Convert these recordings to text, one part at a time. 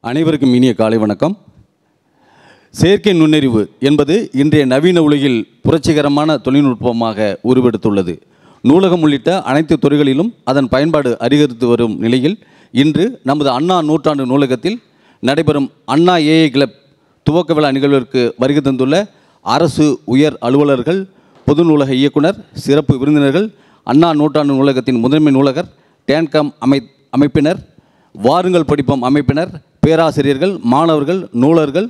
அனைவருக்கும் இனிய காலை வணக்கம். செயற்கை நுண்ணறிவு என்பது இன்றைய நவீன உலகில் புரட்சிகரமான தொழில்நுட்பமாக உருவெடுத்துள்ளது. நூலகம் உள்ளிட்ட அனைத்து துறைகளிலும் அதன் பயன்பாடு அதிகரித்து வரும் நிலையில் இன்று நமது அண்ணா நூற்றாண்டு நூலகத்தில் நடைபெறும் அண்ணா ஏஐ கிளப் துவக்க விழா நிகழ்விற்கு வருகை தந்துள்ள அரசு உயர் அலுவலர்கள், பொது நூலக இயக்குனர், சிறப்பு விருந்தினர்கள், அண்ணா நூற்றாண்டு நூலகத்தின் முதன்மை நூலகர், டேன்காம் அமைப்பினர், வாருங்கள் படிப்போம் அமைப்பினர், பேராசிரியர்கள், மாணவர்கள், நூலர்கள்,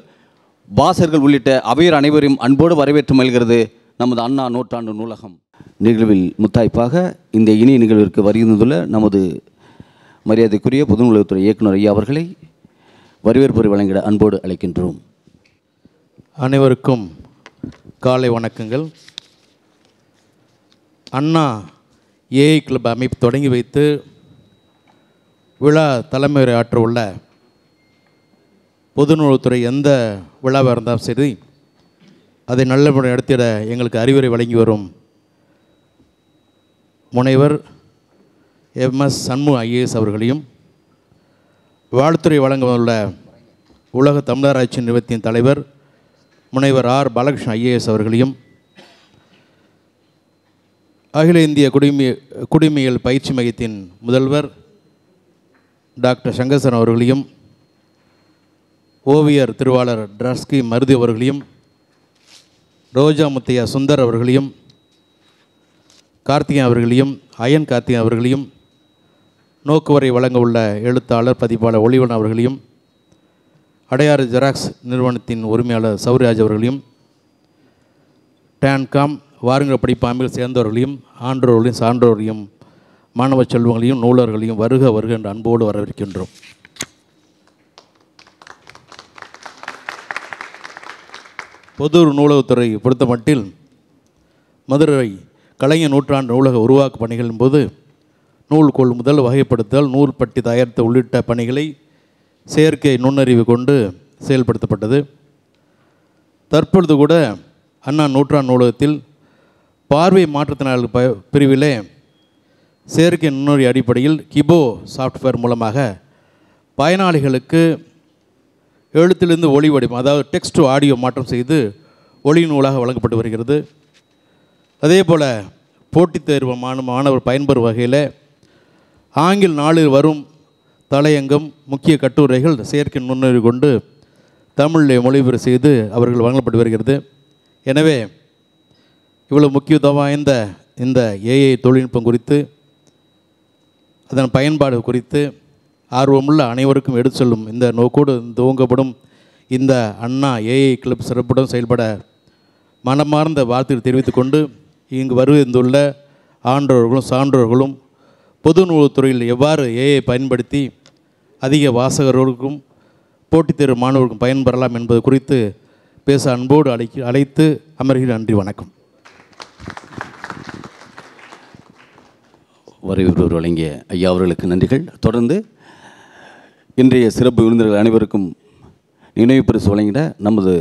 வாசகர்கள் உள்ளிட்ட அவையர் அனைவரையும் அன்போடு வரவேற்று மகிழ்கிறது நமது அண்ணா நூற்றாண்டு நூலகம். நிகழ்வில் முத்தாய்ப்பாக இந்த இனிய நிகழ்விற்கு வருகின்றுள்ள நமது மரியாதைக்குரிய பொது நூலகத்துறை இயக்குனர் ஐயா அவர்களை வரவேற்புரை வழங்கிட அன்போடு அழைக்கின்றோம். அனைவருக்கும் காலை வணக்கங்கள். அண்ணா ஏஐ கிளப் அமைப்பு தொடங்கி வைத்து விழா தலைமையுரை ஆற்ற உள்ள பொது நூலகத்துறை எந்த விழாவாக இருந்தாலும் சரி, அதை நல்ல முறை நடத்திட எங்களுக்கு அறிவுரை வழங்கி வரும் முனைவர் MS சண்முகம் IAS அவர்களையும், வாழ்த்துறை வழங்க உள்ள உலக தமிழராட்சி நிறுவனத்தின் தலைவர் முனைவர் R பாலகிருஷ்ணன் IAS அவர்களையும், அகில இந்திய குடிமையியல் பயிற்சி மையத்தின் முதல்வர் டாக்டர் சங்கர்சன் அவர்களையும், ஓவியர் திருவாளர் ட்ரஸ்கி மருதி அவர்களையும், ரோஜா முத்தையா சுந்தர் அவர்களையும், கார்த்திகேயன் அவர்களையும், அயன் கார்த்திகேயன் அவர்களையும், நோக்குவரை வழங்க உள்ள எழுத்தாளர் பதிப்பாளர் ஒளிவன் அவர்களையும், அடையாறு ஜெராக்ஸ் நிறுவனத்தின் உரிமையாளர் சௌரிராஜ் அவர்களையும், டேன்காம் வாருங்கள் படிப்பாம்பில் சேர்ந்தவர்களையும், ஆன்றோர்களையும் சான்றோர்களையும், மாணவ செல்வங்களையும் நூலர்களையும் வருக வருக என்று அன்போடு வரவேற்கின்றோம். பொது நூலகத்துறை பொறுத்த மட்டில் மதுரை கலைஞர் நூற்றாண்டு நூலக உருவாக்க பணிகளின் போது நூல் கொள்முதல், வகைப்படுத்தல், நூல் பட்டி தயாரித்த உள்ளிட்ட பணிகளை செயற்கை நுண்ணறிவு கொண்டு செயல்படுத்தப்பட்டது. தற்பொழுது கூட அண்ணா நூற்றாண்டு நூலகத்தில் பார்வை மாற்றுத்திறனாளர்கள் பிரிவிலே செயற்கை நுண்ணறிவு அடிப்படையில் கிபோ சாஃப்ட்வேர் மூலமாக பயனாளிகளுக்கு எழுத்திலிருந்து ஒளி வடிவம், அதாவது டெக்ஸ்ட் டு ஆடியோ மாற்றம் செய்து ஒளி நூலாக வழங்கப்பட்டு வருகிறது. அதே போல் போட்டித் தேர்வு மாணவர் பயன்பெறும் வகையில் ஆங்கில நாளில் வரும் தலையங்கம், முக்கிய கட்டுரைகள் செயற்கை நுண்ணறிவு கொண்டு தமிழில் மொழிபெயர்ப்பு செய்து அவர்கள் வழங்கப்பட்டு வருகிறது. எனவே இவ்வளவு முக்கியத்துவம் வாய்ந்த இந்த ஏஐ தொழில்நுட்பம் குறித்து, அதன் பயன்பாடு குறித்து ஆர்வமுள்ள அனைவருக்கும் எடுத்து செல்லும் இந்த நோக்கோடு துவங்கப்படும் இந்த அண்ணா ஏஐ கிளப் சிறப்புடன் செயல்பட மனமார்ந்த வாழ்த்துக்களை தெரிவித்துக் கொண்டு, இங்கு வருந்துள்ள ஆன்றோர்களும் சான்றோர்களும் பொது நூலகத்துறையில் எவ்வாறு ஏஐ பயன்படுத்தி அதிக வாசகர்களுக்கும் போட்டித் தேர்வு மாணவர்களுக்கும் பயன்பெறலாம் என்பது குறித்து பேச அன்போடு அழைத்து அமர்கிறேன். நன்றி, வணக்கம். வரவேற்பு வழங்கிய ஐயா அவர்களுக்கு நன்றிகள். தொடர்ந்து இன்றைய சிறப்பு விருந்தினர்கள் அனைவருக்கும் நினைவு பரிசு வழங்கிட நமது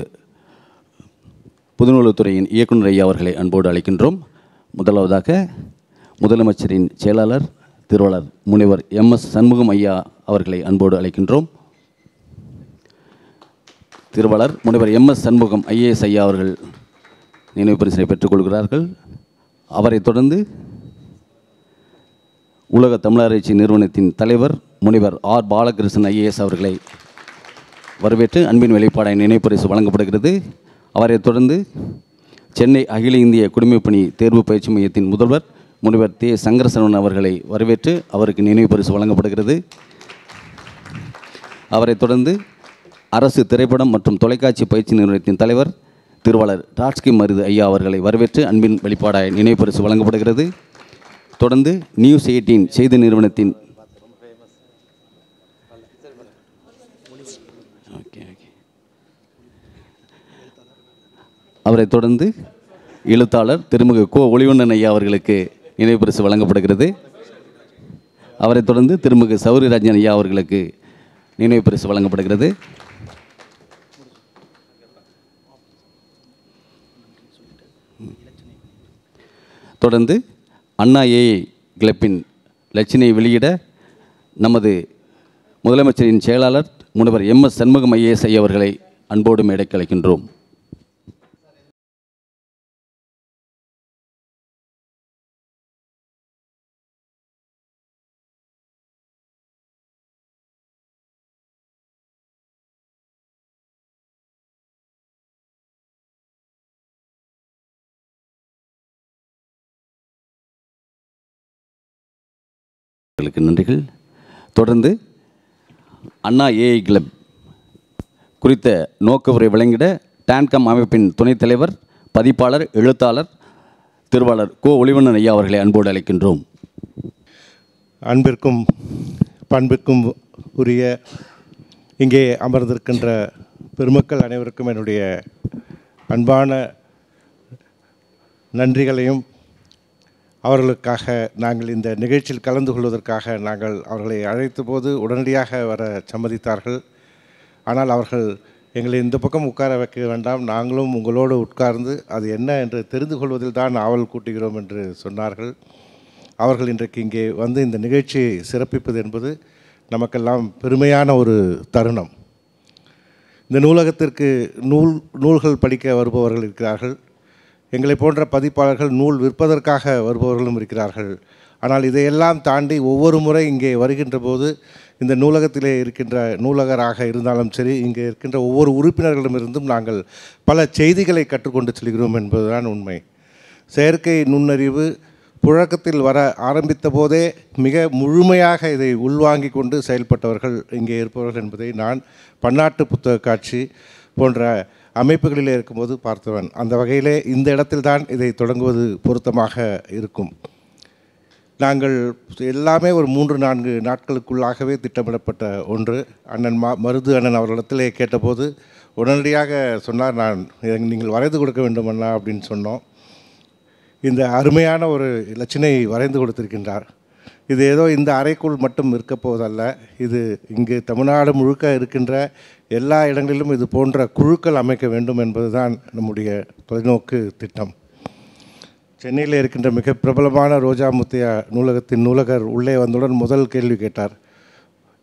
பொது நூலகத்துறையின் இயக்குனர் ஐயா அவர்களை அன்போடு அழைக்கின்றோம். முதலாவதாக முதலமைச்சரின் செயலாளர் திருவாளர் முனைவர் MS சண்முகம் ஐயா அவர்களை அன்போடு அழைக்கின்றோம். திருவாளர் முனைவர் MS சண்முகம் IAS ஐயா அவர்கள் நினைவு பரிசினை பெற்றுக்கொள்கிறார்கள். அவரை தொடர்ந்து உலக தமிழராட்சி நிறுவனத்தின் தலைவர் முனைவர் R பாலகிருஷ்ணன் IAS அவர்களை வரவேற்று அன்பின் வெளிப்பாடாய் நினைவு பரிசு வழங்கப்படுகிறது. அவரை தொடர்ந்து சென்னை அகில இந்திய குடிமைப்பணி தேர்வு பயிற்சி மையத்தின் முதல்வர் முனைவர் T சங்கரசரவணன் அவர்களை வரவேற்று அவருக்கு நினைவு பரிசு வழங்கப்படுகிறது. அவரை தொடர்ந்து அரசு திரைப்படம் மற்றும் தொலைக்காட்சி பயிற்சி நிறுவனத்தின் தலைவர் திருவாளர் ட்ரஸ்கி மருதி ஐயா அவர்களை வரவேற்று அன்பின் வெளிப்பாடாய் நினைவு பரிசு வழங்கப்படுகிறது. தொடர்ந்து நியூஸ் 18 செய்தி நிறுவனத்தின் அவரை தொடர்ந்து எழுத்தாளர் திருமிகு கோ ஒளிவண்ணன் ஐயா அவர்களுக்கு நினைவு பரிசு வழங்கப்படுகிறது. அவரை தொடர்ந்து திருமிகு சௌரிராஜன் ஐயா அவர்களுக்கு நினைவு பரிசு வழங்கப்படுகிறது. தொடர்ந்து அண்ணா ஏஐ கிளப்பின் இலச்சினை வெளியிட நமது முதலமைச்சரின் செயலாளர் முனைவர் எம்.எஸ். சண்முகம் ஐஏஎஸ் ஐயா அவர்களை அன்போடு மேடைக்கு அழைக்கின்றோம். நன்றிகள். தொடர்ந்து அண்ணா ஏஐ கிளப் குறித்த நோக்கவுரை வழங்கிட டான்கம் அமைப்பின் துணைத் தலைவர், பதிப்பாளர், எழுத்தாளர், திருவாளர் கோ. ஒளிவண்ணன் ஐயா அவர்களை அன்போடு அழைக்கின்றோம். அன்பிற்கும் பண்பிற்கும் உரிய இங்கே அமர்ந்திருக்கின்ற பெருமக்கள் அனைவருக்கும் என்னுடைய அன்பான நன்றிகளையும், அவர்களுக்காக நாங்கள் இந்த நிகழ்ச்சியில் கலந்து கொள்வதற்காக நாங்கள் அவர்களை அழைத்த போது உடனடியாக வர சம்மதித்தார்கள். ஆனால் அவர்கள் எங்களை இந்த பக்கம் உட்கார வைக்க வேண்டாம், நாங்களும் உங்களோடு உட்கார்ந்து அது என்ன என்று தெரிந்து கொள்வதில் தான் ஆவல் கூட்டுகிறோம் என்று சொன்னார்கள். அவர்கள் இன்றைக்கு இங்கே வந்து இந்த நிகழ்ச்சியை சிறப்பிப்பது என்பது நமக்கெல்லாம் பெருமையான ஒரு தருணம். இந்த நூலகத்திற்கு நூல்கள் படிக்க வருபவர்கள் இருக்கிறார்கள். எங்களை போன்ற பதிப்பாளர்கள் நூல் விற்பதற்காக வருபவர்களும் இருக்கிறார்கள். ஆனால் இதையெல்லாம் தாண்டி ஒவ்வொரு முறை இங்கே வருகின்ற போது இந்த நூலகத்திலே இருக்கின்ற நூலகராக இருந்தாலும் சரி, இங்கே இருக்கின்ற ஒவ்வொரு உறுப்பினர்களிடமிருந்தும் நாங்கள் பல செய்திகளை கற்றுக்கொண்டு செல்கிறோம் என்பதுதான் உண்மை. செயற்கை நுண்ணறிவு புழக்கத்தில் வர ஆரம்பித்த போதே மிக முழுமையாக இதை உள்வாங்கி கொண்டு செயல்பட்டவர்கள் இங்கே இருப்பவர்கள் என்பதை நான் பன்னாட்டு புத்தக காட்சி போன்ற அமைப்புகளிலே இருக்கும்போது பார்த்தவன். அந்த வகையிலே இந்த இடத்தில்தான் இதை தொடங்குவது பொருத்தமாக இருக்கும். நாங்கள் எல்லாமே ஒரு 3-4 நாட்களுக்குள்ளாகவே திட்டமிடப்பட்ட ஒன்று. அண்ணன் மருது அண்ணன் அவர்களிடத்திலே கேட்டபோது உடனடியாக சொன்னார், நீங்கள் வரைந்து கொடுக்க வேண்டும் அண்ணா அப்படின்னு சொன்னோம். இந்த அருமையான ஒரு இலச்சினை வரைந்து கொடுத்திருக்கின்றார். இது ஏதோ இந்த அறைக்குள் மட்டும் இருக்க போவதல்ல, இது இங்கு தமிழ்நாடு முழுக்க இருக்கின்ற எல்லா இடங்களிலும் இது போன்ற குழுக்கள் அமைக்க வேண்டும் என்பதுதான் நம்முடைய தொலைநோக்கு திட்டம். சென்னையில் இருக்கின்ற மிக பிரபலமான ரோஜா முத்தையா நூலகத்தின் நூலகர் உள்ளே வந்தவுடன் முதல் கேள்வி கேட்டார்,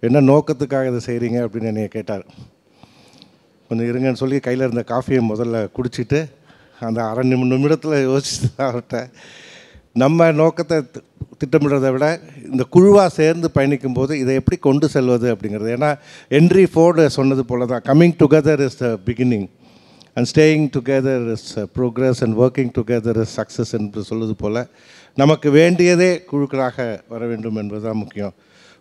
என்ன நோக்கத்துக்காக இதை செய்கிறீங்க அப்படின்னு என்னைய கேட்டார். கொஞ்சம் இருங்கன்னு சொல்லி கையில் இருந்த காஃபியை முதல்ல குடிச்சிட்டு அந்த அரை நிமிடத்தில் யோசிச்சு அவர்கிட்ட நம்ம நோக்கத்தை திட்டமிடுறதை விட இந்த குழுவாக சேர்ந்து பயணிக்கும் போது இதை எப்படி கொண்டு செல்வது அப்படிங்கிறது. ஏன்னா ஹென்ரி ஃபோர்டு சொன்னது போல தான், coming together is the beginning and staying together is progress and working together is success என்று சொல்வது போல் நமக்கு வேண்டியதே குழுக்களாக வர வேண்டும் என்பது தான் முக்கியம்.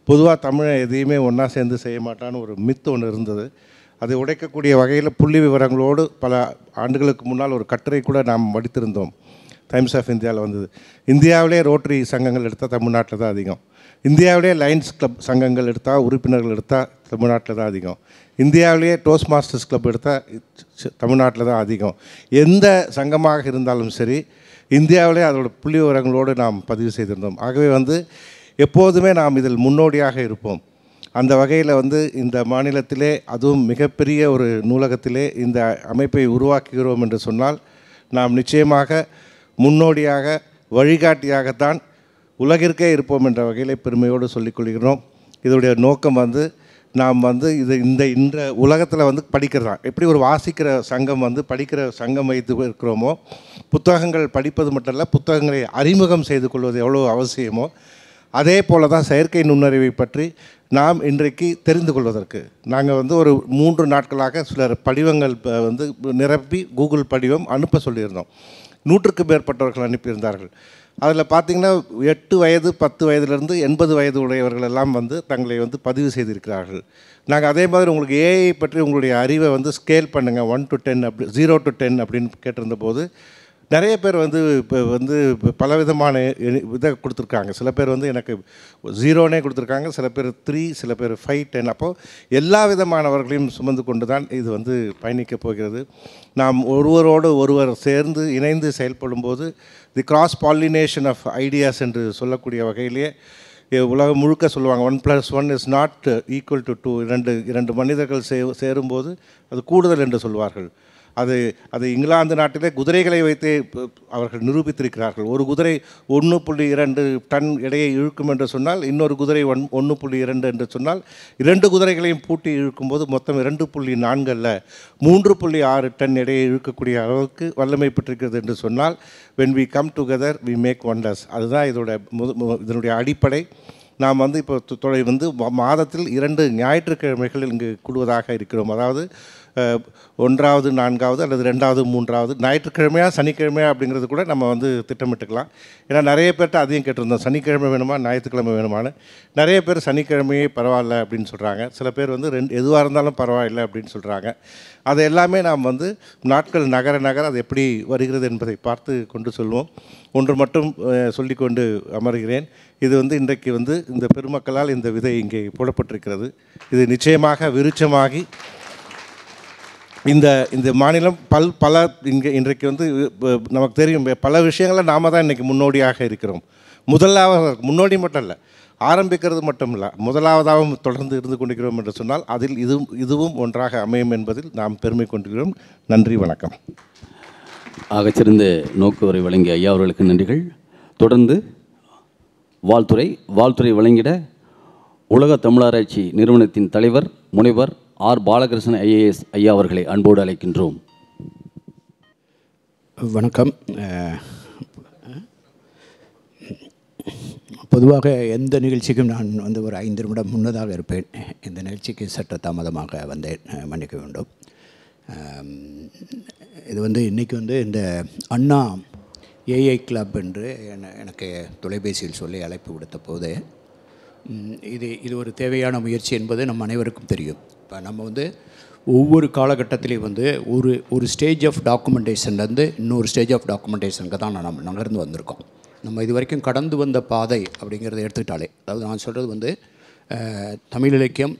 பொதுவாக தமிழை எதையுமே ஒன்றா சேர்ந்து செய்ய மாட்டான்னு ஒரு மித்து ஒன்று இருந்தது. அதை உடைக்கக்கூடிய வகையில் புள்ளி விவரங்களோடு பல ஆண்டுகளுக்கு முன்னால் ஒரு கட்டுரை கூட நாம் படித்திருந்தோம். டைம்ஸ் ஆஃப் இந்தியாவில் வந்தது. இந்தியாவிலே ரோட்டரி சங்கங்கள் எடுத்தால் தமிழ்நாட்டில் தான் அதிகம். இந்தியாவிலே லைன்ஸ் கிளப் சங்கங்கள் எடுத்தால், உறுப்பினர்கள் எடுத்தால் தமிழ்நாட்டில் தான் அதிகம். இந்தியாவிலேயே டோஸ்ட் மாஸ்டர்ஸ் கிளப் எடுத்தால் தமிழ்நாட்டில் தான் அதிகம். எந்த சங்கமாக இருந்தாலும் சரி, இந்தியாவிலே அதோட புள்ளி விவரங்களோடு நாம் பதிவு செய்திருந்தோம். ஆகவே எப்போதுமே நாம் இதில் முன்னோடியாக இருப்போம். அந்த வகையில் இந்த மாநிலத்திலே, அதுவும் மிகப்பெரிய ஒரு நூலகத்திலே இந்த அமைப்பை உருவாக்குகிறோம் என்று சொன்னால் நாம் நிச்சயமாக முன்னோடியாக, வழிகாட்டியாகத்தான் உலகிற்கே இருப்போம் என்ற வகையில் பெருமையோடு சொல்லிக்கொள்கிறோம். இதோடைய நோக்கம் நாம் இது இந்த உலகத்தில் படிக்கிறதா, எப்படி ஒரு வாசிக்கிற சங்கம் படிக்கிற சங்கம் வைத்து இருக்கிறோமோ, புத்தகங்கள் படிப்பது மட்டும் இல்லை, புத்தகங்களை அறிமுகம் செய்து கொள்வது எவ்வளோ அவசியமோ, அதே போல தான் செயற்கை நுண்ணறிவை பற்றி நாம் இன்றைக்கு தெரிந்து கொள்வதற்கு நாங்கள் ஒரு 3 நாட்களாக சிலர் படிவங்கள் நிரப்பி கூகுள் படிவம் அனுப்ப சொல்லியிருந்தோம். 100க்கும் மேற்பட்டவர்கள் அனுப்பியிருந்தார்கள். அதில் பார்த்திங்கன்னா 8 வயது 10 வயதிலிருந்து 80 வயது உடையவர்கள் எல்லாம் தங்களை பதிவு செய்திருக்கிறார்கள். நாங்கள் அதே மாதிரி உங்களுக்கு ஏஐ பற்றி உங்களுடைய அறிவை ஸ்கேல் பண்ணுங்கள் 1 to 10 அப்படி 0 to 10 அப்படின்னு கேட்டிருந்த போது நிறைய பேர் இப்போ பலவிதமான இதை கொடுத்துருக்காங்க. சில பேர் எனக்கு 0னே கொடுத்துருக்காங்க, சில பேர் 3, சில பேர் 5, 10. அப்போது எல்லா விதமானவர்களையும் சுமந்து கொண்டு தான் இது பயணிக்கப் போகிறது. நாம் ஒருவரோடு ஒருவர் சேர்ந்து இணைந்து செயல்படும்போது தி கிராஸ் பாலினேஷன் ஆஃப் ஐடியாஸ் என்று சொல்லக்கூடிய வகையிலேயே உலகம் முழுக்க சொல்லுவாங்க 1+1 இஸ் நாட் ஈக்குவல் டு 2. இரண்டு மனிதர்கள் சேரும்போது அது கூடுதல் என்று சொல்வார்கள். அது அது இங்கிலாந்து நாட்டிலே குதிரைகளை வைத்தே அவர்கள் நிரூபித்திருக்கிறார்கள். ஒரு குதிரை 1.2 டன் எடையை இழுக்கும் என்று சொன்னால், இன்னொரு குதிரை 1.2 என்று சொன்னால், 2 குதிரைகளையும் பூட்டி இழுக்கும்போது மொத்தம் 2.4 அல்ல 3.6 டன் எடையை இழுக்கக்கூடிய அளவுக்கு வல்லமை பெற்றிருக்கிறது என்று சொன்னால், when we come together we make wonders. அதுதான் இதனுடைய அடிப்படை. நாம் இப்போ மாதத்தில் 2 ஞாயிற்றுக்கிழமைகள் இங்கு கூடுவதாக இருக்கிறோம். அதாவது 1வது 4வது அல்லது 2வது 3வது ஞாயிற்றுக்கிழமையா சனிக்கிழமையா அப்படிங்கிறது கூட நம்ம திட்டமிட்டுக்கலாம். ஏன்னா நிறைய பேர்கிட்ட அதையும் கேட்டிருந்தோம், சனிக்கிழமை வேணுமா ஞாயிற்றுக்கிழமை வேணுமான்னு. நிறைய பேர் சனிக்கிழமையே பரவாயில்ல அப்படின்னு சொல்கிறாங்க. சில பேர் எதுவாக இருந்தாலும் பரவாயில்லை அப்படின்னு சொல்கிறாங்க. அது எல்லாமே நாம் நாட்கள் நகர நகர அது எப்படி வருகிறது என்பதை பார்த்து கொண்டு சொல்வோம். ஒன்று மட்டும் சொல்லிக்கொண்டு அமர்கிறேன். இது இன்றைக்கு இந்த பெருமக்களால் இந்த விதை இங்கே போடப்பட்டிருக்கிறது. இது நிச்சயமாக விருட்சமாகி இந்த மாநிலம் இன்றைக்கு நமக்கு தெரியும் பல விஷயங்களை நாம் தான் இன்றைக்கி முன்னோடியாக இருக்கிறோம். முன்னோடி மட்டும் இல்லை, ஆரம்பிக்கிறது மட்டும் இல்லை, முதலாவதாகவும் தொடர்ந்து இருந்து கொண்டிருக்கிறோம் என்று சொன்னால் அதில் இதுவும் ஒன்றாக அமையும் என்பதில் நாம் பெருமை கொண்டிருக்கிறோம். நன்றி, வணக்கம். ஆகச்சிறந்த நோக்குவரை வழங்கிய ஐயா அவர்களுக்கு நன்றிகள். தொடர்ந்து வாழ்த்துறை வழங்கிட உலக தமிழாராய்ச்சி நிறுவனத்தின் தலைவர் முனைவர் ஆர் பாலகிருஷ்ணன் ஐஏஎஸ் ஐயா அவர்களை அன்போடு அழைக்கின்றோம். வணக்கம். பொதுவாக எந்த நிகழ்ச்சிக்கும் நான் ஒரு 5 நிமிடம் முன்னதாக இருப்பேன். இந்த நிகழ்ச்சிக்கு சற்று தாமதமாக வந்தேன், மன்னிக்க வேண்டும். இது இன்றைக்கி இந்த அண்ணா ஏஐ கிளப் என்று எனக்கு தொலைபேசியில் சொல்லி அழைப்பு விடுத்த போது இது ஒரு தேவையான முயற்சி என்பது நம்ம அனைவருக்கும் தெரியும். இப்போ நம்ம ஒவ்வொரு காலகட்டத்திலையும் ஒரு ஸ்டேஜ் ஆஃப் டாக்குமெண்டேஷன்லேருந்து இன்னொரு ஸ்டேஜ் ஆஃப் டாக்குமெண்டேஷனுக்கு தான் நம்ம நகர்ந்து வந்திருக்கோம். நம்ம இது வரைக்கும் கடந்து வந்த பாதை அப்படிங்கிறத எடுத்துக்கிட்டாலே, அதாவது நான் சொல்கிறது தமிழ் இலக்கியம்,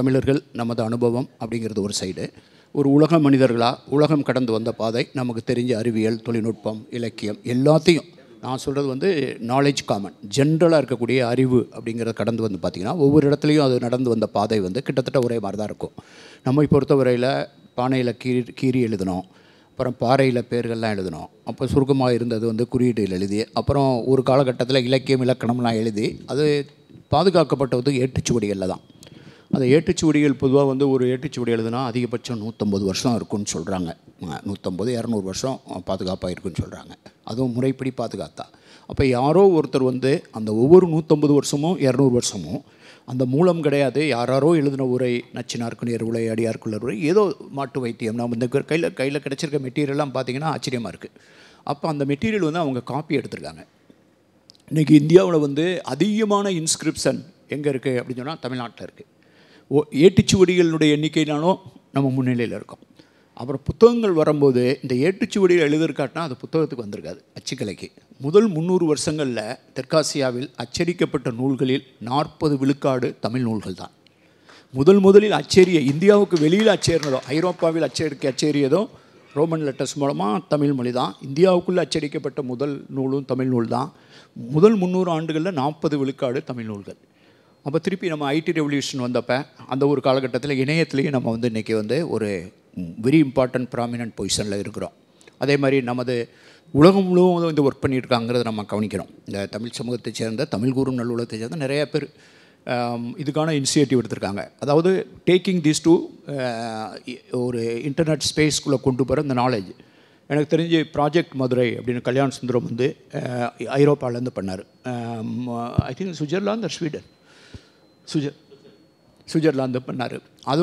தமிழர்கள், நமது அனுபவம் அப்படிங்கிறது ஒரு சைடு. ஒரு உலக மனிதர்களாக உலகம் கடந்து வந்த பாதை, நமக்கு தெரிஞ்ச அறிவியல், தொழில்நுட்பம், இலக்கியம் எல்லாத்தையும் நான் சொல்கிறது நாலேஜ் காமன் ஜென்ரலாக இருக்கக்கூடிய அறிவு அப்படிங்கிறத கடந்து பார்த்திங்கன்னா ஒவ்வொரு இடத்துலையும் அது நடந்து வந்த பாதை கிட்டத்தட்ட ஒரே மாதிரி தான் இருக்கும். நம்மை பொறுத்தவரையில் பானையில் கீறி எழுதணும், அப்புறம் பாறையில் பேர்கள்லாம் எழுதணும், அப்போ சுருக்கமாக இருந்தது குறியீடுகள் எழுதி, அப்புறம் ஒரு காலகட்டத்தில் இலக்கியம் இலக்கணம்லாம் எழுதி அது பாதுகாக்கப்பட்டது ஏட்டுச்சுவடிகளில் தான். அந்த ஏட்டுச்சுவடிகள் பொதுவாக ஒரு ஏட்டுச்சுவடி எழுதுனா அதிகபட்சம் 150 வருஷம் இருக்குன்னு சொல்கிறாங்க. 150-200 வருஷம் பாதுகாப்பாக இருக்குன்னு சொல்கிறாங்க. அதுவும் முறைப்படி பாதுகாத்தா. அப்போ யாரோ ஒருத்தர் அந்த ஒவ்வொரு 150 வருஷமும் 200 வருஷமும் அந்த மூலம் கிடையாது, யாரோ எழுதின உரை, நச்சினார்க்குனியர் உரை, அடியார்க்குள்ளர் உரை, ஏதோ மாட்டு வைத்தியம், நம்ம இந்த கையில் கிடச்சிருக்க மெட்டீரியல்லாம் பார்த்திங்கன்னா ஆச்சரியமாக இருக்குது. அப்போ அந்த மெட்டீரியல் அவங்க காப்பி எடுத்திருக்காங்க. இன்றைக்கி இந்தியாவில் அதிகமான இன்ஸ்கிரிப்ஷன் எங்கே இருக்குது அப்படின்னு சொன்னால் தமிழ்நாட்டில் இருக்குது. ஏட்டுச்சுவடிகளுடைய எண்ணிக்கைனாலும் நம்ம முன்னிலையில் இருக்கோம். அப்புறம் புத்தகங்கள் வரும்போது இந்த ஏட்டுச்சுவடிகள் எழுதிருக்காட்டினா அது புத்தகத்துக்கு வந்திருக்காது, அச்சுக்கலைக்கு. முதல் 300 வருஷங்களில் தெற்காசியாவில் அச்சடிக்கப்பட்ட நூல்களில் 40 விழுக்காடு தமிழ் நூல்கள் தான். முதலில் அச்சேரிய இந்தியாவுக்கு வெளியில் அச்சேறினதோ, ஐரோப்பாவில் அச்சேறியதோ ரோமன் லெட்டர்ஸ் மூலமாக தமிழ் மொழி தான். இந்தியாவுக்குள்ளே அச்சடிக்கப்பட்ட முதல் நூலும் தமிழ் நூல் தான். முதல் 300 ஆண்டுகளில் 40 விழுக்காடு தமிழ் நூல்கள். அப்போ திருப்பி நம்ம ஐடி ரெவல்யூஷன் வந்தப்போ அந்த ஒரு காலகட்டத்தில் இணையத்திலேயே நம்ம இன்றைக்கி ஒரு வெரி இம்பார்ட்டன்ட் ப்ராமினன்ட் பொசிஷனில் இருக்கிறோம். அதே மாதிரி நமது உலகம் முழுவதும் ஒர்க் பண்ணியிருக்காங்கிறத நம்ம கவனிக்கிறோம். இந்த தமிழ் சமூகத்தை சேர்ந்த, தமிழ் கூறும் நல்லுலகத்தை சேர்ந்த நிறைய பேர் இதுக்கான இனிஷியேட்டிவ் எடுத்திருக்காங்க. அதாவது டேக்கிங் திஸ் டு ஒரு இன்டர்நெட் ஸ்பேஸ்க்குள்ளே கொண்டு போகிற இந்த நாலேஜ். எனக்கு தெரிஞ்சு ப்ராஜெக்ட் மதுரை அப்படின்னு கல்யாண் சுந்தரம் ஐரோப்பாவிலேருந்து பண்ணார். I think Switzerland Sweden Switzerland பண்ணார். அது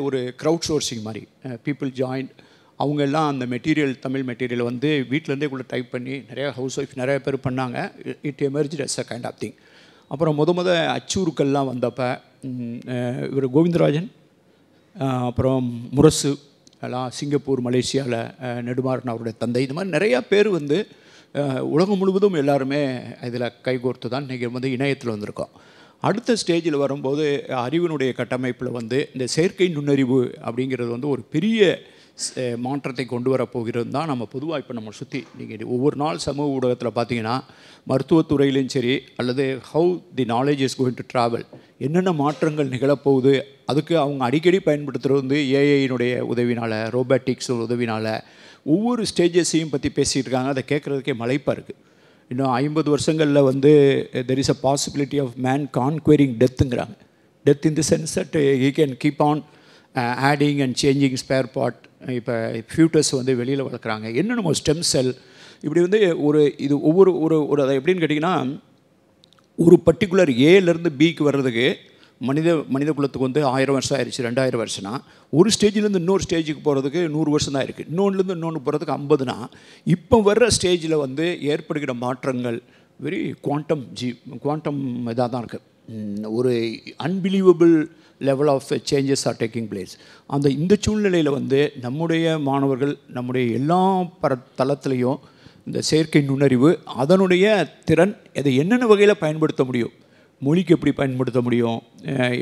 ஒரு க்ரௌட் சோர்சிங் மாதிரி, பீப்புள் ஜாயின், அவங்க எல்லாம் அந்த மெட்டீரியல், தமிழ் மெட்டீரியல் வீட்டிலேருந்தே கூட டைப் பண்ணி நிறையா ஹவுஸ் ஒய்ஃப் நிறைய பேர் பண்ணாங்க. It emerge as a kind of thing. அப்புறம் அச்சூருக்கள்லாம் வந்தப்போ இவர் கோவிந்தராஜன், அப்புறம் முரசு எல்லாம் சிங்கப்பூர், மலேசியாவில் நெடுமாறன் அவருடைய தந்தை, இந்த மாதிரி நிறையா பேர் உலகம் முழுவதும் எல்லாருமே இதில் கைகோர்த்து தான் இன்றைக்கி இணையத்தில் வந்திருக்கோம். அடுத்த ஸ்டேஜில் வரும்போது அறிவினுடைய கட்டமைப்பில் இந்த செயற்கை நுண்ணறிவு அப்படிங்கிறது ஒரு பெரிய மாற்றத்தை கொண்டு வரப்போகிறது தான் நம்ம பொதுவாக இப்போ நம்ம சுற்றி நீங்கள் ஒவ்வொரு நாள் சமூக ஊடகத்தில் பார்த்தீங்கன்னா மருத்துவத்துறையிலும் சரி அல்லது how the knowledge is going to travel, என்னென்ன மாற்றங்கள் நிகழப்போகுது, அதுக்கு அவங்க அடிக்கடி பயன்படுத்துகிறது வந்து ஏஐயினுடைய உதவினால், ரோபோட்டிக்ஸ் உதவினால் ஒவ்வொரு ஸ்டேஜஸையும் பற்றி பேசிகிட்டு இருக்காங்க. அதை கேட்குறதுக்கே மலைப்பாக இருக்குது. இன்னும் 50 வருஷங்களில் வந்து there is a possibility of man conquering டெத்துங்கிறாங்க. Death in the sense that he can keep on adding and changing spare part. இப்போ ஃபியூட்டர்ஸ் வந்து வெளியில் வளர்க்குறாங்க. என்னென்னமோ ஸ்டெம் செல் இப்படி வந்து இது ஒவ்வொரு ஒரு அதை எப்படின்னு கேட்டிங்கன்னா, ஒரு பர்டிகுலர் ஏலேருந்து பிக்கு வர்றதுக்கு மனித குலத்துக்கு வந்து 1000 வருஷம் ஆயிடுச்சு, 2000 வருஷம்னா ஒரு ஸ்டேஜிலேருந்து இன்னொரு ஸ்டேஜுக்கு போகிறதுக்கு 100 வருஷம் தான் இருக்குது. இன்னொன்றுலேருந்து இன்னொன்று போகிறதுக்கு 50னா இப்போ வர்ற ஸ்டேஜில் வந்து ஏற்படுகிற மாற்றங்கள் வெரி குவாண்டம் இதாக தான் இருக்குது. ஒரு unbelievable level of changes are taking place. இந்த சூழ்நிலையில் வந்து நம்முடைய மாணவர்கள் நம்முடைய எல்லா தளத்துலேயும் இந்த செயற்கை நுண்ணறிவு அதனுடைய திறன் அதை என்னென்ன வகையில் பயன்படுத்த முடியும், மொழிக்கு எப்படி பயன்படுத்த முடியும்,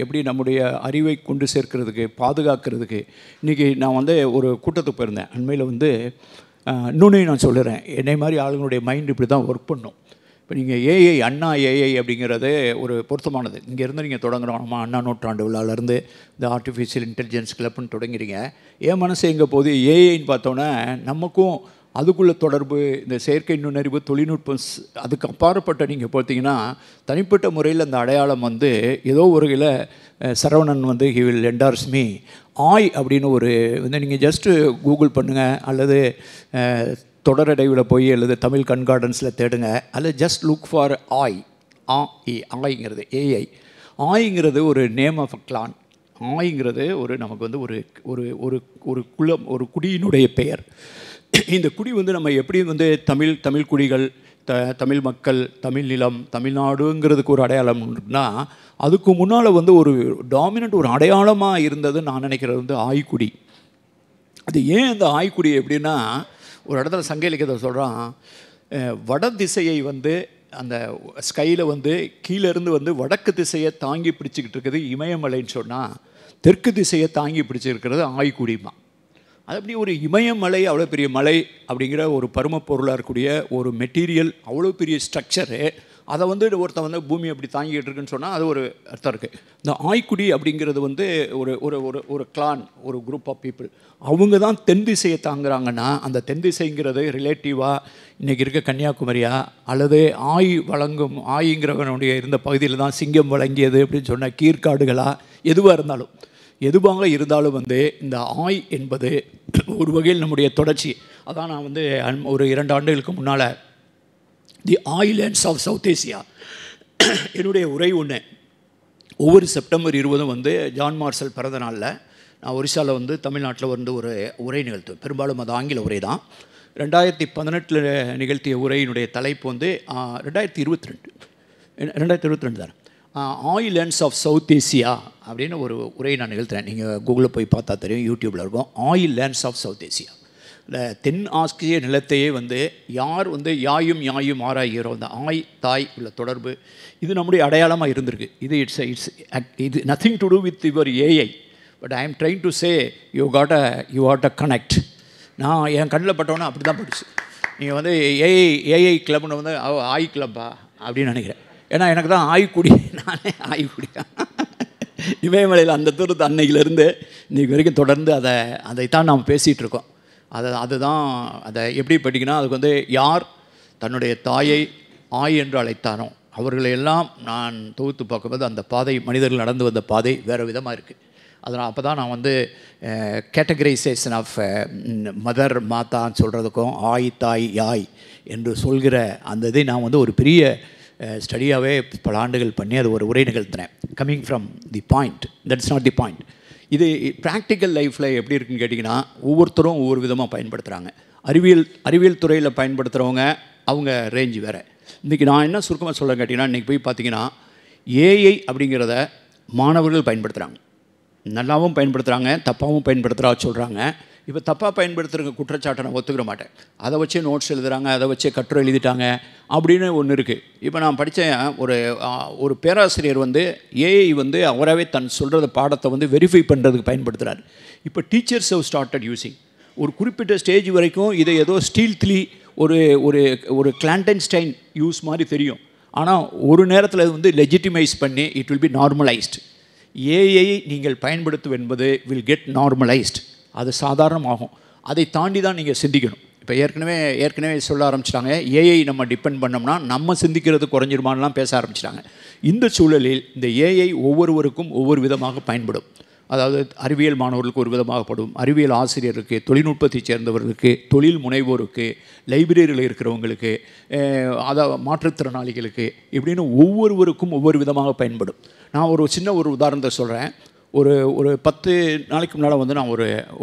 எப்படி நம்முடைய அறிவை கொண்டு சேர்க்கிறதுக்கு பாதுகாக்கிறதுக்கு. இன்றைக்கி நான் வந்து ஒரு கூட்டத்துக்கு போயிருந்தேன். அண்மையில் வந்து இன்னொன்றையும் நான் சொல்லுறேன், என்னை மாதிரி ஆளுங்களுடைய மைண்ட் இப்படி தான் ஒர்க் பண்ணும். இப்போ நீங்கள் ஏஐ அண்ணா ஏஐ அப்படிங்கிறது ஒரு பொருத்தமானது. இங்கேருந்து நீங்கள் தொடங்குறோம், அண்ணா நூற்றாண்டு விழாவிலேருந்து இந்த ஆர்டிஃபிஷியல் இன்டெலிஜென்ஸ் கிளப்னு தொடங்கிறீங்க. என் மனசு எங்கே போகுது, ஏஐன்னு பார்த்தோன்னே நமக்கும் அதுக்குள்ள தொடர்பு, இந்த செயற்கை நுண்ணறிவு தொழில்நுட்பம் அதுக்கு அப்பாற்பட்ட நீங்கள் பார்த்தீங்கன்னா தனிப்பட்ட முறையில் அந்த அடையாளம் வந்து ஏதோ ஒரு வகையில் சரவணன் வந்து ஹி வில் என்டார்ஸ் மீ ஆய் அப்படின்னு ஒரு வந்து நீங்கள் ஜஸ்ட்டு கூகுள் பண்ணுங்கள் அல்லது தொடரடைவில் போய் அல்லது தமிழ் கண்கார்டன்ஸில் தேடுங்க, அல்லது ஜஸ்ட் லுக் ஃபார் ஆய். ஆய்ங்கிறது ஏஐ. ஆய்ங்கிறது ஒரு நேம் ஆஃப் அ கிளான். ஆய்ங்கிறது ஒரு நமக்கு வந்து ஒரு ஒரு ஒரு குலம், ஒரு குடியினுடைய பெயர். இந்த குடி வந்து நம்ம எப்படி வந்து தமிழ் குடிகள், தமிழ் மக்கள், தமிழ் நிலம், தமிழ்நாடுங்கிறதுக்கு ஒரு அடையாளம்னா அதுக்கு முன்னால் வந்து ஒரு டாமினண்ட் ஒரு அடையாளமாக இருந்தது நான் நினைக்கிறது வந்து ஆய்க்குடி. அது ஏன் இந்த ஆய்க்குடி எப்படின்னா, ஒரு இடத்துல சங்க இலக்கியத்தை சொல்கிறான், வட திசையை வந்து அந்த ஸ்கையில் வந்து கீழேருந்து வந்து வடக்கு திசையை தாங்கி பிடிச்சிக்கிட்டு இருக்கிறது இமயமலைன்னு சொன்னால், தெற்கு திசையை தாங்கி பிடிச்சிருக்கிறது ஆய்க்குடிமா. அது அப்படி ஒரு இமயமலை அவ்வளோ பெரிய மலை அப்படிங்கிற ஒரு பரும பொருளாக இருக்கக்கூடிய ஒரு மெட்டீரியல், அவ்வளோ பெரிய ஸ்ட்ரக்சரு, அதை வந்து ஒருத்தன் வந்து பூமி அப்படி தாங்கிட்டு இருக்குன்னு சொன்னால் அது ஒரு அர்த்தம் இருக்குது. இந்த ஆய்க்குடி அப்படிங்கிறது வந்து ஒரு ஒரு ஒரு ஒரு கிளான், ஒரு குரூப் ஆஃப் பீப்புள். அவங்க தான் தென் திசையை தாங்குறாங்கன்னா அந்த தென் திசைங்கிறது ரிலேட்டிவாக இன்றைக்கி இருக்க கன்னியாகுமரியா அல்லது ஆய்ங்கிறவனுடைய இருந்த பகுதியில் தான் சிங்கம் வழங்கியது அப்படின்னு சொன்ன கீழ்காடுகளா, எதுவாக இருந்தாலும் வந்து இந்த ஆய் என்பது ஒரு வகையில் நம்முடைய தொடர்ச்சி. அதான் நான் வந்து ஒரு 2 ஆண்டுகளுக்கு முன்னால் தி ஐலேண்ட்ஸ் ஆஃப் சவுத் ஏசியா என்னுடைய உரை ஒன்று. ஒவ்வொரு செப்டம்பர் 20 வந்து ஜான் மார்ஷல் பிறந்த நாளில் நான் ஒரிசாவில் வந்து தமிழ்நாட்டில் வந்து ஒரு உரை நிகழ்த்துவேன். பெரும்பாலும் அது ஆங்கில உரை தான். 2018 நிகழ்த்திய உரையினுடைய தலைப்பு வந்து 2022 தானே, ஐலேண்ட்ஸ் ஆஃப் சவுத் ஏசியா அப்படின்னு ஒரு உரையை நான் நிகழ்த்துறேன். நீங்கள் கூகுளில் போய் பார்த்தா தெரியும், யூடியூப்பில் இருக்கும். Islands of South Asia. இந்த தென் ஆஸ்திரிய நிலத்தையே வந்து யார் வந்து யாயும் ஆராய்கிறோ, அந்த ஆய் தாய் உள்ள தொடர்பு இது நம்முடைய அடையாளமாக இருந்திருக்கு. இது nothing to do with your AI, but I am trying to say you got a connect. நான் என் கண்ணில் பட்டவொன்னே அப்படி தான் படிச்சு. நீங்கள் வந்து ஏஐ கிளப்னு வந்து ஆய் கிளப்பா அப்படின்னு நினைக்கிறேன். ஏன்னா எனக்கு தான் ஆய்க்குடி, நானே ஆய்க்குடி. இமயமலையில் அந்த தூரத்து அன்னையிலேருந்து இன்றைக்கி வரைக்கும் தொடர்ந்து அதைத்தான் நாம் பேசிகிட்டு இருக்கோம். அதுதான் அதை எப்படி படிக்கணும், அதுக்கு வந்து யார் தன்னுடைய தாயை ஆய் என்று அழைத்தானோ அவர்களையெல்லாம் நான் தொகுத்து பார்க்கும்போது அந்த பாதை, மனிதர்கள் நடந்து வந்த பாதை வேறு விதமாக இருக்குது. அதனால் அப்போ தான் நான் வந்து கேட்டகரைசேஷன் ஆஃப் மதர் மாதான்னு சொல்கிறதுக்கும் ஆய் தாய் யாய் என்று சொல்கிற அந்த இதை நான் வந்து ஒரு பெரிய ஸ்டடியாகவே பல ஆண்டுகள் பண்ணி அது ஒரு உரை நிகழ்த்தினேன். Coming from the point, that's not the point. இது ப்ராக்டிக்கல் லைஃப்பில் எப்படி இருக்குன்னு கேட்டிங்கன்னா, ஒவ்வொருத்தரும் ஒவ்வொரு விதமாக பயன்படுத்துகிறாங்க. அறிவியல் துறையில் பயன்படுத்துகிறவங்க அவங்க ரேஞ்சு வேறு. இன்றைக்கி நான் என்ன சுருக்கமாக சொல்ல கேட்டிங்கன்னா, இன்றைக்கி போய் பார்த்திங்கன்னா ஏஐ அப்படிங்கிறத மாணவர்கள் பயன்படுத்துகிறாங்க. நல்லாவும் பயன்படுத்துகிறாங்க, தப்பாகவும் பயன்படுத்துகிறா சொல்கிறாங்க. இப்போ தப்பாக பயன்படுத்துகிற குற்றச்சாட்டை நான் ஒத்துக்கிற மாட்டேன். அதை வச்சே நோட்ஸ் எழுதுகிறாங்க, அதை வச்சே கட்டுரை எழுதிட்டாங்க அப்படின்னு ஒன்று இருக்குது. இப்போ நான் படித்த ஒரு பேராசிரியர் வந்து ஏஐ வந்து அவராகவே தன் சொல்கிறத பாடத்தை வந்து வெரிஃபை பண்ணுறதுக்கு பயன்படுத்துகிறார். இப்போ டீச்சர்ஸ் ஹவ் ஸ்டார்டட் யூஸிங். ஒரு குறிப்பிட்ட ஸ்டேஜ் வரைக்கும் இதை ஏதோ ஸ்டீல்த்லி ஒரு ஒரு ஒரு கிளாண்டன்ஸ்டைன் யூஸ் மாதிரி தெரியும். ஆனால் ஒரு நேரத்தில் வந்து லெஜிட்டிமைஸ் பண்ணி it will be normalised. AI நீங்கள் பயன்படுத்துவது என்பது வில் கெட் நார்மலைஸ்டு. அது சாதாரணமாகும். அதை தாண்டி தான் நீங்கள் சிந்திக்கணும். இப்போ ஏற்கனவே சொல்ல ஆரம்பிச்சிட்டாங்க, ஏஐ நம்ம டிபெண்ட் பண்ணோம்னா நம்ம சிந்திக்கிறது குறைஞ்சிருமான்லாம் பேச ஆரம்பிச்சிட்டாங்க. இந்த சூழலில் இந்த ஏஐ ஒவ்வொருவருக்கும் ஒவ்வொரு விதமாக பயன்படும். அதாவது அறிவியல் மாணவர்களுக்கு ஒரு விதமாகப்படும், அறிவியல் ஆசிரியருக்கு, தொழில்நுட்பத்தை சேர்ந்தவர்களுக்கு, தொழில் முனைவோருக்கு, லைப்ரரியில் இருக்கிறவங்களுக்கு, மாற்றுத்திறனாளிகளுக்கு, இப்படின்னு ஒவ்வொருவருக்கும் ஒவ்வொரு விதமாக பயன்படும். நான் ஒரு சின்ன உதாரணத்தை சொல்கிறேன். ஒரு 10 நாளைக்கு முன்னால் வந்து நான்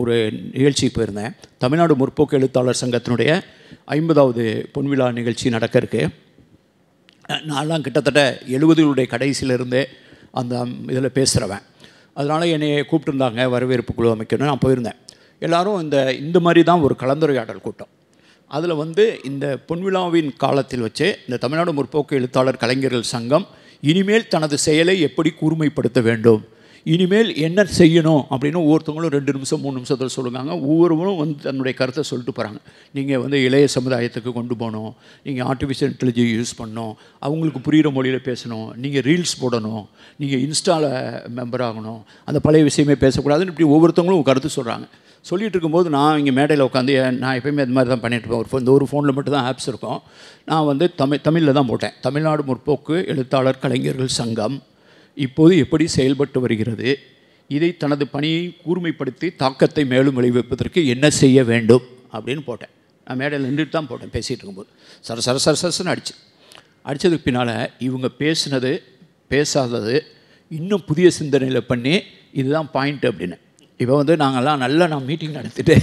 ஒரு நிகழ்ச்சிக்கு போயிருந்தேன். தமிழ்நாடு முற்போக்கு எழுத்தாளர் சங்கத்தினுடைய 50வது பொன்விழா நிகழ்ச்சி நடக்க இருக்குது. நான்லாம் கிட்டத்தட்ட 70களுடைய கடைசியிலிருந்தே அந்த இதில் பேசுகிறவன். அதனால் என்னை கூப்பிட்டுருந்தாங்க வரவேற்பு குழு அமைக்கணும். நான் போயிருந்தேன். எல்லோரும் இந்த மாதிரி தான் ஒரு கலந்துரையாடல் கூட்டம். அதில் வந்து இந்த பொன்விழாவின் காலத்தில் வச்சு இந்த தமிழ்நாடு முற்போக்கு எழுத்தாளர் கலைஞர்கள் சங்கம் இனிமேல் தனது செயலை எப்படி கூர்மைப்படுத்த வேண்டும், இனிமேல் என்ன செய்யணும் அப்படின்னு ஒவ்வொருத்தவங்களும் 2 நிமிஷம் 3 நிமிஷத்தில் சொல்லுவாங்க. ஒவ்வொருவரும் வந்து தன்னுடைய கருத்தை சொல்லிட்டு போகிறாங்க. நீங்கள் வந்து இளைய சமுதாயத்துக்கு கொண்டு போகணும், நீங்கள் ஆர்டிஃபிஷியல் இன்டெலிஜென்ஸ் யூஸ் பண்ணணும், அவங்களுக்கு புரிகிற மொழியில் பேசணும், நீங்கள் ரீல்ஸ் போடணும், நீங்கள் இன்ஸ்டாவில் மெம்பர் ஆகணும், அந்த பழைய விஷயமே பேசக்கூடாதுன்னு இப்படி ஒவ்வொருத்தவங்களும் கருத்து சொல்கிறாங்க. சொல்லிகிட்டு இருக்கும்போது நான் இங்கே மேடையில் உட்காந்து, நான் எப்போயுமே அது மாதிரி தான் பண்ணிட்டுருப்பேன். இந்த ஒரு ஃபோனில் மட்டும் தான் ஆப்ஸ் இருக்கும். நான் வந்து தமிழில் தான் போட்டேன். தமிழ்நாடு முற்போக்கு எழுத்தாளர் கலைஞர்கள் சங்கம் இப்போது எப்படி செயல்பட்டு வருகிறது, இதை தனது பணியை கூர்மைப்படுத்தி தாக்கத்தை மேலும் விளைவிப்பதற்கு என்ன செய்ய வேண்டும் அப்படின்னு போட்டேன். நான் மேடையில் நின்றுட்டு தான் போட்டேன். பேசிகிட்டு இருக்கும்போது சரசரன்னு அடித்ததுக்கு பின்னால் இவங்க பேசாதது இன்னும் புதிய சிந்தனையில் பண்ணி இதுதான் பாயிண்ட் அப்படின்னு. இப்போ வந்து நான் மீட்டிங் நடத்திட்டு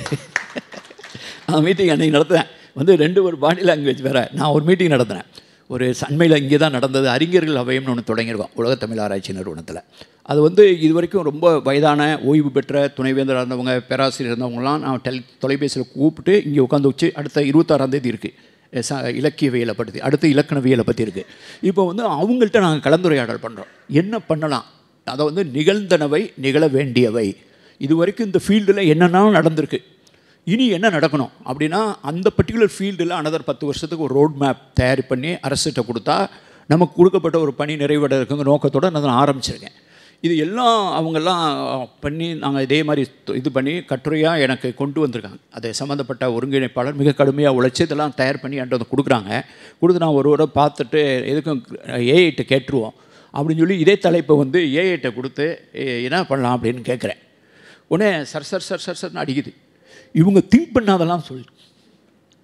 நான் மீட்டிங் அன்றைக்கி நடத்துகிறேன். வந்து 2 பாடி லாங்குவேஜ் வேறு. நான் ஒரு மீட்டிங் நடத்துகிறேன். ஒரு அண்மையில் இங்கே தான் நடந்தது. அறிஞர்கள் அவையம்னு ஒன்று தொடங்கியிருக்கோம் உலகத் தமிழ் ஆராய்ச்சி நிறுவனத்தில். அது வந்து இது வரைக்கும் ரொம்ப வயதான ஓய்வு பெற்ற துணைவேந்தராக இருந்தவங்க, பேராசிரியர் இருந்தவங்களாம் நான் தொலைபேசியில் கூப்பிட்டு இங்கே உட்காந்து வச்சு அடுத்த 26ஆம் தேதி இருக்குது இலக்கியவியலை பற்றி, அடுத்து இலக்கணவியலை பற்றி இருக்குது. இப்போ வந்து அவங்கள்ட்ட நாங்கள் கலந்துரையாடல் பண்ணுறோம். என்ன பண்ணலாம், அதை வந்து நிகழ்ந்தனவை நிகழ வேண்டியவை, இது வரைக்கும் இந்த ஃபீல்டில் என்னென்னாலும் நடந்திருக்கு, இனி என்ன நடக்கணும் அப்படின்னா அந்த பர்டிகுலர் ஃபீல்டில் அனதர் 10 வருஷத்துக்கு ஒரு ரோட் மேப் தயார் பண்ணி அரசிட்ட கொடுத்தா நமக்கு கொடுக்கப்பட்ட ஒரு பணி நிறைவேற இருக்குங்க நோக்கத்தோடு நான் ஆரம்பிச்சிருக்கேன். இது எல்லாம் அவங்கெல்லாம் பண்ணி நாங்கள் இதே மாதிரி இது பண்ணி கட்டுரையாக எனக்கு கொண்டு வந்திருக்காங்க. அதை சம்மந்தப்பட்ட ஒருங்கிணைப்பாளர் மிக கடுமையாக உழைச்சி இதெல்லாம் தயார் பண்ணி என்கிட்ட வந்து கொடுக்குறாங்க. கொடுத்து நான் ஒரு பார்த்துட்டு எதுக்கும் ஏஐட்ட கேட்டுருவோம் அப்படின்னு சொல்லி இதே தலைப்பை வந்து ஏஐட்ட கொடுத்து என்ன பண்ணலாம் அப்படின்னு கேட்குறேன். உடனே சர்ன்னு அடிக்குது. இவங்க திங்க் பண்ணாதெல்லாம்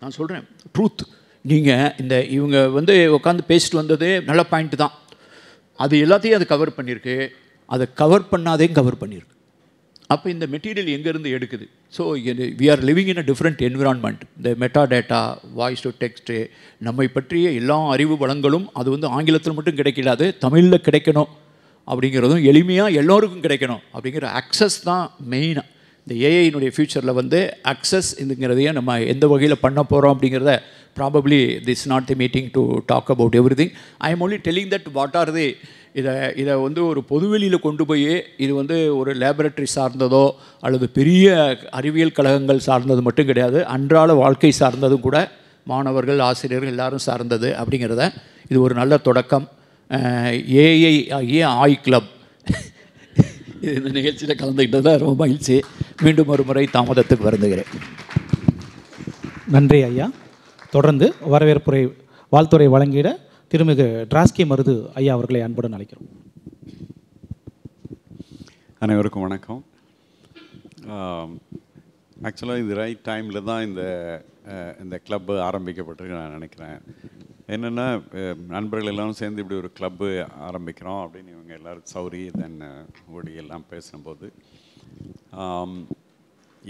நான் சொல்கிறேன் ட்ரூத். நீங்கள் இவங்க வந்து உட்காந்து பேசிட்டு வந்தது நல்ல பாயிண்ட்டு தான், அது எல்லாத்தையும் அது கவர் பண்ணியிருக்கு, அதை கவர் பண்ணாதையும் கவர் பண்ணியிருக்கு. அப்போ இந்த மெட்டீரியல் எங்கேருந்து எடுக்குது? So we are living in a different environment. இந்த meta data, voice to text, நம்மை பற்றிய எல்லா அறிவு வளங்களும் அது வந்து ஆங்கிலத்தில் மட்டும் கிடைக்காது, தமிழில் கிடைக்கணும் அப்படிங்கிறதும் எளிமையாக எல்லோருக்கும் கிடைக்கணும் அப்படிங்கிற அக்சஸ் தான் மெயினாக. இந்த ஏஐனுடைய ஃப்யூச்சரில் வந்து அக்சஸ் இதுங்கிறதையே நம்ம எந்த வகையில் பண்ண போகிறோம் அப்படிங்கிறத probably this not the meeting to talk about everything. I am only telling that what are the இதை வந்து ஒரு பொதுவெளியில் கொண்டு போய் இது வந்து ஒரு லேபரட்டரி சார்ந்ததோ அல்லது பெரிய அறிவியல் கழகங்கள் சார்ந்தது மட்டும் கிடையாது, அன்றாட வாழ்க்கை சார்ந்ததும் கூட, மாணவர்கள் ஆசிரியர்கள் எல்லாரும் சார்ந்தது அப்படிங்கிறத இது ஒரு நல்ல தொடக்கம். ஏஐ ஆகிய ஆய் கிளப் இந்த நிகழ்ச்சியில் கலந்துக்கிட்டது தான் ரொம்ப மகிழ்ச்சி. மீண்டும் ஒரு முறை தாமதத்துக்கு வருந்துகிறேன். நன்றி ஐயா. தொடர்ந்து வரவேற்புரை வாழ்த்துறை வழங்கிட திருமிகு டிராஸ்கி மருது ஐயா அவர்களை அன்புடன் அழைக்கிறோம். அனைவருக்கும் வணக்கம். ஆக்சுவலாக இது ரைட் டைமில் தான் இந்த கிளப்பு ஆரம்பிக்கப்பட்டிருக்கு நான் நினைக்கிறேன். என்னென்னா நண்பர்கள் எல்லோரும் சேர்ந்து இப்படி ஒரு கிளப்பு ஆரம்பிக்கிறோம் அப்படின்னு இவங்க எல்லோரும் சௌரி தென் ஓடி எல்லாம் பேசும்போது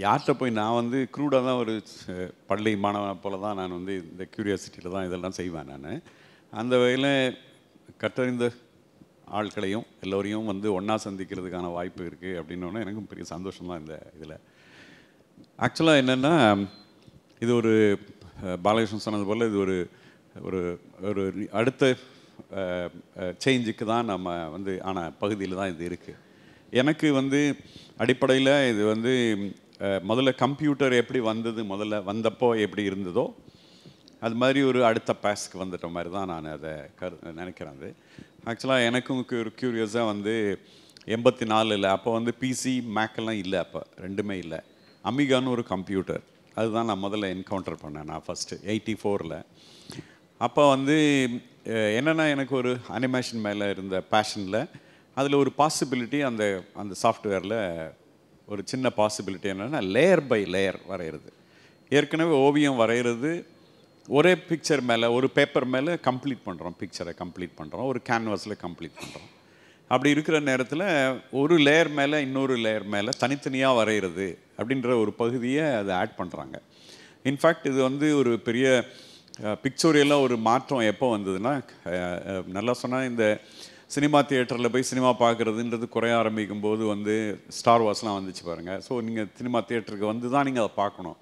யார்கிட்ட போய் நான் வந்து க்ரூடாக தான் ஒரு பள்ளி மாணவனை போல தான் நான் வந்து இந்த க்யூரியாசிட்டியில் தான் இதெல்லாம் செய்வேன். நான் அந்த வகையில் கற்றறிந்த ஆட்களையும் எல்லோரையும் வந்து ஒன்றா சந்திக்கிறதுக்கான வாய்ப்பு இருக்குது அப்படின்னோடனே எனக்கும் பெரிய சந்தோஷம் தான் இந்த இதில். ஆக்சுவலாக என்னென்னா இது ஒரு பாலகிருஷ்ணன் சொன்னது போல் இது ஒரு ஒரு ஒரு அடுத்த சேஞ்சுக்கு தான் நம்ம வந்து ஆன பகுதியில் தான் இது இருக்குது. எனக்கு வந்து அடிப்படையில் இது வந்து முதல்ல கம்ப்யூட்டர் எப்படி வந்தது, முதல்ல வந்தப்போ எப்படி இருந்ததோ அது மாதிரி ஒரு அடுத்த பேஸ்க்கு வந்துட்ட மாதிரி தான் நான் அதை நினைக்கிறேன். அது ஆக்சுவலாக எனக்கும் ஒரு க்யூரியஸாக வந்து 84 அப்போ வந்து பிசி மேக்கெல்லாம் இல்லை, அப்போ ரெண்டுமே இல்லை. அமிகான்னு ஒரு கம்ப்யூட்டர், அதுதான் நான் முதல்ல என்கவுண்டர் பண்ணேன் நான் ஃபஸ்ட்டு 84. அப்போ வந்து என்னென்னா எனக்கு ஒரு அனிமேஷன் மேலே இருந்த பேஷனில் அதில் ஒரு பாசிபிலிட்டி அந்த சாஃப்ட்வேரில் ஒரு சின்ன பாசிபிலிட்டி என்னென்னா லேயர் பை லேயர் வரைகிறது. ஏற்கனவே ஓவியம் வரைகிறது ஒரே பிக்சர் மேலே ஒரு பேப்பர் மேலே கம்ப்ளீட் பண்ணுறோம், பிக்சரை கம்ப்ளீட் பண்ணுறோம், ஒரு கேன்வாஸில் கம்ப்ளீட் பண்ணுறோம். அப்படி இருக்கிற நேரத்தில் ஒரு லேயர் மேலே இன்னொரு லேயர் மேலே தனித்தனியாக வரைகிறது அப்படின்ற ஒரு பகுதியை அதை ஆட் பண்ணுறாங்க. இன்ஃபேக்ட் இது வந்து ஒரு பெரிய பிக்சோரியெல்லாம் ஒரு மாற்றம் எப்போ வந்ததுன்னா, நல்லா சொன்னால் இந்த சினிமா தியேட்டரில் போய் சினிமா பார்க்குறதுன்றது குறைய ஆரம்பிக்கும் போது வந்து ஸ்டார் வார்ஸ்லாம் வந்துச்சு பாருங்கள். ஸோ நீங்கள் சினிமா தியேட்டருக்கு வந்து தான் நீங்கள் அதை பார்க்கணும்,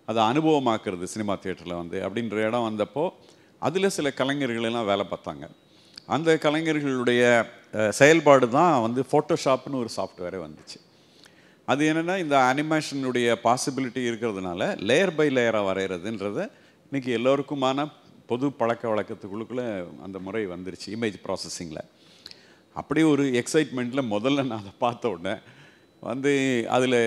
அதை அனுபவமாக்குறது சினிமா தியேட்டரில் வந்து அப்படின்ற இடம் வந்தப்போ அதில் சில கலைஞர்களெல்லாம் வேலை பார்த்தாங்க. அந்த கலைஞர்களுடைய செயல்பாடு தான் வந்து ஃபோட்டோஷாப்னு ஒரு சாஃப்ட்வேரே வந்துச்சு. அது என்னென்னா இந்த அனிமேஷனுடைய பாசிபிலிட்டி இருக்கிறதுனால லேயர் பை லேயராக வரைகிறதுன்றத இன்றைக்கி எல்லோருக்குமான பொது பழக்க வழக்கத்துக்குள்ளுக்குள்ளே அந்த முறை வந்துருச்சு இமேஜ் ப்ராசஸிங்கில். அப்படி ஒரு எக்ஸைட்மெண்ட்டில் முதல்ல நான் அதை பார்த்த உடனே வந்து அதில்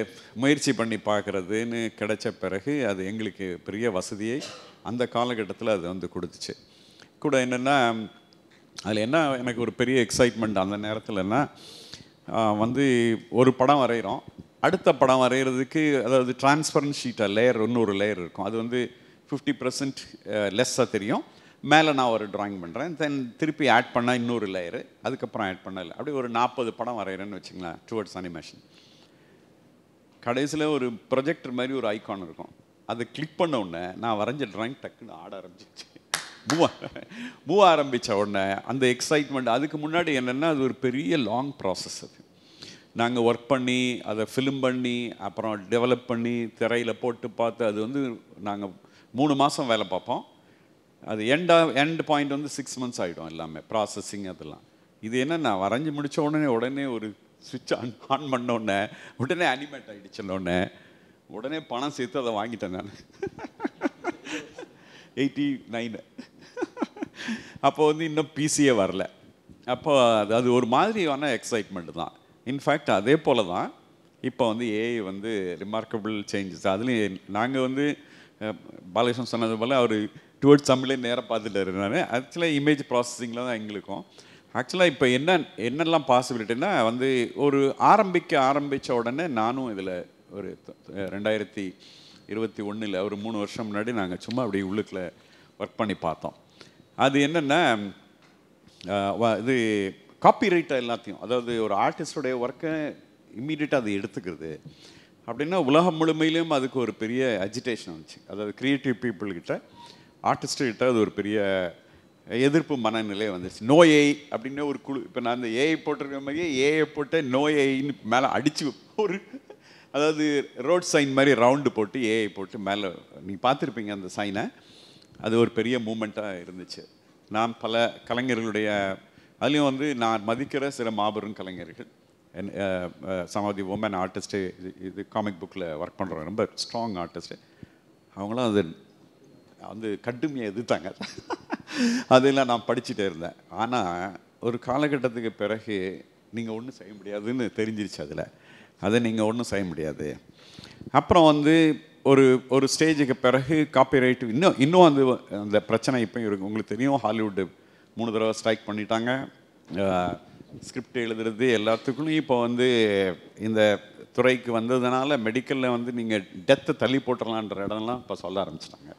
முயற்சி பண்ணி பார்க்குறதுன்னு கிடைச்ச பிறகு அது எங்களுக்கு பெரிய வசதியை அந்த காலகட்டத்தில் அது வந்து கொடுத்துச்சு. கூட என்னென்னா அதில் என்ன எனக்கு ஒரு பெரிய எக்ஸைட்மெண்ட் அந்த நேரத்தில்னா வந்து ஒரு படம் வரைகிறோம், அடுத்த படம் வரைகிறதுக்கு அதாவது டிரான்ஸ்பரன்ட் ஷீட்டாக லேயர் இன்னொரு லேயர் இருக்கும், அது வந்து 50% லெஸ்ஸாக தெரியும். மேலே நான் ஒரு ட்ராயிங் பண்ணுறேன், தென் திருப்பி ஆட் பண்ணால் இன்னொரு லேயரு, அதுக்கப்புறம் ஆட் பண்ணல, அப்படி ஒரு 40 படம் வரைகிறேன்னு வச்சுங்களேன் டுவர்ட்ஸ் அனிமேஷன். கடைசியில் ஒரு ப்ரொஜெக்டர் மாதிரி ஒரு ஐக்கான் இருக்கும், அதை கிளிக் பண்ண உடனே நான் வரைஞ்ச ட்ராயிங் டக்குன்னு ஆட ஆரம்பிச்சிச்சு, மூவ் ஆரம்பித்த உடனே அந்த எக்ஸைட்மெண்ட். அதுக்கு முன்னாடி என்னென்னா அது ஒரு பெரிய லாங் ப்ராசஸ். அது நாங்கள் ஒர்க் பண்ணி அதை ஃபிலிம் பண்ணி அப்புறம் டெவலப் பண்ணி திரையில் போட்டு பார்த்து அது வந்து நாங்கள் 3 மாதம் வேலை பார்ப்போம். அது எண்ட் பாயிண்ட் வந்து 6 months ஆகிடும் எல்லாமே ப்ராசஸிங் அதெல்லாம். இது என்ன நான் வரைஞ்சி முடித்த உடனே ஒரு சுவிட்ச் ஆன் பண்ண உடனே அனிமேட் ஆகிடுச்சுன்னொடனே உடனே பணம் சேர்த்து அதை வாங்கிட்டேன் நான் 89. அப்போ வந்து இன்னும் பிசியே வரல. அப்போ அது ஒரு மாதிரியான எக்ஸைட்மெண்ட் தான். இன்ஃபேக்ட் அதே போல் தான் இப்போ வந்து ஏஐ வந்து ரிமார்க்கபிள் சேஞ்சஸ். அதுலேயும் நாங்கள் வந்து பாலகிருஷ்ணன் சொன்னது போல் அவர் டுவர்ட்ஸ் தமிழே நேராக பார்த்துட்டாரு. நான் ஆக்சுவலாக இமேஜ் ப்ராசஸிங்கில் தான் எங்களுக்கும் ஆக்சுவலாக இப்போ என்னெல்லாம் பாசிபிலிட்டின்னா வந்து ஒரு ஆரம்பித்த உடனே நானும் இதில் ஒரு 2021 ஒரு 3 வருஷம் முன்னாடி நாங்கள் சும்மா அப்படி உள்ளுக்குள்ள ஒர்க் பண்ணி பார்த்தோம். அது என்னென்னா இது காப்பிரைட்டாக எல்லாத்தையும், அதாவது ஒரு ஆர்டிஸ்டோடைய ஒர்க்கை இம்மீடியட்டாக அதை எடுத்துக்கிறது அப்படின்னா உலகம் முழுமையிலும் அதுக்கு ஒரு பெரிய அஜிடேஷன் வந்துச்சு. அதாவது க்ரியேட்டிவ் பீப்புள்கிட்ட ஆர்டிஸ்ட்டுக்கிட்ட அது ஒரு பெரிய எதிர்ப்பு மனநிலை வந்துச்சு. நோ ஏஐ அப்படின்னு ஒரு குழு, இப்போ நான் அந்த ஏஐ போட்டிருக்கிற மாதிரியே ஏஐ போட்டு நோ ஏஐன்னு மேலே அடித்து ஒரு அதாவது ரோட் சைன் மாதிரி ரவுண்டு போட்டு ஏஐ போட்டு மேலே நீங்கள் பார்த்துருப்பீங்க அந்த சைனை. அது ஒரு பெரிய மூமெண்ட்டாக இருந்துச்சு. நான் பல கலைஞர்களுடைய அதுலேயும் வந்து நான் மதிக்கிற சில மாபெரும் கலைஞர்கள், some of the women artist, இது காமிக் புக்கில் ஒர்க் பண்ணுறோம், ரொம்ப ஸ்ட்ராங் ஆர்டிஸ்ட்டு, அவங்களாம் அது வந்து கடுமையாக எதிர்த்தாங்க. அதெல்லாம் நான் படிச்சுட்டே இருந்தேன். ஆனால் ஒரு காலகட்டத்துக்கு பிறகு நீங்கள் ஒன்றும் செய்ய முடியாதுன்னு தெரிஞ்சிருச்சு. அதை நீங்கள் ஒன்றும் செய்ய முடியாது. அப்புறம் வந்து ஒரு ஸ்டேஜுக்கு பிறகு காப்பிரைட் இன்னும் அந்த பிரச்சனை இப்போ இருக்கு. உங்களுக்கு தெரியும், ஹாலிவுட்டு 3 தடவை ஸ்ட்ரைக் பண்ணிட்டாங்க. ஸ்கிரிப்ட் எழுதுறது எல்லாத்துக்குள்ளும் இப்போ வந்து இந்த துறைக்கு வந்ததுனால மெடிக்கலில் வந்து நீங்கள் டெத்தை தள்ளி போட்டுடலான்ற இடம்லாம் இப்போ சொல்ல ஆரம்பிச்சிட்டாங்க.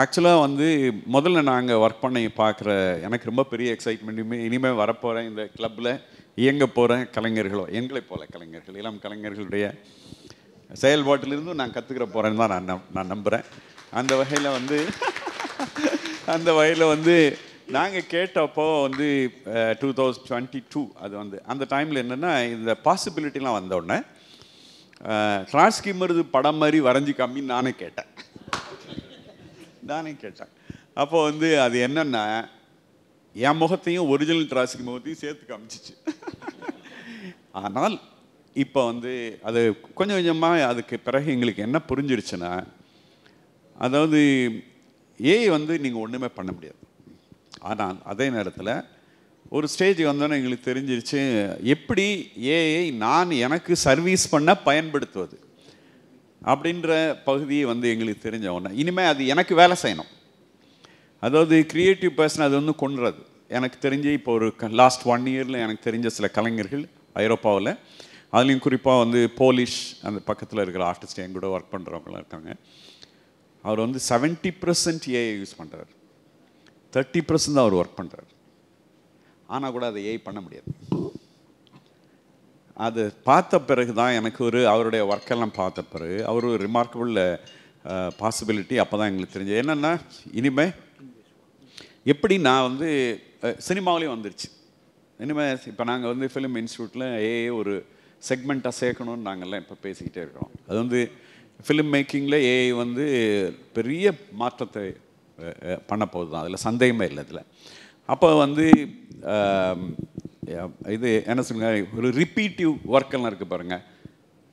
ஆக்சுவலாக வந்து முதல்ல நாங்கள் ஒர்க் பண்ணி பார்க்குற எனக்கு ரொம்ப பெரிய எக்ஸைட்மெண்ட், இனிமேல் வரப்போகிறேன் இந்த கிளப்பில் இயங்க போகிற கலைஞர்களோ எங்களை போல கலைஞர்கள், இளம் கலைஞர்களுடைய செயல்பாட்டிலிருந்தும் நான் கற்றுக்கிற போகிறேன்னு தான் நான் நம்புகிறேன். அந்த வகையில் வந்து நாங்கள் கேட்டப்போ வந்து 2022 அது வந்து அந்த டைமில் என்னென்னா இந்த பாசிபிலிட்டிலாம் வந்தோடனே ட்ராட்ஸ்கி மருது படம் மாதிரி வரைஞ்சி காமின்னு நானே கேட்டேன். அப்போ வந்து அது என்னென்னா என் முகத்தையும் ஒரிஜினல் ட்ராட்ஸ்கி முகத்தையும் சேர்த்து காமிச்சிச்சு. ஆனால் இப்போ வந்து அது கொஞ்சம் கொஞ்சமாக அதுக்கு பிறகு எங்களுக்கு என்ன புரிஞ்சிருச்சுன்னா, அதாவது ஏஐ வந்து நீங்கள் ஒன்றுமே பண்ண முடியாது. ஆனால் அதே நேரத்தில் ஒரு ஸ்டேஜ் வந்தோன்னே எங்களுக்கு தெரிஞ்சிருச்சு, எப்படி ஏஐ நான் எனக்கு சர்வீஸ் பண்ண பயன்படுத்துவது அப்படின்ற பகுதியை வந்து எங்களுக்கு தெரிஞ்ச உடனே இனிமேல் அது எனக்கு வேலை செய்யணும். அதாவது கிரியேட்டிவ் பர்சன் அது வந்து கொண்டுறது. எனக்கு தெரிஞ்சு இப்போ ஒரு லாஸ்ட் 1 இயரில் எனக்கு தெரிஞ்ச சில கலைஞர்கள் ஐரோப்பாவில், அதுலேயும் குறிப்பாக வந்து போலிஷ் அந்த பக்கத்தில் இருக்கிற ஆர்டிஸ்ட் என் கூட ஒர்க் பண்ணுறவங்களாம் இருக்காங்க. அவர் வந்து 70% ஏஐ யூஸ் பண்ணுறாரு, 30% தான் அவர் ஒர்க் பண்ணுறாரு. ஆனால் கூட அதை ஏஐ பண்ண முடியாது. அது பார்த்த பிறகு தான் எனக்கு அவருடைய ஒர்க்கெல்லாம் பார்த்த பிறகு அவர் ஒரு ரிமார்க்கபிள் பாசிபிலிட்டி அப்போ தான் எங்களுக்கு தெரிஞ்சது. என்னென்னா இனிமேல் எப்படி நான் வந்து சினிமாவிலையும் வந்துருச்சு. இனிமேல் இப்போ நாங்கள் வந்து ஃபிலிம் இன்ஸ்டியூட்டில் ஏஐ ஒரு செக்மெண்ட்டாக சேர்க்கணும்னு நாங்கள்லாம் இப்போ பேசிக்கிட்டே இருக்கிறோம். அது வந்து ஃபிலிம் மேக்கிங்கில் ஏஐ வந்து பெரிய மாற்றத்தை பண்ண போகுது தான், அதில் சந்தேகமே இல்லை. இதில் அப்போ வந்து இது என்ன சொல்லுங்க, ஒரு ரிப்பீட்டிவ் ஒர்க்கெல்லாம் இருக்குது பாருங்கள்.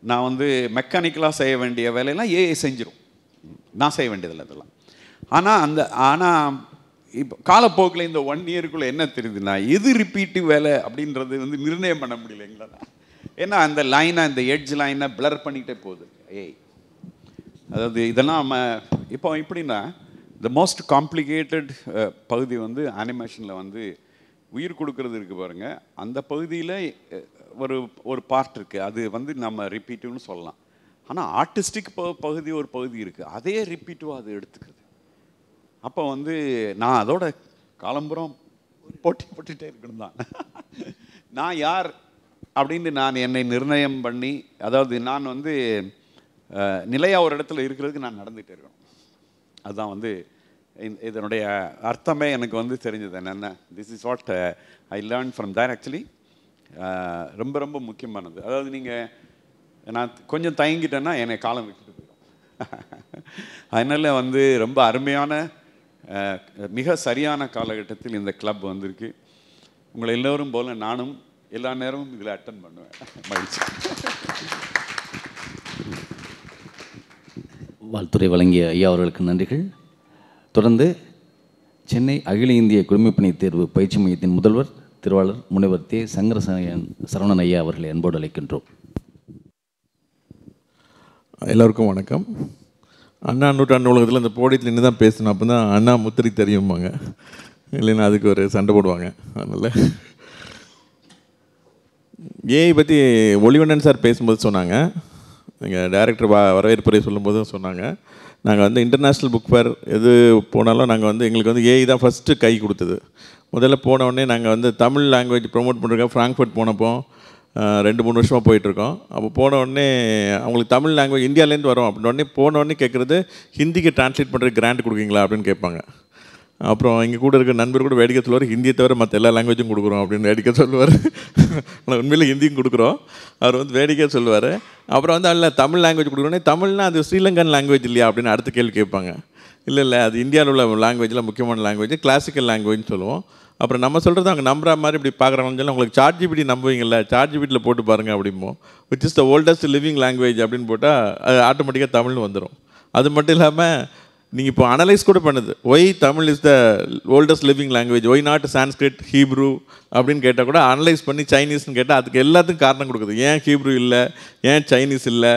நான் வந்து மெக்கானிக்கலாக செய்ய வேண்டிய வேலையெல்லாம் ஏஐ செஞ்சிடும், நான் செய்ய வேண்டியதில்லை இதெல்லாம். ஆனால் இப்போ காலப்போக்கில் இந்த 1 இயருக்குள்ளே என்ன தெரியுதுன்னா, எது ரிப்பீட்டிவ் வேலை அப்படின்றது வந்து நிர்ணயம் பண்ண முடியல எங்களால். ஏன்னா அந்த லைனை, அந்த எட்ஜ் லைனை பிளர் பண்ணிக்கிட்டே போகுது ஏஐ. அதாவது இதெல்லாம் நம்ம இப்போ எப்படின்னா, த மோஸ்ட் காம்ப்ளிகேட்டட் பகுதி வந்து அனிமேஷனில் வந்து உயிர் கொடுக்கறது இருக்குது பாருங்கள். அந்த பகுதியில் ஒரு பார்ட் இருக்குது, அது வந்து நம்ம ரிப்பீட்டிவ்னு சொல்லலாம். ஆனால் ஆர்டிஸ்டிக் பகுதி ஒரு பகுதி இருக்குது, அதே ரிப்பீட்டிவாக அது எடுத்துக்குது. அப்போ வந்து நான் அதோட காலம்புறம் போட்டுகிட்டே இருக்கணும் தான். நான் யார் அப்படின்னு நான் என்னை நிர்ணயம் பண்ணி, அதாவது நான் வந்து நிலையாக ஒரு இடத்துல இருக்கிறதுக்கு நான் நடந்துகிட்டே இருக்கணும். அதுதான் வந்து இதனுடைய அர்த்தமே எனக்கு வந்து தெரிஞ்சது. என்னென்ன this is what I learn from there. Actually ரொம்ப ரொம்ப முக்கியமானது. அதாவது நீங்கள் நான் கொஞ்சம் தயங்கிட்டேன்னா என்னை காலம் விட்டுட்டு போயிடும். அதனால் வந்து ரொம்ப அருமையான மிக சரியான காலகட்டத்தில் இந்த கிளப் வந்திருக்கு. உங்களை எல்லோரும் போல நானும் எல்லா நேரமும் இதில் அட்டன் பண்ணுவேன். மகிழ்ச்சி. வாழ்த்துறை வழங்கிய ஐயா அவர்களுக்கு நன்றிகள். தொடர்ந்து சென்னை அகில இந்திய குடிமைப்பணி தேர்வு பயிற்சி மையத்தின் முதல்வர் திருவாளர் முனைவர் தே. சரவணன் ஐயா அவர்களை அன்போடு அழைக்கின்றோம். எல்லோருக்கும் வணக்கம். அண்ணா நூற்றாண்டு நூலகத்தில் இந்த போடியத்தில் நின்று தான் பேசணும், அப்போ தான் அண்ணா முத்திரை தெரியுமாங்க, இல்லைன்னா அதுக்கு ஒரு சண்டை போடுவாங்க. அதனால் ஏஐ பற்றி ஒளிவண்ணன் சார் பேசும்போது சொன்னாங்க, எங்கள் டைரக்டர் வரவேற்புரை சொல்லும்போது சொன்னாங்க, நாங்கள் வந்து இன்டர்நேஷ்னல் புக் ஃபேர் எது போனாலும் நாங்கள் வந்து எங்களுக்கு வந்து ஏஐ தான் ஃபஸ்ட்டு கை கொடுத்தது. முதல்ல போனவுடனே நாங்கள் வந்து தமிழ் லாங்குவேஜ் ப்ரொமோட் பண்ணுறோம். ஃப்ராங்க்ஃபர்ட் போனப்போ 2-3 வருஷமாக போயிட்டுருக்கோம். அப்போ போன உடனே அவங்களுக்கு தமிழ் லாங்குவேஜ் இந்தியாவிலேருந்து வரோம் அப்படின்னு உடனே போன உடனே கேட்குறது, ஹிந்திக்கு டிரான்ஸ்லேட் பண்ணுறதுக்கு கிராண்ட் கொடுக்குறீங்களா அப்படின்னு கேட்பாங்க. அப்புறம் இங்கே கூட இருக்க நண்பர் கூட வேடிக்கை சொல்லுவார், ஹிந்தியை தவிர மற்ற எல்லா லாங்குவேஜும் கொடுக்குறோம் அப்படின்னு வேடிக்கை சொல்லுவார். ஆனால் உண்மையில் ஹிந்தியும் கொடுக்குறோம், அவர் வந்து வேடிக்கை சொல்லுவார். அப்புறம் வந்து அதில் தமிழ் லாங்குவேஜ் கொடுக்குறோன்னே, தமிழ்னா அது ஸ்ரீலங்கன் லாங்குவேஜ் இல்லையா அப்படின்னு அடுத்த கேள்வி கேட்பாங்க. இல்லை அது இந்தியாவில் உள்ள லாங்குவேஜில் முக்கியமான லாங்குவேஜ், கிளாசிக்கல் லாங்குவேஜ்னு சொல்லுவோம். அப்புறம் நம்ம சொல்கிறது அவங்க நம்புற மாதிரி இப்படி பார்க்குறாங்கன்னு சொல்லி, உங்களுக்கு சார்ஜிபிடி நம்புவீங்கள்ல, சார்ஜிபிடியில் போட்டு பாருங்கள் அப்படிம்போம். Which is the oldest living language அப்படின்னு போட்டால் அது ஆட்டோமேட்டிக்காக தமிழ்னு வந்துடும். அது மட்டும் இல்லாமல் நீங்கள் இப்போ அனலைஸ் கூட பண்ணுது, why Tamil is the oldest living language, why not Sanskrit, Hebrew அப்படின்னு கேட்டால் கூட அனலைஸ் பண்ணி சைனீஸ்னு கேட்டால் அதுக்கு எல்லாத்துக்கும் காரணம் கொடுக்குது. ஏன் ஹீப்ரூ இல்லை, ஏன் சைனீஸ் இல்லை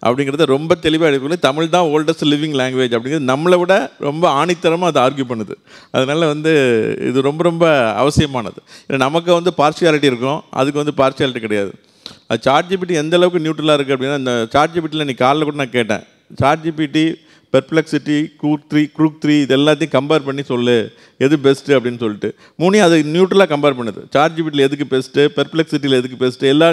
அப்படிங்கிறத ரொம்ப தெளிவாக எடுக்கல. தமிழ் தான் ஓல்டஸ்ட் லிவிங் லாங்குவேஜ் அப்படிங்கிறது நம்மளை விட ரொம்ப ஆணித்தரமாக அதை ஆர்கியூ பண்ணுது. அதனால் வந்து இது ரொம்ப ரொம்ப அவசியமானது. ஏன்னா நமக்கு வந்து பார்ஷியாலிட்டி இருக்கும், அதுக்கு வந்து பார்ஷியாலிட்டி கிடையாது. அது சார்ஜிபிடி எந்த அளவுக்கு நியூட்ரலாக இருக்குது அப்படின்னா, இந்த சார்ஜிபிட்டியில் நீ காலைல கூட நான் கேட்டேன், சார்ஜிபிடி பெர்ப்ளெக்சிட்டி, க்ரூக் 3 இது எல்லாத்தையும் கம்பேர் பண்ணி சொல்லு எது பெஸ்ட்டு அப்படின்னு சொல்லிட்டு மூணையும் அது நியூட்ரலாக கம்பேர் பண்ணுது. சார்ஜிபிட்டியில் எதுக்கு பெஸ்ட்டு, பெர்ப்ளெக்சிட்டியில் எதுக்கு பெஸ்ட்டு, எல்லா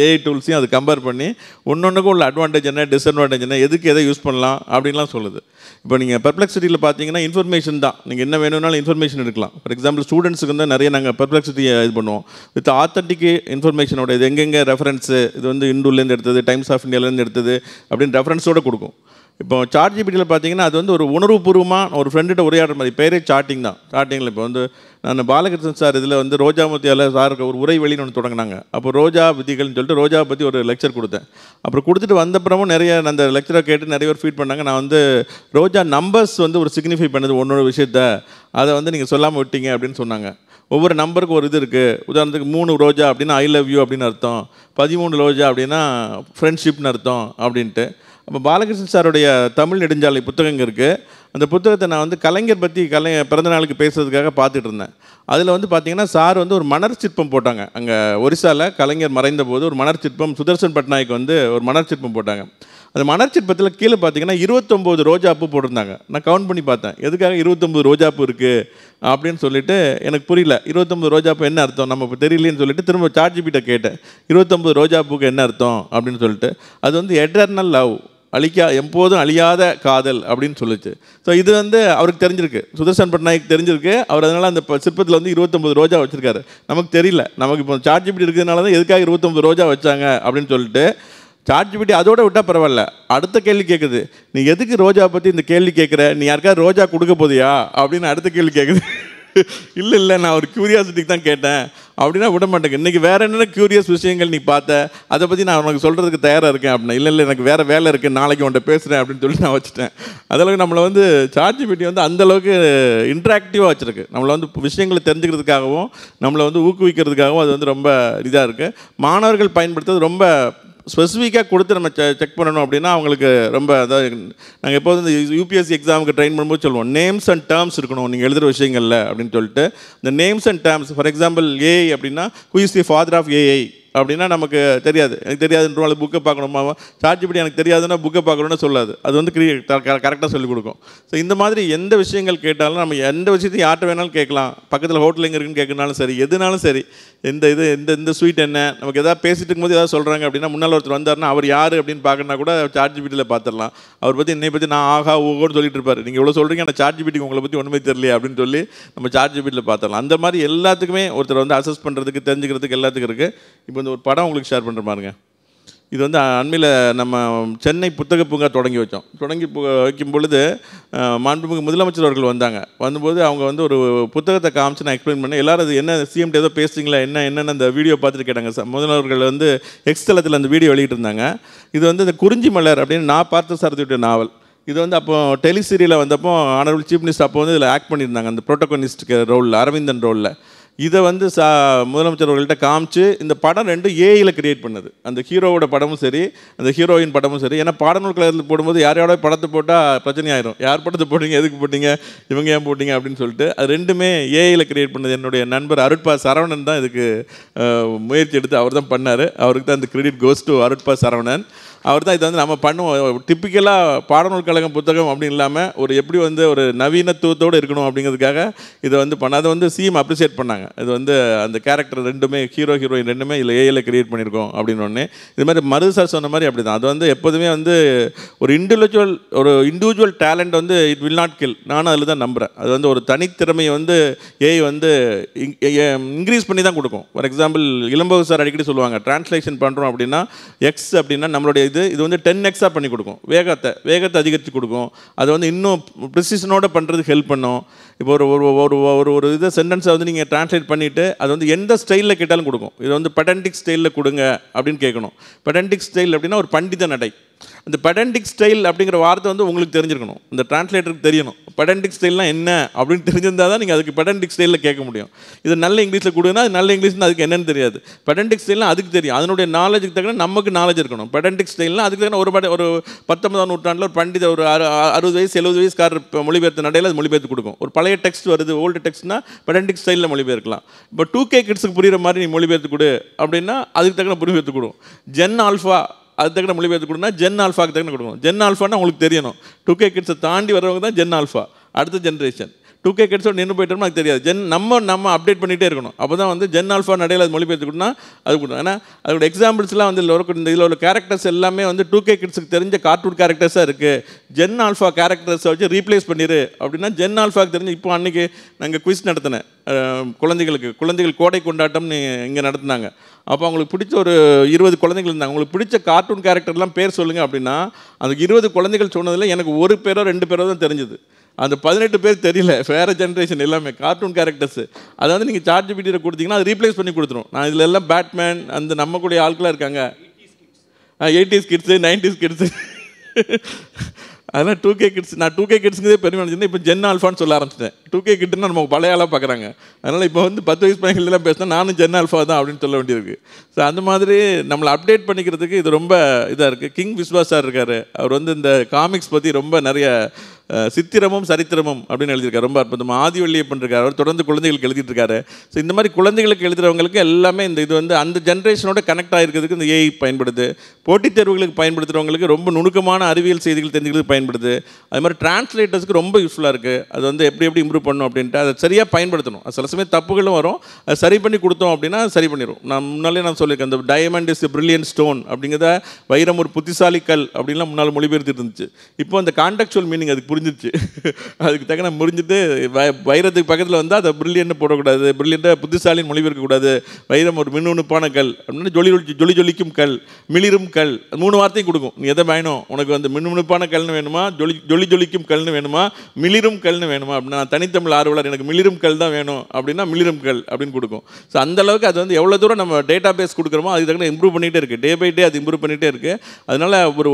ஏஐ டூல்ஸையும் அது கம்பேர் பண்ணி ஒன்றொன்றுக்கும் உள்ள அட்வான்டேஜ் என்ன, டிஸ்அட்வான்டேஜ் என்ன, எதுக்கு எதை யூஸ் பண்ணலாம் அப்படின்லாம் சொல்லுது. இப்போ நீங்கள் பெர்ப்ளெக்சிட்டியில் பார்த்தீங்கன்னா இன்ஃபர்மேஷன் தான், நீங்கள் என்ன வேணும்னாலும் இன்ஃபர்மேஷன் எடுக்கலாம். ஃபார் எக்ஸாம்பிள் ஸ்டூடெண்ட்ஸுக்கு வந்து நிறைய நாங்கள் பெர்ப்ளெக்சிட்டியை இது பண்ணுவோம் வித் ஆத்தென்டிக் இன்ஃபர்மேஷனோட, இது எங்கெங்கே ரெஃபரன்ஸு, இது வந்து இந்துலேருந்து எடுத்தது, டைம்ஸ் ஆஃப் இந்தியாவிலேருந்து எடுத்தது அப்படின்னு ரெஃபரன்ஸோடு கொடுக்கும். இப்போ சாட் ஜிபிடியில் பார்த்தீங்கன்னா அது வந்து ஒரு உணர்வுபூர்வமாக ஒரு ஃப்ரெண்டுகிட்ட உரையாடுற மாதிரி, பேரே சாட்டிங் தான். சாட்டிங்கில் இப்போ வந்து நான் பாலகிருஷ்ணன் சார் இதில் வந்து ரோஜாமூர்த்தியால் சாருக்கு ஒரு உரை வெளின்னு ஒன்று தொடங்கினாங்க. அப்போ ரோஜா விதிகள்னு சொல்லிட்டு ரோஜா பற்றி ஒரு லெக்சர் கொடுத்தேன். அப்புறம் கொடுத்துட்டு வந்தப்புறமும் நிறைய அந்த லெக்சரை கேட்டு நிறைய பேர் ஃபீட் பண்ணாங்க. நான் வந்து ரோஜா நம்பர்ஸ் வந்து ஒரு சிக்னிஃபை பண்ணுது ஒன்னொரு விஷயத்த, அதை வந்து நீங்கள் சொல்லாமல் விட்டீங்க அப்படின்னு சொன்னாங்க. ஒவ்வொரு நம்பருக்கு ஒரு இது இருக்குது. உதாரணத்துக்கு 3 ரோஜா அப்படின்னா ஐ லவ் யூ அப்படின்னு அர்த்தம், 13 ரோஜா அப்படின்னா ஃப்ரெண்ட்ஷிப்னு அர்த்தம் அப்படின்ட்டு. அப்போ பாலகிருஷ்ணன் சாருடைய தமிழ் நெடுஞ்சாலை புத்தகங்க இருக்குது. அந்த புத்தகத்தை நான் வந்து கலைஞர் பற்றி பிறந்த நாளுக்கு பேசுறதுக்காக பார்த்துட்டு இருந்தேன். அதில் வந்து பார்த்தீங்கன்னா சார் வந்து ஒரு மணர் சிற்பம் போட்டாங்க. அங்கே ஒரிசாவில் கலைஞர் மறைந்த போது ஒரு மணர் சிற்பம், சுதர்சன் பட்நாயக் வந்து ஒரு மணர் சிற்பம் போட்டாங்க. அந்த மணர் சிற்பத்தில் கீழே பார்த்தீங்கன்னா 29 ரோஜாப்பூ போட்டிருந்தாங்க. நான் கவுண்ட் பண்ணி பார்த்தேன், எதுக்காக 29 ரோஜாப்பூ இருக்குது அப்படின்னு சொல்லிட்டு எனக்கு புரியல. 29 ரோஜாப்பூ என்ன அர்த்தம் நம்ம இப்போ தெரியலேன்னு சொல்லிட்டு திரும்ப சாட் ஜிபிட்ட கேட்டேன், 29 ரோஜாப்பூக்கு என்ன அர்த்தம் அப்படின்னு சொல்லிட்டு. அது வந்து எட்டர்னல் லவ், எப்போதும் அழியாத காதல் அப்படின்னு சொல்லிச்சு. ஸோ இது வந்து அவருக்கு தெரிஞ்சிருக்கு, சுதர்சன் பட்நாயக் தெரிஞ்சிருக்கு. அவர் அதனால் அந்த சிற்பத்தில் வந்து 29 ரோஜா வச்சுருக்காரு. நமக்கு தெரியல, நமக்கு இப்போ சாட் ஜிபிடி இருக்கிறதுனால தான் எதுக்காக 29 ரோஜா வச்சாங்க அப்படின்னு சொல்லிட்டு. சாட் ஜிபிடி அதோட விட்டால் பரவாயில்ல, அடுத்த கேள்வி கேட்குது, நீ எதுக்கு ரோஜா பற்றி இந்த கேள்வி கேட்குற, நீ யாருக்காவது ரோஜா கொடுக்க போதியா அப்படின்னு அடுத்த கேள்வி கேட்குது. இல்லை நான் ஒரு க்யூரியாசிட்டிக்கு தான் கேட்டேன் அப்படின்னா விட மாட்டேங்க. இன்றைக்கி வேறு என்னென்ன க்யூரியஸ் விஷயங்கள் நீ பார்த்த, அதை பற்றி நான் உனக்கு சொல்கிறதுக்கு தயாராக இருக்கேன் அப்படின்னா. இல்லை எனக்கு வேறு வேலை இருக்குது, நாளைக்கு உன்ட்ட பேசுகிறேன் அப்படின்னு சொல்லி நான் வச்சுட்டேன். அதளவுக்கு நம்மளை வந்து சாட் ஜிபிடி வந்து அந்தளவுக்கு இன்ட்ராக்டிவாக வச்சுருக்கு. நம்மளை வந்து விஷயங்களை தெரிஞ்சுக்கிறதுக்காகவும் நம்மளை வந்து ஊக்குவிக்கிறதுக்காகவும் அது வந்து ரொம்ப இதாக இருக்குது. மாணவர்கள் பயன்படுத்துறது ரொம்ப ஸ்பெசிஃபிக்காக கொடுத்து நம்ம செக் பண்ணணும் அப்படின்னா அவங்களுக்கு ரொம்ப அதாவது நாங்கள் எப்போது இந்த யூபிஎஸ்சி எக்ஸாமுக்கு ட்ரெயின் பண்ணும்போது சொல்லுவோம், நேம்ஸ் அண்ட் டேர்ம்ஸ் இருக்கணும் நீங்கள் எழுதுகிற விஷயங்களில் அப்படின்னு சொல்லிட்டு. இந்த names and terms, for example AI அப்படின்னா who is the father of AI அப்படின்னா நமக்கு தெரியாது, எனக்கு தெரியாதுன்ற புக்கை பார்க்கணுமா, சாட் ஜிபிடி எனக்கு தெரியாதுன்னா புக்கை பார்க்கணுன்னு சொல்லாது, அது வந்து கரெக்டாக சொல்லிக் கொடுக்கும். ஸோ இந்த மாதிரி எந்த விஷயங்கள் கேட்டாலும் நம்ம எந்த விஷயத்தையும் யார்கிட்ட வேணாலும் கேட்கலாம். பக்கத்தில் ஹோட்டல் எங்கே இருக்குன்னு கேட்கறனாலும் சரி, எதுனாலும் சரி, இந்த ஸ்வீட் என்ன, நமக்கு எதாவது பேசிட்டு இருக்கும்போது எதாவது சொல்கிறாங்க அப்படின்னா முன்னால் ஒருத்தர் வந்தார்னா அவர் யார் அப்படின்னு பார்க்கணுன்னா கூட சாட் ஜிபிடியில் பார்த்துடலாம். அவர் பற்றி என்னை பற்றி நான் ஆகா ஊகோன்னு சொல்லிட்டு இருப்பார், நீங்கள் இவ்வளோ சொல்கிறீங்க ஆனால் சாட் ஜிபிடிக்கு உங்களை பற்றி ஒன்றுமே தெரியலையே அப்படின்னு சொல்லி நம்ம சாட் ஜிபிடியில் பார்த்துடலாம். அந்த மாதிரி எல்லாத்துக்குமே ஒருத்தர் வந்து அசஸ் பண்ணுறதுக்கு தெரிஞ்சுக்கிறதுக்கு எல்லாத்துக்கும் இருக்குது. இப்போ இந்த ஒரு படம் உங்களுக்கு ஷேர் பண்ணுற பாருங்க. இது வந்து அண்மையில் நம்ம சென்னை புத்தக பூங்கா தொடங்கி வைக்கும் பொழுது மாண்புமிகு முதலமைச்சர் அவர்கள் வந்தாங்க. வந்தபோது அவங்க வந்து ஒரு புத்தகத்தை காமிச்சு நான் எக்ஸ்பிளைன் பண்ணேன். எல்லோரும் அது என்ன சிஎம்டி ஏதோ பேசுகிறீங்களா என்னென்னு அந்த வீடியோ பார்த்துட்டு கேட்டாங்க. முதல்வர்கள் வந்து எக்ஸ் தளத்தில் அந்த வீடியோ வெளியிட்டிருந்தாங்க. இது வந்து இந்த குறிஞ்சி மலர் அப்படின்னு நான் பார்த்த சாரதியுடைய நாவல். இது வந்து அப்போ டெலிசீரியலில் வந்தப்போ ஆனரபிள் சீஃப் மினிஸ்டர் அப்போ வந்து இதில் ஆக்ட் பண்ணியிருந்தாங்க, அந்த ப்ரோட்டோகனிஸ்டுக்கு ரோலில், அரவிந்தன் ரோலில். இதை வந்து முதலமைச்சர் அவர்கள்ட்ட காமிச்சு இந்த படம் 2 ஏஐயில் கிரியேட் பண்ணுது. அந்த ஹீரோவோட படமும் சரி, அந்த ஹீரோயின் படமும் சரி. ஏன்னா பாடநூல் கழகத்தில் போடும்போது யாரோட படத்தை போட்டால் பிரச்சனையாயிரும், யார் படத்தை போட்டிங்க, எதுக்கு போட்டிங்க, இவங்க ஏன் போட்டிங்க அப்படின்னு சொல்லிட்டு. அது 2மே ஏஐயில் கிரியேட் பண்ணது. என்னுடைய நண்பர் அருட்பா சரவணன் தான் இதுக்கு முயற்சி எடுத்து அவர் தான் பண்ணார். அவருக்கு தான் இந்த credit goes to Arutpa Saravanan. அவர் தான் இதை வந்து நம்ம பண்ணுவோம். டிப்பிக்கலாக பாடநூல் கழகம் புத்தகம் அப்படின்னு இல்லாமல் ஒரு எப்படி வந்து ஒரு நவீனத்துவத்தோடு இருக்கணும் அப்படிங்கிறதுக்காக இதை வந்து அதை வந்து சிஎம் அப்ரிசியேட் பண்ணாங்க. இது வந்து அந்த கேரக்டர் 2மே ஹீரோயின் 2மே இதில் ஏஐயில் கிரியேட் பண்ணியிருக்கோம் அப்படின்னு ஒன்று. இது மாதிரி மருது சார் சொன்ன மாதிரி அப்படி தான். அது வந்து எப்போதுமே வந்து ஒரு இண்டிவிஜுவல் டேலண்ட் வந்து இட் வில் நாட் கில். நானும் அதில் தான் நம்புகிறேன். அது வந்து ஒரு தனித்திறமையை வந்து ஏஐ வந்து இன்க்ரீஸ் பண்ணி தான் கொடுக்கும். ஃபார் எக்ஸாம்பிள் இளம்பகு சார் அடிக்கடி சொல்லுவாங்க, டிரான்ஸ்லேஷன் பண்ணுறோம் அப்படின்னா எக்ஸ் அப்படின்னா நம்மளுடைய இது வந்து 10x பண்ணி கொடுக்கும், வேகத்தை அதிகரித்து கொடுக்கும். அது வந்து இன்னும் ப்ரிசிஷனோட பண்ணுறதுக்கு ஹெல்ப் பண்ணும். இப்போ ஒரு இதை சென்டென்ஸை வந்து நீங்கள் டிரான்ஸ்லேட் பண்ணிவிட்டு அது வந்து எந்த ஸ்டைலில் கேட்டாலும் கொடுக்கும். இது வந்து பெடண்டிக் ஸ்டைலில் கொடுங்க அப்படின்னு கேட்கணும். பெடண்டிக் ஸ்டைல் அப்படின்னா ஒரு பண்டித நடை. அந்த பெடண்டிக் ஸ்டைல் அப்படிங்கிற வார்த்தை வந்து உங்களுக்கு தெரிஞ்சிருக்கணும், இந்த டிரான்ஸ்லேட்டருக்கு தெரியணும். பெடண்டிக் ஸ்டைல்னால் என்ன அப்படின்னு தெரிஞ்சிருந்தால் தான் நீங்கள் அதுக்கு பெடண்டிக் ஸ்டைலில் கேட்க முடியும். இது நல்ல இங்கிலீஷில் கொடுங்கன்னா அது நல்ல இங்கிலீஷ்னு அதுக்கு என்னென்னு தெரியாது. பெடண்டிக் ஸ்டைல்னால் அதுக்கு தெரியும், அதனுடைய நாலேஜுக்கு தக்கன நமக்கு நாலேஜ் இருக்கணும். பெடண்டிக் ஸ்டைல்னால் அதுக்கு தக்கன ஒரு 19ஆம் நூற்றாண்டில் ஒரு பண்டித ஒரு 60 வயசு 70 வயசுக்காரர் மொழிபெயர்த்த நடையில் அது மொழிபெயர்த்து கொடுக்கும். ஒரு பழைய டெக்ஸ்ட் வருது, ஓல்டு டெக்ஸ்ட்னா பெடண்டிக் ஸ்டைலில் மொழிபெயர்க்கலாம். இப்போ 2K கிட்ஸுக்கு புரிகிற மாதிரி நீ மொழிபெயர்த்து கொடு அப்படின்னா அதுக்கு தக்கன மொழிபெயர்த்து கொடுக்கும். ஜென் ஆல்ஃபா அது தக்கன மொழிபெயர்த்து கொடுனா ஜென் ஆல்ஃபாக்கு தக்கன கொடுக்கணும். ஜென் ஆல்ஃபான்னா உங்களுக்கு தெரியணும். 2K கிட்ஸை தாண்டி வரவங்க தான் ஜென் ஆல்ஃபா, அடுத்த ஜென்ரேஷன். 2K கிட்ஸோட நின்று போயிட்டோம்னா அது தெரியாது. நம்ம அப்டேட் பண்ணிகிட்டே இருக்கணும். அப்போ தான் வந்து ஜென் ஆல்ஃபா நடையில் அது மொழிபெயர்த்து கொடுனா அது கொடுக்கும். ஏன்னா அதோட எக்ஸாம்பிள்ஸ்லாம் வந்து இதில் உள்ள கேரக்டர்ஸ் எல்லாமே வந்து 2K கிட்ஸுக்கு தெரிஞ்ச கார்ட்டூன் கேரக்டர்ஸாக இருக்குது. ஜென் ஆல்ஃபா கேரக்டர்ஸை வச்சு ரீப்ளேஸ் பண்ணிடு அப்படின்னா ஜென் ஆல்ஃபாக்கு தெரிஞ்சு. இப்போ அன்றைக்கி நாங்கள் குவிஸ் நடத்தினேன் குழந்தைகள் கோடை கொண்டாட்டம்னு இங்கே நடத்தினாங்க. அப்போ அவங்களுக்கு பிடிச்ச ஒரு 20 குழந்தைகள் இருந்தாங்க. உங்களுக்கு பிடிச்ச கார்ட்டூன் கேரக்டர்லாம் பேர் சொல்லுங்கள் அப்படின்னா அந்த 20 குழந்தைகள் சொன்னதில் எனக்கு ஒரு பேரோ 2 பேரோ தான் தெரிஞ்சுது. அந்த 18 பேர் தெரியல. வேறு ஜென்ரேஷன் எல்லாமே கார்ட்டூன் கேரக்டர்ஸு. அதை வந்து நீங்கள் ChatGPT கொடுத்தீங்கன்னா அது ரீப்ளேஸ் பண்ணி கொடுத்துரும். நான் இதில் எல்லாம் பேட்மேன் அந்த நம்ம கூடிய ஆட்களாக இருக்காங்க. 80s கிட்ஸு 90s கிட்ஸு அதெல்லாம் 2K கிட்ஸ். நான் 2K கிட்ஸுங்கிறதே பெருமை நினச்சிருந்தேன். இப்போ ஜென் ஆல்ஃபான்னு சொல்ல ஆரம்பிச்சிட்டேன். 2K கிட்டுன்னா நம்ம பழைய ஆளாக பார்க்குறாங்க. அதனால் இப்போ வந்து 10 வயசு பையன்லாம் பேசினா நானும் ஜென் ஆல்ஃபா தான் அப்படின்னு சொல்ல வேண்டியிருக்கு. ஸோ அந்த மாதிரி நம்மளை அப்டேட் பண்ணிக்கிறதுக்கு இது ரொம்ப இதாக இருக்குது. கிங் விஸ்வா சார் இருக்கார். அவர் வந்து இந்த காமிக்ஸ் பற்றி ரொம்ப நிறைய சித்திரமும் சரித்திரமும் அப்படின்னு எழுதியிருக்காரு. ரொம்ப அற்புதமாக ஆதிவள்ளியப்பன் இருக்கார். அவர் தொடர்ந்து குழந்தைகளுக்கு எழுதிட்டு இருக்காரு. ஸோ இந்த மாதிரி குழந்தைகளுக்கு எழுதுகிறவங்களுக்கு எல்லாமே இந்த இது வந்து அந்த ஜென்ரேஷனோட கனெக்ட் ஆகிருக்கிறதுக்கு இந்த ஏஐ பயன்படுது. போட்டித் தேர்வுகளுக்கு பயன்படுத்துகிறவங்களுக்கு ரொம்ப நுணுக்கமான அறிவியல் செய்திகள் தெரிஞ்சுக்கிறது பயன்படுது. அது மாதிரி டிரான்ஸ்லேட்டர்ஸுக்கு ரொம்ப யூஸ்ஃபுல்லாக இருக்குது. அது வந்து எப்படி இம்ப்ரூவ் பண்ணணும் அப்படின்ட்டு அதை சரியாக பயன்படுத்தணும். அது சில சமயம் தப்புகளும் வரும். அது சரி பண்ணி கொடுத்தோம் அப்படின்னா சரி பண்ணிடும். முன்னாலே நான் சொல்லியிருக்கேன், அந்த டைமண்ட் இஸ் பிரில்லியன்ட் ஸ்டோன் அப்படிங்கிறத வைரம் ஒரு புத்திசாலி கல் அப்படின்லாம் முன்னால் மொழிபெயர்த்துட்டு இருந்துச்சு. இப்போ அந்த கான்டெக்சுவல் மீனிங் அதுக்கு புரிஞ்சிச்சு. அதுக்கு தக்க நான் புரிஞ்சுட்டு வைரத்துக்கு பக்கத்தில் வந்தால் அதை பிரில்லியன்ட் போடக்கூடாது, பிரில்லியண்ட்டாக புத்திசாலின்னு மொழிபெயர்க்கக்கூடாது. வைரம் ஒரு மின்னுணுப்பான கல் அப்படின்னு ஜொலி ஜொலிக்கும் கல், மிளிரும் கல், 3 வார்த்தையும் கொடுக்கும். நீ எதை வேணும், உனக்கு வந்து மின்னுணுப்பான கல்னு வேணுமா, ஜொலி ஜொலிக்கும் கல்னு வேணுமா, மிளிரும் கல்னு வேணுமா அப்படின்னா நான் தனித்தமிழ் ஆர்வலர் எனக்கு மிளிரும் கல் தான் வேணும் அப்படின்னா மிளிரும் கல் அப்படின்னு கொடுக்கும். ஸோ அந்தளவுக்கு அது வந்து எவ்வளோ தூரம் நம்ம டேட்டா பேஸ் கொடுக்குறோமோ அதுக்கு தக்க இம்ப்ரூவ் பண்ணிகிட்டே இருக்குது. டே பை டே அது இம்ப்ரூவ் பண்ணிகிட்டே இருக்குது. அதனால் ஒரு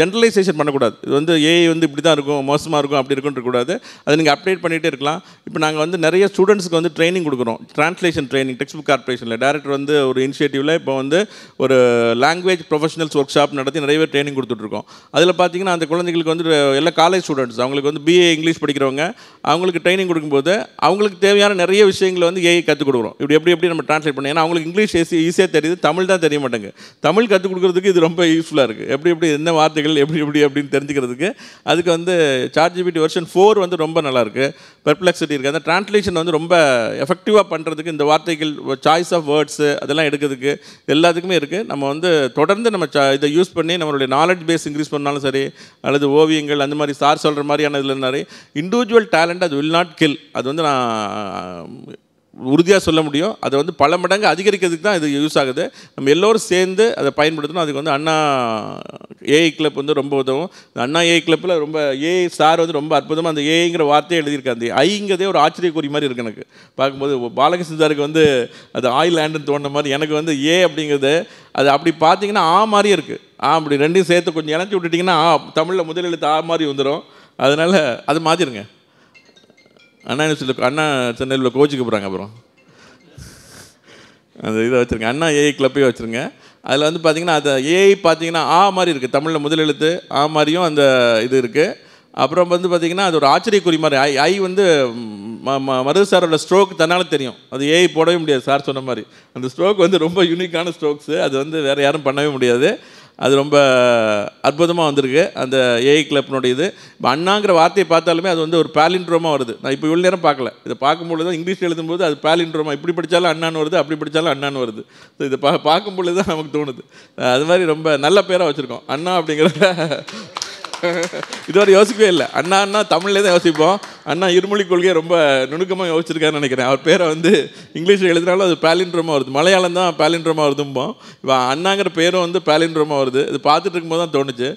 ஜென்ரலைசேஷன் பண்ணக்கூடாது. இது வந்து ஏஐ வந்து இப்படி தான் இருக்கும், மோசமாக இருக்கும், அப்படி இருக்குன்னு கூடாது. அதை நீங்கள் அப்டேட் பண்ணிகிட்டே இருக்கலாம். இப்போ நாங்கள் வந்து நிறைய ஸ்டூடெண்ட்ஸ்க்கு வந்து ட்ரைனிங் கொடுக்குறோம். ட்ரான்ஸ்லேஷன் ட்ரைனிங் டெக்ஸ்ட் புக் கார்பரேஷனில் டைரக்டர் வந்து ஒரு இனிஷியேட்டிவில் இப்போ வந்து ஒரு லாங்குவேஜ் ப்ரொஃபஷனல்ஸ் ஒர்க் ஷாப் நடத்தி நிறைய பேர் ட்ரைனிங் கொடுத்துட்ருக்கோம். அதில் பார்த்தீங்கன்னா அந்த குழந்தைங்களுக்கு வந்து எல்லா காலேஜ் ஸ்டூடெண்ட்ஸ் அவங்களுக்கு வந்து BA இங்கிலீஷ் படிக்கிறவங்க அவங்களுக்கு ட்ரைனிங் கொடுக்கும்போது அவங்களுக்கு தேவையான நிறைய விஷயங்களை வந்து ஏஐ கற்றுக் கொடுக்குறோம். எப்படி நம்ம ட்ரான்ஸ்லேட் பண்ணி, ஏன்னா அவங்களுக்கு இங்கிலீஷ் ஈஸியாக தெரியுது, தமிழ் தான் தெரிய மாட்டேங்க. தமிழ் கற்றுக் கொடுக்குறதுக்கு இது ரொம்ப யூஸ்ஃபுல்லாக இருக்குது. எப்படி என்ன வார்த்தைகள் எப்படி அப்படின்னு தெரிஞ்சுக்கிறதுக்கு அதுக்கு வந்து ChatGPT வெர்ஷன் 4 வந்து ரொம்ப நல்லாயிருக்கு. பெர்ப்ளெக்சிட்டி இருக்குது. அந்த ட்ரான்ஸ்லேஷன் வந்து ரொம்ப எஃபெக்டிவாக பண்ணுறதுக்கு இந்த வார்த்தைகள் சாய்ஸ் ஆஃப் வேர்ட்ஸு அதெல்லாம் எடுக்கிறதுக்கு எல்லாத்துக்குமே இருக்குது. நம்ம வந்து தொடர்ந்து நம்ம இதை யூஸ் பண்ணி நம்மளுடைய நாலேஜ் பேஸ் இன்க்ரீஸ் பண்ணாலும் சரி, அல்லது ஓவியங்கள் அந்த மாதிரி சார் சொல்கிற மாதிரியான இதில் நிறைய இண்டிவிஜுவல் டேலண்ட் அது வில் நாட் கில். அது வந்து நான் உறுதியாக சொல்ல முடியும். அதை வந்து பல மடங்கு அதிகரிக்கிறதுக்கு தான் இது யூஸ் ஆகுது. நம்ம எல்லோரும் சேர்ந்து அதை பயன்படுத்தணும். அதுக்கு வந்து அண்ணா ஏஐ கிளப் வந்து ரொம்ப உதவும். அண்ணா ஏஐ கிளப்பில் ரொம்ப ஏஐ சார் வந்து ரொம்ப அற்புதமாக அந்த ஏஐங்கிற வார்த்தையை எழுதியிருக்காரு. அந்த ஐங்கிறதே ஒரு ஆச்சரியக்குறி மாதிரி இருக்குது எனக்கு பார்க்கும்போது. பாலகிருஷ்ணன் சாருக்கு வந்து அது ஆயில் லேண்டுன்னு தோணுன மாதிரி எனக்கு வந்து ஏ அப்படிங்கிறது அது அப்படி பார்த்தீங்கன்னா மாதிரியே இருக்குது. அப்படி ரெண்டையும் சேர்த்து கொஞ்சம் இணைச்சி விட்டுட்டிங்கன்னா தமிழில் முதல் எழுத்து மாதிரி வந்துடும். அதனால் அது மாற்றிடுங்க. அண்ணா யூனிவர்சிட்டியில் அண்ணா சென்னையில் கோச்சுக்கு போகிறாங்க. அப்புறம் அந்த இதை வச்சுருங்க, அண்ணா ஏஐ கிளப்பே வச்சுருங்க. அதில் வந்து பார்த்திங்கன்னா அது ஏஐ பார்த்திங்கன்னா மாதிரி இருக்குது. தமிழில் முதல் எழுத்து மாதிரியும் அந்த இது இருக்குது. அப்புறம் வந்து பார்த்திங்கன்னா அது ஒரு ஆச்சரியக்குறி மாதிரி ஐ வந்து மருது சாரோட ஸ்ட்ரோக் தன்னால் தெரியும். அது ஏஐ போடவே முடியாது. சார் சொன்ன மாதிரி அந்த ஸ்ட்ரோக் வந்து ரொம்ப யூனிக்கான ஸ்ட்ரோக்ஸு. அது வந்து வேறு யாரும் பண்ணவே முடியாது. அது ரொம்ப அற்புதமாக வந்திருக்கு அந்த ஏஐ கிளப்னுடைய இது. இப்போ அண்ணாங்கிற வார்த்தையை பார்த்தாலுமே அது வந்து ஒரு பேலிண்ட்ரோமாக வருது. நான் இப்போ இவ்வளோ நேரம் பார்க்கல. இதை பார்க்கும்பொழுது தான் இங்கிலீஷில் எழுதும்போது அது பேலிண்ட்ரோமா, இப்படி படித்தாலும் அண்ணான்னு வருது, அப்படி படித்தாலும் அண்ணான்னு வருது. ஸோ இதை பார்க்கும்பொழுது தான் நமக்கு தோணுது. அது மாதிரி ரொம்ப நல்ல பேராக வச்சுருக்கோம் அண்ணா அப்படிங்கிறத. இதுவரை யோசிக்கவே இல்லை. அண்ணா தமிழ்லே தான் யோசிப்போம். அண்ணா இருமொழி கொள்கையை ரொம்ப நுணுக்கமாக யோசிச்சிருக்காருன்னு நினைக்கிறேன். அவர் பேரை வந்து இங்கிலீஷில் எழுதினாலும் அது பேலிண்ட்ரோமாக வருது. மலையாளம் தான் பேலிண்ட்ரோமாக வருதும்போம். இப்போ அண்ணாங்கிற பேரும் வந்து பேலிண்ட்ரோமாக வருது. இது பார்த்துட்டு இருக்கும்போது தான் தோணுச்சு.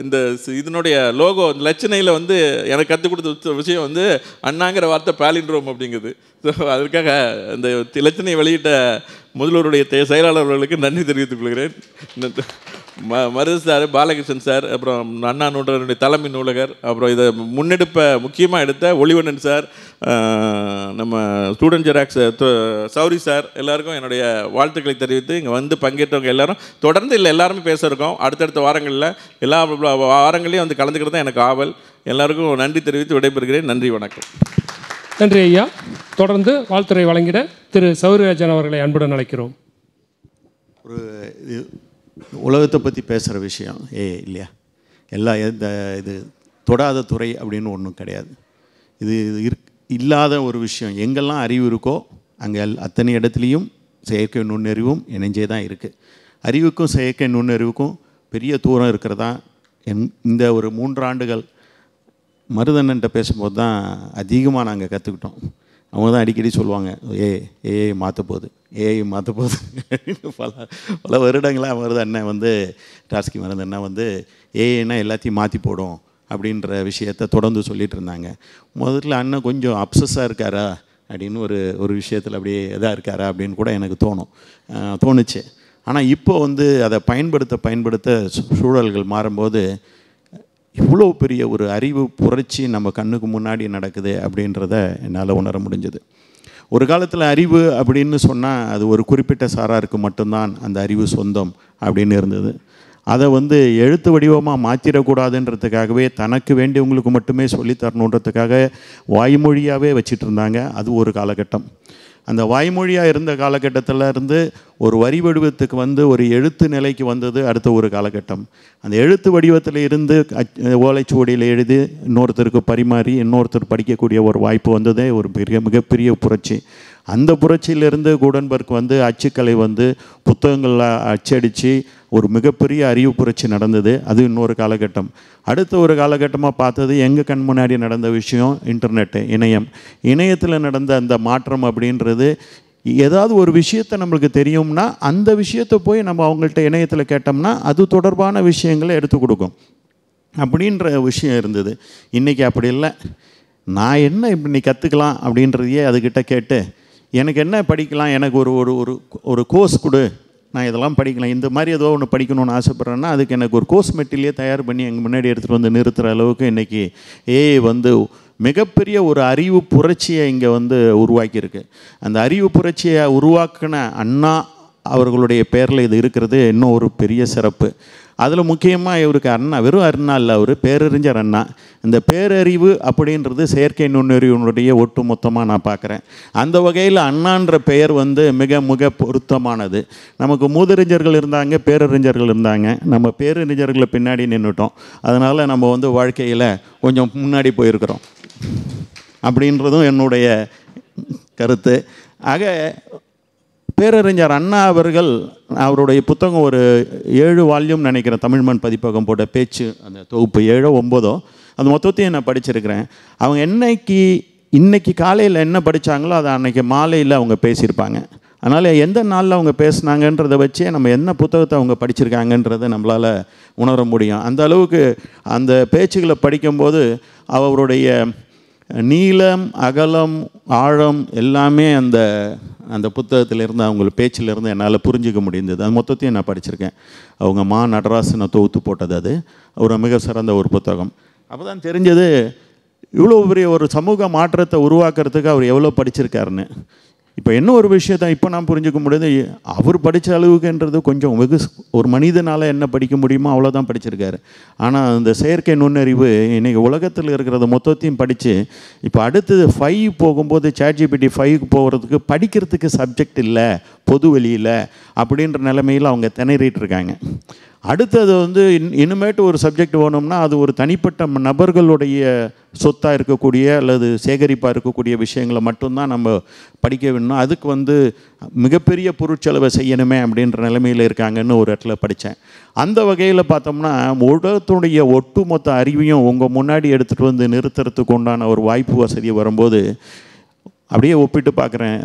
இந்த இதனுடைய லோகோ லட்சணையில் வந்து எனக்கு கற்றுக் கொடுத்த விஷயம் வந்து அண்ணாங்கிற வார்த்தை பேலிண்ட்ரோம் அப்படிங்குது. ஸோ அதற்காக இந்த இலச்சனையை வெளியிட்ட முதல்வருடைய செயலாளர்களுக்கு நன்றி தெரிவித்துக் கொள்கிறேன். மருது சார், பாலகிருஷ்ணன் சார், அப்புறம் அண்ணா நூலகருடைய தலைமை நூலகர், அப்புறம் இதை முன்னெடுப்பை முக்கியமாக எடுத்த ஒளிவண்ணன் சார், நம்ம ஸ்டூடெண்ட் ஜெராக்ஸ் சௌரி சார், எல்லாருக்கும் என்னுடைய வாழ்த்துக்களை தெரிவித்து இங்கே வந்து பங்கேற்றவங்க எல்லாரும் தொடர்ந்து எல்லாருமே பேச இருக்கோம். அடுத்தடுத்த வாரங்களில் எல்லா வாரங்களையும் வந்து கலந்துக்கிறது தான் எனக்கு ஆவல். எல்லாருக்கும் நன்றி தெரிவித்து விடைபெறுகிறேன். நன்றி, வணக்கம். நன்றி ஐயா. தொடர்ந்து வாழ்த்துறை வழங்கிட திரு சௌரிராஜன் அவர்களை அன்புடன் அழைக்கிறோம். ஒரு உலகத்தை பற்றி பேசுகிற விஷயம் இல்லையா, இது தொடாத துறை அப்படின்னு ஒன்றும் கிடையாது. இது இல்லாத ஒரு விஷயம். எங்கெல்லாம் அறிவு இருக்கோ அங்கே அத்தனை இடத்துலையும் செயற்கை நுண்ணறிவும் இணைஞ்சே தான் இருக்குது. அறிவுக்கும் செயற்கை நுண்ணறிவுக்கும் பெரிய தூரம் இருக்கிறதா இந்த ஒரு 3 ஆண்டுகள் மருதண்ணன்ட்ட பேசும்போது தான் அதிகமாக நாங்கள் கற்றுக்கிட்டோம். அவங்க தான் அடிக்கடி சொல்லுவாங்க, ஏஐ மாற்ற போகுது, ஏஐ மாற்ற போகுது அப்படின்னு பல வருடங்களாக அவர் தான் அண்ணன் வந்து டாஸ்கி மறந்த அண்ணன் வந்து ஏஐனா எல்லாத்தையும் மாற்றி போடும் அப்படின்ற விஷயத்த தொடர்ந்து சொல்லிகிட்டு இருந்தாங்க. முதல்ல அண்ணன் கொஞ்சம் அப்சஸாக இருக்காரா அப்படின்னு ஒரு விஷயத்தில் அப்படியே எதாக இருக்காரா அப்படின்னு கூட எனக்கு தோணுச்சு. ஆனால் இப்போ வந்து அதை பயன்படுத்த சூழல்கள் மாறும்போது இவ்வளோ பெரிய ஒரு அறிவு புரட்சி நம்ம கண்ணுக்கு முன்னாடி நடக்குது அப்படின்றத என்னால் உணர முடிஞ்சது. ஒரு காலத்தில் அறிவு அப்படின்னு சொன்னால் அது ஒரு குறிப்பிட்ட சாராருக்கு மட்டும்தான் அந்த அறிவு சொந்தம் அப்படின்னு இருந்தது. அதை வந்து எழுத்து வடிவமாக மாற்றிடக்கூடாதுன்றதுக்காகவே தனக்கு வேண்டியவங்களுக்கு மட்டுமே சொல்லித்தரணுன்றதுக்காக வாய்மொழியாகவே வச்சிட்டு இருந்தாங்க. அது ஒரு காலகட்டம். அந்த வாய்மொழியாக இருந்த காலகட்டத்தில் இருந்து ஒரு வரி வடிவத்துக்கு வந்து ஒரு எழுத்து நிலைக்கு வந்தது அடுத்த ஒரு காலகட்டம். அந்த எழுத்து வடிவத்தில் இருந்து ஓலைச்சுவடியில் எழுதி இன்னொருத்தருக்கு பரிமாறி இன்னொருத்தர் படிக்கக்கூடிய ஒரு வாய்ப்பு வந்ததே ஒரு மிகப்பெரிய புரட்சி. அந்த புரட்சியிலிருந்து கூடன்பர்க் வந்து அச்சுக்கலை வந்து புத்தகங்களில் அச்சடித்து ஒரு மிகப்பெரிய அறிவு புரட்சி நடந்தது. அது இன்னொரு காலகட்டம். அடுத்த ஒரு காலகட்டமாக பார்த்தது எங்கள் கண் முன்னாடி நடந்த விஷயம் இன்டர்நெட்டு, இணையத்தில் நடந்த அந்த மாற்றம் அப்படின்றது, ஏதாவது ஒரு விஷயத்தை நம்மளுக்கு தெரியும்னா அந்த விஷயத்தை போய் நம்ம அவங்கள்ட்ட இணையத்தில் கேட்டோம்னா அது தொடர்பான விஷயங்களை எடுத்து கொடுக்கும் அப்படின்ற விஷயம் இருந்தது. இன்றைக்கி அப்படி இல்லை. நான் என்ன இப்படி கற்றுக்கலாம் அப்படின்றதையே அதுக்கிட்ட கேட்டு எனக்கு என்ன படிக்கலாம், எனக்கு ஒரு கோர்ஸ் கொடு, நான் இதெல்லாம் படிக்கலாம், இந்த மாதிரி ஏதோ ஒன்று படிக்கணும்னு ஆசைப்பட்றேன்னா அதுக்கு எனக்கு ஒரு கோர்ஸ் மெட்டீரியலே தயார் பண்ணி எங்கள் முன்னாடி எடுத்துகிட்டு வந்து நிறுத்துகிற அளவுக்கு இன்றைக்கி ஏஐ வந்து மிகப்பெரிய ஒரு அறிவு புரட்சியை இங்கே வந்து உருவாக்கியிருக்கு. அந்த அறிவு புரட்சியை உருவாக்கின அண்ணா அவர்களுடைய பேரில் இது இருக்கிறது இன்னும் ஒரு பெரிய சிறப்பு. அதில் முக்கியமாக இவருக்கு அண்ணா, வெறும் அண்ணா இல்லை, அவர் பேரறிஞர் அண்ணா. இந்த பேரறிவு அப்படின்றது செயற்கை நுண்ணறிவினுடைய ஒட்டு மொத்தமாக நான் பார்க்குறேன். அந்த வகையில் அண்ணான்ற பெயர் வந்து மிக பொருத்தமானது. நமக்கு மூதறிஞர்கள் இருந்தாங்க, பேரறிஞர்கள் இருந்தாங்க. நம்ம பேரறிஞர்களை பின்னாடி நின்றுட்டோம். அதனால் நம்ம வந்து வாழ்க்கையில் கொஞ்சம் முன்னாடி போயிருக்கிறோம் அப்படின்றதும் என்னுடைய கருத்து. ஆக பேரறிஞர் அண்ணா அவர்கள் அவருடைய புத்தகம் ஒரு 7 வால்யூம் நினைக்கிறேன், தமிழ்மண் பதிப்பகம் போட்ட பேச்சு, அந்த தொகுப்பு 7ஓ 9ஓ, அது மொத்தத்தையும் நான் படிச்சிருக்கிறேன். அவங்க இன்னைக்கு காலையில் என்ன படித்தாங்களோ அதை அன்றைக்கி மாலையில் அவங்க பேசியிருப்பாங்க. அதனால் எந்த நாளில் அவங்க பேசுனாங்கன்றதை வச்சே நம்ம என்ன புத்தகத்தை அவங்க படிச்சிருக்காங்கன்றதை நம்மளால் உணர முடியும். அந்த அளவுக்கு அந்த பேச்சுகளை படிக்கும்போது அவருடைய நீளம், அகலம், ஆழம் எல்லாமே அந்த புத்தகத்திலேருந்து அவங்க பேச்சிலேருந்து என்னால் புரிஞ்சிக்க முடிந்தது. அது மொத்தத்தையும் நான் படிச்சிருக்கேன். அவங்க நடராசனை தொகுத்து போட்டது. அது ஒரு மிக சிறந்த ஒரு புத்தகம். அப்போ தான் தெரிஞ்சது இவ்வளோ பெரிய ஒரு சமூக மாற்றத்தை உருவாக்குறதுக்கு அவர் எவ்வளோ படிச்சிருக்காருன்னு. இப்போ என்ன ஒரு விஷயத்தை இப்போ நான் புரிஞ்சுக்க முடியுது, அவர் படித்த அளவுக்குன்றது கொஞ்சம் ஒரு மனிதனால் என்ன படிக்க முடியுமோ அவ்வளோதான் படிச்சிருக்காரு. ஆனால் அந்த செயற்கை நுண்ணறிவு இன்றைக்கி உலகத்தில் இருக்கிறத மொத்தத்தையும் படித்து இப்போ அடுத்தது 5 போகும்போது ChatGPT 5க்கு போகிறதுக்கு படிக்கிறதுக்கு சப்ஜெக்ட் இல்லை பொது வெளியில் அப்படின்ற நிலைமையில் அவங்க திணறிட்டு இருக்காங்க. அடுத்தது வந்து இனிமேட்டு ஒரு சப்ஜெக்ட் வேணும்னா அது ஒரு தனிப்பட்ட நபர்களுடைய சொத்தாக இருக்கக்கூடிய அல்லது சேகரிப்பாக இருக்கக்கூடிய விஷயங்களை மட்டும்தான் நம்ம படிக்க வேணும். அதுக்கு வந்து மிகப்பெரிய பொருட்செலவை செய்யணுமே அப்படின்ற நிலைமையில் இருக்காங்கன்னு ஒரு இடத்துல படித்தேன். அந்த வகையில் பார்த்தோம்னா உலகத்துடைய ஒட்டுமொத்த அறிவையும் உங்கள் முன்னாடி எடுத்துகிட்டு வந்து நிறுத்துறதுக்கு உண்டான ஒரு வாய்ப்பு வசதி வரும்போது அப்படியே ஒப்பிட்டு பார்க்குறேன்.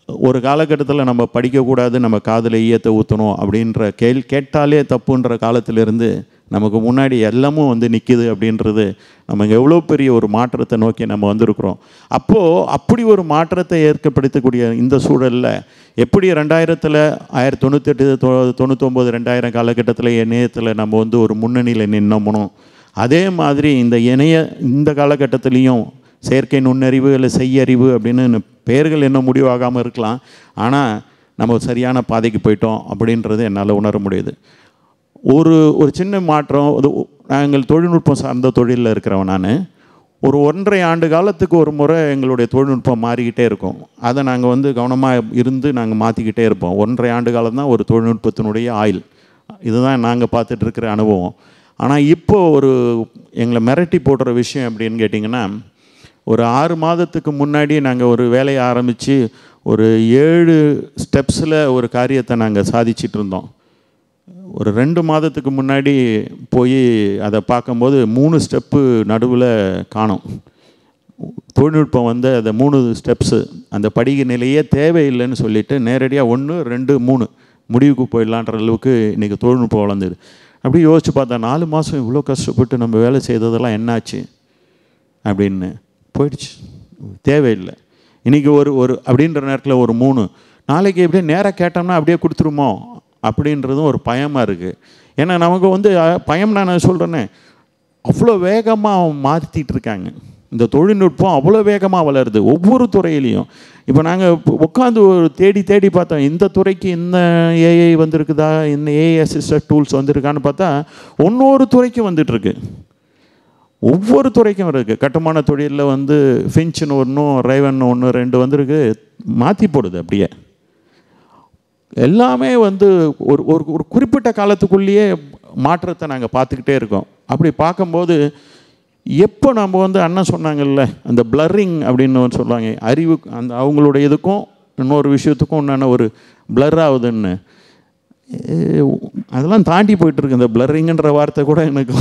ஒரு காலகட்டத்தில் நம்ம படிக்கக்கூடாது, நம்ம காதில் ஈயத்தை ஊற்றணும் அப்படின்ற கேட்டாலே தப்புன்ற காலத்திலிருந்து நமக்கு முன்னாடி எல்லாமும் வந்து நிற்கிது அப்படின்றது நம்ம எவ்வளோ பெரிய ஒரு மாற்றத்தை நோக்கி நம்ம வந்திருக்கிறோம். அப்போது அப்படி ஒரு மாற்றத்தை ஏற்படுத்தக்கூடிய இந்த சூழலில் எப்படி 2000 1998 99 2000 காலகட்டத்தில் இணையத்தில் நம்ம வந்து ஒரு முன்னணியில் நின்னோமோ அதே மாதிரி இந்த காலகட்டத்திலையும் செயற்கை நுண்ணறிவு இல்லை செய்யறிவு அப்படின்னு பெயர்கள் என்ன முடிவாகாமல் இருக்கலாம். ஆனால் நம்ம சரியான பாதைக்கு போயிட்டோம் அப்படின்றது என்னால் உணர முடியுது. ஒரு சின்ன மாற்றம். நாங்கள் தொழில்நுட்பம் சார்ந்த தொழிலில் இருக்கிறவன் நான். ஒரு 1.5 ஆண்டு காலத்துக்கு ஒரு முறை எங்களுடைய தொழில்நுட்பம் மாறிக்கிட்டே இருக்கும். அதை நாங்கள் வந்து கவனமாக இருந்து நாங்கள் மாற்றிக்கிட்டே இருப்போம். 1.5 ஆண்டு காலம் தான் ஒரு தொழில்நுட்பத்தினுடைய ஆயுள். இதுதான் நாங்கள் பார்த்துட்ருக்கிற அனுபவம். ஆனால் இப்போது எங்களை மிரட்டி போடுற விஷயம் அப்படின்னு கேட்டிங்கன்னா, ஒரு 6 மாதத்துக்கு முன்னாடி நாங்கள் ஒரு வேலையை ஆரம்பித்து ஒரு 7 ஸ்டெப்ஸில் ஒரு காரியத்தை நாங்கள் சாதிச்சிட்டு இருந்தோம். ஒரு 2 மாதத்துக்கு முன்னாடி போய் அதை பார்க்கும்போது 3 ஸ்டெப்பு நடுவில் காணோம். தொழில்நுட்பம் வந்து அந்த 3 ஸ்டெப்ஸு அந்த படிக்க நிலையே தேவையில்லைன்னு சொல்லிவிட்டு நேரடியாக 1, 2, 3 முடிவுக்கு போயிடலான்ற அளவுக்கு இன்றைக்கி தொழில்நுட்பம் வளர்ந்துது. அப்படி யோசித்து பார்த்தா 4 மாதம் இவ்வளோ கஷ்டப்பட்டு நம்ம வேலை செய்ததெல்லாம் என்னாச்சு அப்படின்னு போயிடுச்சு, தேவையில்லை. இன்றைக்கி ஒரு அப்படின்ற நேரத்தில் ஒரு 3 நாளைக்கு எப்படியே நேராக கேட்டோம்னா அப்படியே கொடுத்துருமோ அப்படின்றதும் ஒரு பயமாக இருக்குது. ஏன்னா நமக்கு வந்து பயம், நான் சொல்கிறேன்னே, அவ்வளோ வேகமாக மாற்றிட்டு இருக்காங்க. இந்த தொழில்நுட்பம் அவ்வளோ வேகமாக வளருது ஒவ்வொரு துறையிலையும். இப்போ நாங்கள் உட்காந்து ஒரு தேடி பார்த்தோம், இந்த துறைக்கு இந்த ஏஐ வந்திருக்குதா, இந்த ஏஐ அசிஸ்டட் டூல்ஸ் வந்திருக்கான்னு பார்த்தா ஒவ்வொரு துறைக்கும் வந்துட்டுருக்கு, ஒவ்வொரு துறைக்கும் இருக்குது. கட்டுமான தொழிலில் வந்து ஃபின்ச்சுன்னு ஒன்றும் ரைவன் 1, 2 வந்திருக்கு, மாற்றி போடுது. அப்படியே எல்லாமே வந்து ஒரு ஒரு குறிப்பிட்ட காலத்துக்குள்ளேயே மாற்றத்தை நாங்கள் பார்த்துக்கிட்டே இருக்கோம். அப்படி பார்க்கும்போது எப்போ நம்ம வந்து அண்ணன் சொன்னாங்கல்ல, அந்த பிளரிங் அப்படின்னு சொல்லுவாங்க, அறிவு அந்த அவங்களுடைய இதுக்கும் இன்னொரு விஷயத்துக்கும் உண்டான ஒரு பிளர் ஆகுதுன்னு, அதெல்லாம் தாண்டி போயிட்டுருக்கு. இந்த பிளரிங்குன்ற வார்த்தை கூட எனக்கு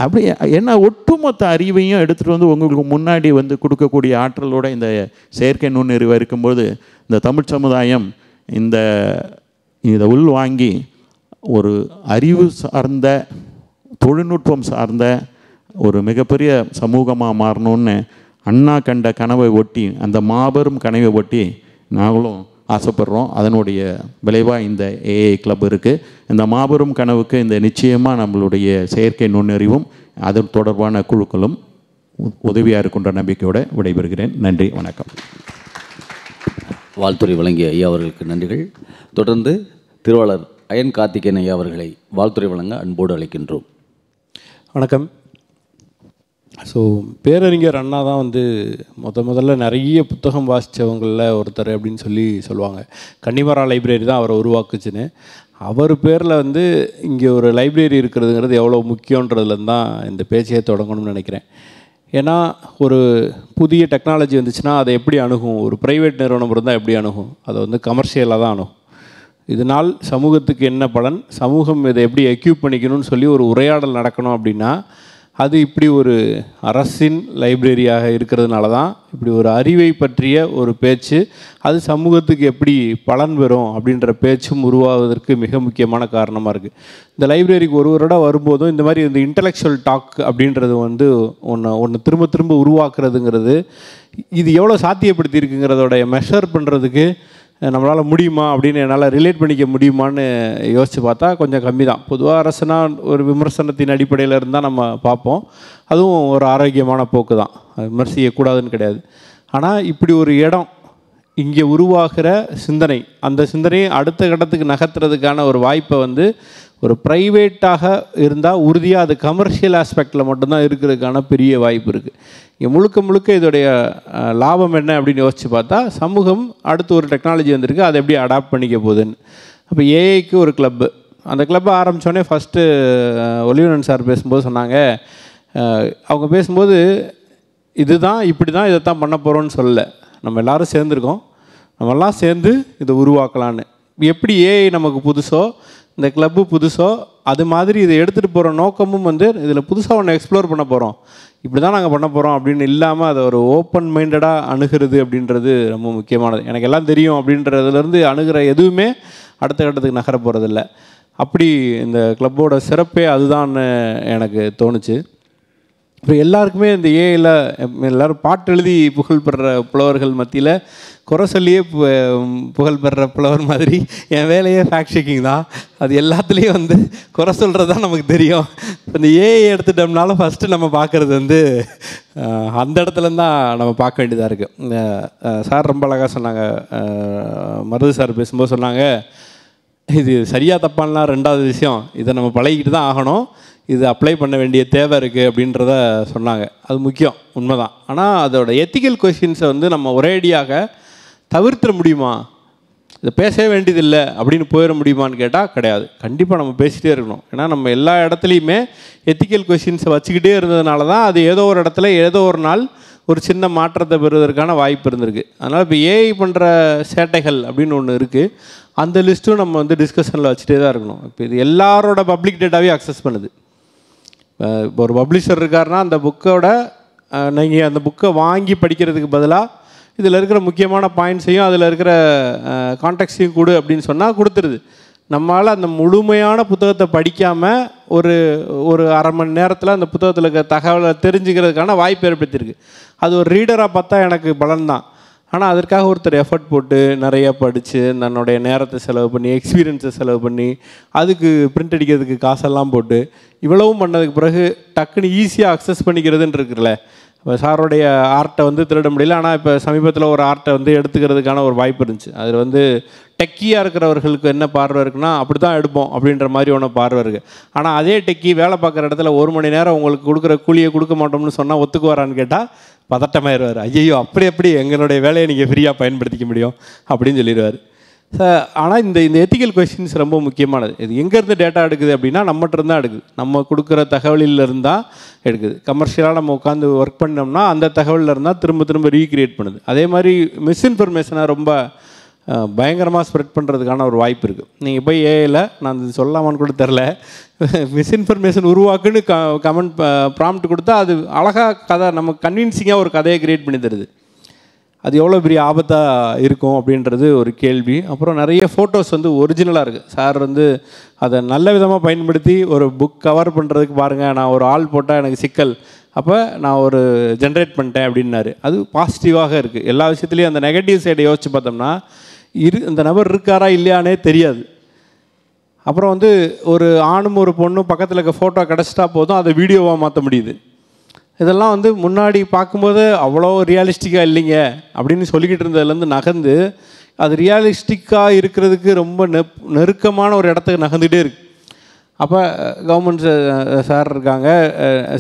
அப்படி ஏன்னா ஒட்டுமொத்த அறிவையும் எடுத்துகிட்டு வந்து உங்களுக்கு முன்னாடி வந்து கொடுக்கக்கூடிய ஆற்றலோட இந்த செயற்கை நுண்ணறிவு இருக்கும்போது இந்த தமிழ் சமுதாயம் இதை உள்வாங்கி ஒரு அறிவு சார்ந்த தொழில்நுட்பம் சார்ந்த ஒரு மிகப்பெரிய சமூகமாக மாறணும்னு அண்ணா கண்ட கனவை ஒட்டி, அந்த மாபெரும் கனவை ஒட்டி நாங்களும் ஆசைப்படுறோம். அதனுடைய விளைவாக இந்த ஏஐ கிளப் இருக்குது. இந்த மாபெரும் கனவுக்கு இந்த நிச்சயமாக நம்மளுடைய செயற்கை நுண்ணறிவும் அதன் தொடர்பான குழுக்களும் உதவியாக இருக்கின்ற நம்பிக்கையோடு விடைபெறுகிறேன். நன்றி, வணக்கம். வாழ்த்துறை வழங்கிய ஐயா அவர்களுக்கு நன்றிகள். தொடர்ந்து திருவாளர் அயன் கார்த்திகேயன் ஐயா அவர்களை வாழ்த்துறை வழங்க அன்போடு அழைக்கின்றோம். வணக்கம். ஸோ பேரறிஞர் அண்ணா தான் வந்து முதல்ல நிறைய புத்தகம் வாசித்தவங்களில் ஒருத்தர் அப்படின்னு சொல்லுவாங்க. கன்னிமரா லைப்ரரி தான் அவரை உருவாக்குச்சுன்னு. அவர் பேரில் வந்து இங்கே ஒரு லைப்ரரி இருக்கிறதுங்கிறது எவ்வளோ முக்கியன்றதுலேருந்து தான் இந்த பேச்சையே தொடங்கணும்னு நினைக்கிறேன். ஏன்னா ஒரு புதிய டெக்னாலஜி வந்துச்சுன்னா அதை எப்படி அணுகும், ஒரு ப்ரைவேட் நிறுவனம் இருந்தால் எப்படி அணுகும், அதை வந்து கமர்ஷியலாக தான் அணுகும். இதனால் சமூகத்துக்கு என்ன பலன், சமூகம் இதை எப்படி எக்யூப் பண்ணிக்கணும்னு சொல்லி ஒரு உரையாடல் நடக்கணும் அப்படின்னா அது இப்படி ஒரு அரசின் லைப்ரரியாக இருக்கிறதுனால தான் இப்படி ஒரு அறிவை பற்றிய ஒரு பேச்சு, அது சமூகத்துக்கு எப்படி பலன் பெறும் அப்படின்ற பேச்சும் உருவாவதற்கு மிக முக்கியமான காரணமாக இருக்குது. இந்த லைப்ரரிக்கு ஒரு வருடம் வரும்போதும் இந்த மாதிரி இந்த இன்டலெக்சுவல் டாக் அப்படின்றது வந்து ஒன்று திரும்ப திரும்ப உருவாக்குறதுங்கிறது இது எவ்வளோ சாத்தியப்படுத்தி இருக்குங்கிறதோடைய மெஷர் பண்ணுறதுக்கு நம்மளால் முடியுமா அப்படின்னு என்னால் ரிலேட் பண்ணிக்க முடியுமான்னு யோசித்து பார்த்தா கொஞ்சம் கம்மி தான். பொதுவாக அரசுனா ஒரு விமர்சனத்தின் அடிப்படையில் இருந்தால் நம்ம பார்ப்போம், அதுவும் ஒரு ஆரோக்கியமான போக்கு தான், விமர்சிக்கக்கூடாதுன்னு கிடையாது. ஆனால் இப்படி ஒரு இடம் இங்கே உருவாகிற சிந்தனை, அந்த சிந்தனையை அடுத்த கட்டத்துக்கு நகர்த்துறதுக்கான ஒரு வாய்ப்பை வந்து ஒரு ப்ரைவேட்டாக இருந்தால் உறுதியாக அது கமர்ஷியல் ஆஸ்பெக்டில் மட்டும்தான் இருக்கிறதுக்கான பெரிய வாய்ப்பு இருக்குது. இங்கே முழுக்க இதோடைய லாபம் என்ன அப்படின்னு யோசித்து பார்த்தா சமூகம் அடுத்து ஒரு டெக்னாலஜி வந்திருக்கு, அதை எப்படி அடாப்ட் பண்ணிக்க போகுதுன்னு. அப்போ ஏஐக்கு ஒரு கிளப்பு, அந்த கிளப்பை ஆரம்பித்தோடனே ஃபஸ்ட்டு ஒலிவனன் சார் பேசும்போது சொன்னாங்க, அவங்க பேசும்போது இதுதான் இப்படி தான் இதைத்தான் பண்ண போகிறோன்னு சொல்லலை, நம்ம எல்லோரும் சேர்ந்துருக்கோம், நம்மெல்லாம் சேர்ந்து இதை உருவாக்கலான்னு. எப்படி ஏஐ நமக்கு புதுசோ இந்த கிளப்பு புதுசோ அது மாதிரி இதை எடுத்துகிட்டு போகிற நோக்கமும் வந்து இதில் புதுசாக ஒன்று எக்ஸ்ப்ளோர் பண்ண போகிறோம், இப்படி தான் நாங்கள் பண்ண போகிறோம் அப்படின்னு இல்லாமல் அதை ஒரு ஓப்பன் மைண்டடாக அணுகிறது அப்படின்றது ரொம்ப முக்கியமானது. எனக்கு எல்லாம் தெரியும் அப்படின்றதுலேருந்து அணுகிற எதுவுமே அடுத்த கட்டத்துக்கு நகர போகிறதில்ல. அப்படி இந்த கிளப்போட சிறப்பே அதுதான்னு எனக்கு தோணுச்சு. இப்போ எல்லாருக்குமே இந்த ஏஐயில் எல்லோரும் பாட்டு எழுதி புகழ் பெறுற புலவர்கள் மத்தியில் குறை சொல்லியே புகழ் பெறுற புலவர் மாதிரி என் வேலையே ஃபேக்ட் செக்கிங் தான். அது எல்லாத்துலேயும் வந்து குறை சொல்கிறது தான் நமக்கு தெரியும். இந்த ஏஐ எடுத்துட்டோம்னாலும் ஃபஸ்ட்டு நம்ம பார்க்குறது வந்து அந்த இடத்துலேருந்து தான் நம்ம பார்க்க வேண்டியதாக இருக்குது. சார் ரொம்ப அழகாக சொன்னாங்க, மருது சார் பேசும்போது சொன்னாங்க, இது சரியாக தப்பான்லாம் ரெண்டாவது விஷயம், இதை நம்ம பழகிக்கிட்டு தான் ஆகணும், இது அப்ளை பண்ண வேண்டிய தேவை இருக்குது அப்படின்றத சொன்னாங்க. அது முக்கியம், உண்மைதான். ஆனால் அதோட எத்திக்கல் கொஷின்ஸை வந்து நம்ம ஒரேடியாக தவிர்த்திட முடியுமா, இதை பேசவே வேண்டியதில்லை அப்படின்னு போயிட முடியுமான்னு கேட்டால் கிடையாது. கண்டிப்பாக நம்ம பேசிகிட்டே இருக்கணும். ஏன்னா நம்ம எல்லா இடத்துலையுமே எத்திக்கல் கொஷின்ஸை வச்சுக்கிட்டே இருந்ததுனால தான் அது ஏதோ ஒரு இடத்துல ஏதோ ஒரு நாள் ஒரு சின்ன மாற்றத்தை பெறுவதற்கான வாய்ப்பு இருந்திருக்கு. அதனால் இப்போ ஏஐ பண்ணுற சேட்டைகள் அப்படின்னு ஒன்று இருக்குது, அந்த லிஸ்ட்டும் நம்ம வந்து டிஸ்கஷனில் வச்சுட்டே தான் இருக்கணும். இப்போ இது எல்லாரோட பப்ளிக் டேட்டாவே அக்சஸ் பண்ணுது. இப்போ ஒரு பப்ளிஷர் இருக்காருன்னா அந்த புக்கோட நீங்கள் அந்த புக்கை வாங்கி படிக்கிறதுக்கு பதிலாக இதில் இருக்கிற முக்கியமான பாயிண்ட்ஸையும் அதில் இருக்கிற கான்டெக்ட்ஸையும் கொடு அப்படின்னு சொன்னால் கொடுத்துருது. நம்மளால் அந்த முழுமையான புத்தகத்தை படிக்காமல் ஒரு அரை மணி நேரத்தில் அந்த புத்தகத்தில் இருக்கிற தகவலை தெரிஞ்சுக்கிறதுக்கான வாய்ப்பு ஏற்படுத்தியிருக்கு. அது ஒரு ரீடராக பார்த்தா எனக்கு பலன் தான். ஆனால் அதற்காக ஒருத்தர் எஃபர்ட் போட்டு நிறைய படித்து தன்னுடைய நேரத்தை செலவு பண்ணி எக்ஸ்பீரியன்ஸை செலவு பண்ணி அதுக்கு பிரிண்ட் அடிக்கிறதுக்கு காசெல்லாம் போட்டு இவ்வளவும் பண்ணதுக்கு பிறகு டக்குன்னு ஈஸியாக அக்சஸ் பண்ணிக்கிறதுன்னு இருக்குல்ல. இப்போ சாரோடைய ஆர்ட்டை வந்து திருட முடியல, ஆனால் இப்போ சமீபத்தில் ஒரு ஆர்ட்டை வந்து எடுத்துக்கிறதுக்கான ஒரு வாய்ப்பு இருந்துச்சு. அதில் வந்து டெக்கியாக இருக்கிறவர்களுக்கு என்ன பார்வை இருக்குன்னா அப்படி தான் எடுப்போம் அப்படின்ற மாதிரி ஒன்று பார்வை இருக்குது. ஆனால் அதே டெக்கி வேலை பார்க்குற இடத்துல 1 மணி நேரம் உங்களுக்கு கொடுக்குற கூலியை கொடுக்க மாட்டோம்னு சொன்னால் ஒத்துக்குவாரான்னு கேட்டால் பதட்டமாயிருவார். ஐயோ அப்படி எங்களுடைய வேலையை நீங்கள் ஃப்ரீயாக பயன்படுத்திக்க முடியும் அப்படின்னு சொல்லிடுவார். ஆனால் இந்த எத்திக்கல் கொஸ்டின்ஸ் ரொம்ப முக்கியமானது. இது எங்கேருந்து டேட்டா எடுக்குது அப்படின்னா நம்மகிட்ட இருந்தால் எடுக்குது, நம்ம கொடுக்குற தகவலில் இருந்தால் எடுக்குது. கமர்ஷியலாக நம்ம உட்காந்து ஒர்க் பண்ணோம்னா அந்த தகவலில் இருந்தால் திரும்ப ரீக்ரியேட் பண்ணுது. அதே மாதிரி மிஸ்இன்ஃபர்மேஷனை ரொம்ப பயங்கரமாக ஸ்ப்ரெட் பண்ணுறதுக்கான ஒரு வாய்ப்பு இருக்குது. நீங்கள் போய் ஏஐயில் நான் இது சொல்லாமான்னு கூட தெரில, மிஸ்இன்ஃபர்மேஷன் உருவாக்குன்னு கமெண்ட் ப்ராம்ப்ட் கொடுத்தா அது அழகாக கதை நமக்கு கன்வின்சிங்காக ஒரு கதையை க்ரியேட் பண்ணி தருது. அது எவ்வளோ பெரிய ஆபத்தாக இருக்கும் அப்படின்றது ஒரு கேள்வி. அப்புறம் நிறைய ஃபோட்டோஸ் வந்து ஒரிஜினலாக இருக்குது. சார் வந்து அதை நல்ல விதமாக பயன்படுத்தி ஒரு புக் கவர் பண்ணுறதுக்கு பாருங்கள், நான் ஒரு ஆள் போட்டால் எனக்கு சிக்கல், அப்போ நான் ஒரு ஜென்ரேட் பண்ணிட்டேன் அப்படின்னாரு. அது பாசிட்டிவாக இருக்குது. எல்லா விஷயத்துலேயும் அந்த நெகட்டிவ் சைடை யோசித்து பார்த்தோம்னா அந்த நபர் இருக்காரா இல்லையானே தெரியாது. அப்புறம் வந்து ஒரு ஆணும் ஒரு பொண்ணும் பக்கத்தில் இருக்க ஃபோட்டோ கிடச்சிட்டா போதும் அதை வீடியோவாக மாற்ற முடியுது. இதெல்லாம் வந்து முன்னாடி பார்க்கும்போது அவ்வளோ ரியாலிஸ்டிக்காக இல்லைங்க அப்படின்னு சொல்லிக்கிட்டு இருந்ததுலேருந்து நகர்ந்து அது ரியாலிஸ்டிக்காக இருக்கிறதுக்கு ரொம்ப நெருக்கமான ஒரு இடத்துக்கு நகர்ந்துகிட்டே இருக்குது. அப்போ கவர்மெண்ட் சார் இருக்காங்க,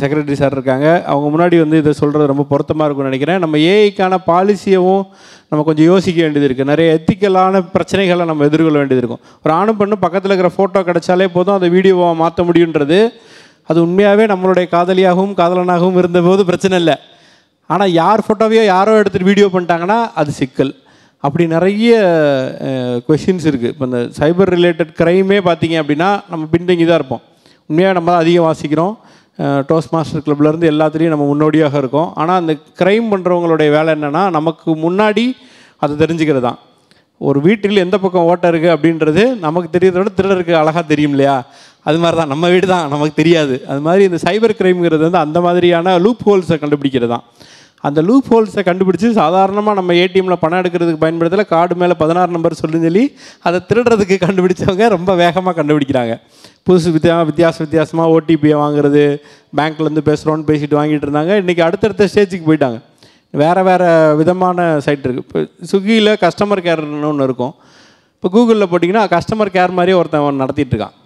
செக்ரட்டரி சார் இருக்காங்க, அவங்க முன்னாடி வந்து இதை சொல்கிறது ரொம்ப பொருத்தமாக இருக்கும்னு நினைக்கிறேன். நம்ம ஏஐக்கான பாலிசியவும் நம்ம கொஞ்சம் யோசிக்க வேண்டியது இருக்குது. நிறைய எத்திக்கலான பிரச்சனைகளை நம்ம எதிர்கொள்ள வேண்டியது இருக்கும். ஒரு ஆணும் பெண்ணும் பக்கத்தில் இருக்கிற ஃபோட்டோ கிடச்சாலே போதும் அதை வீடியோவாக மாற்ற முடியுன்றது அது உண்மையாகவே நம்மளுடைய காதலியாகவும் காதலனாகவும் இருந்தபோது பிரச்சனை இல்லை. ஆனால் யார் ஃபோட்டோவையோ யாரோ எடுத்துகிட்டு வீடியோ பண்ணிட்டாங்கன்னா அது சிக்கல். அப்படி நிறைய கொஷின்ஸ் இருக்குது. இப்போ இந்த சைபர் ரிலேட்டட் க்ரைமே பார்த்திங்க அப்படின்னா நம்ம பின்தங்கி தான் இருப்போம். உண்மையாக நம்ம தான் அதிகம் வாசிக்கிறோம். டோஸ்ட் மாஸ்டர் கிளப்லேருந்து எல்லாத்துலேயும் நம்ம முன்னோடியாக இருக்கோம். ஆனால் அந்த க்ரைம் பண்ணுறவங்களுடைய வேலை என்னென்னா நமக்கு முன்னாடி அதை தெரிஞ்சுக்கிறது தான். ஒரு வீட்டில் எந்த பக்கம் ஓட்டை இருக்குது அப்படின்றது நமக்கு தெரியறத விட திருடருக்கு அழகாக தெரியும் இல்லையா? அது மாதிரி தான் நம்ம வீடு தான் நமக்கு தெரியாது. அது மாதிரி இந்த சைபர் க்ரைம்ங்கிறது வந்து அந்த மாதிரியான லூப் ஹோல்ஸை கண்டுபிடிக்கிறது தான். அந்த லூப் ஹோல்ஸை கண்டுபிடிச்சி சாதாரணமாக நம்ம ஏடிஎம்மில் பணம் எடுக்கிறதுக்கு பயன்படுத்தல, கார்டு மேலே 16 நம்பர் சொல்லுன்னு சொல்லி அதை திருடுறதுக்கு கண்டுபிடிச்சவங்க ரொம்ப வேகமாக கண்டுபிடிக்கிறாங்க. வித்தியாசமாக ஓடிபியை வாங்குறது, பேங்க்லேருந்து பேசுகிறோன்னு பேசிட்டு வாங்கிட்டு இருந்தாங்க. இன்றைக்கி அடுத்தடுத்த ஸ்டேஜுக்கு போயிட்டாங்க. வேறு விதமான சைட் இருக்குது. இப்போ ஸ்விக்கியில் கஸ்டமர் கேர்னு ஒன்று இருக்கும். இப்போ கூகுளில் போட்டிங்கன்னா கஸ்டமர் கேர் மாதிரியே ஒருத்தன் நடத்திட்டு இருக்கான்.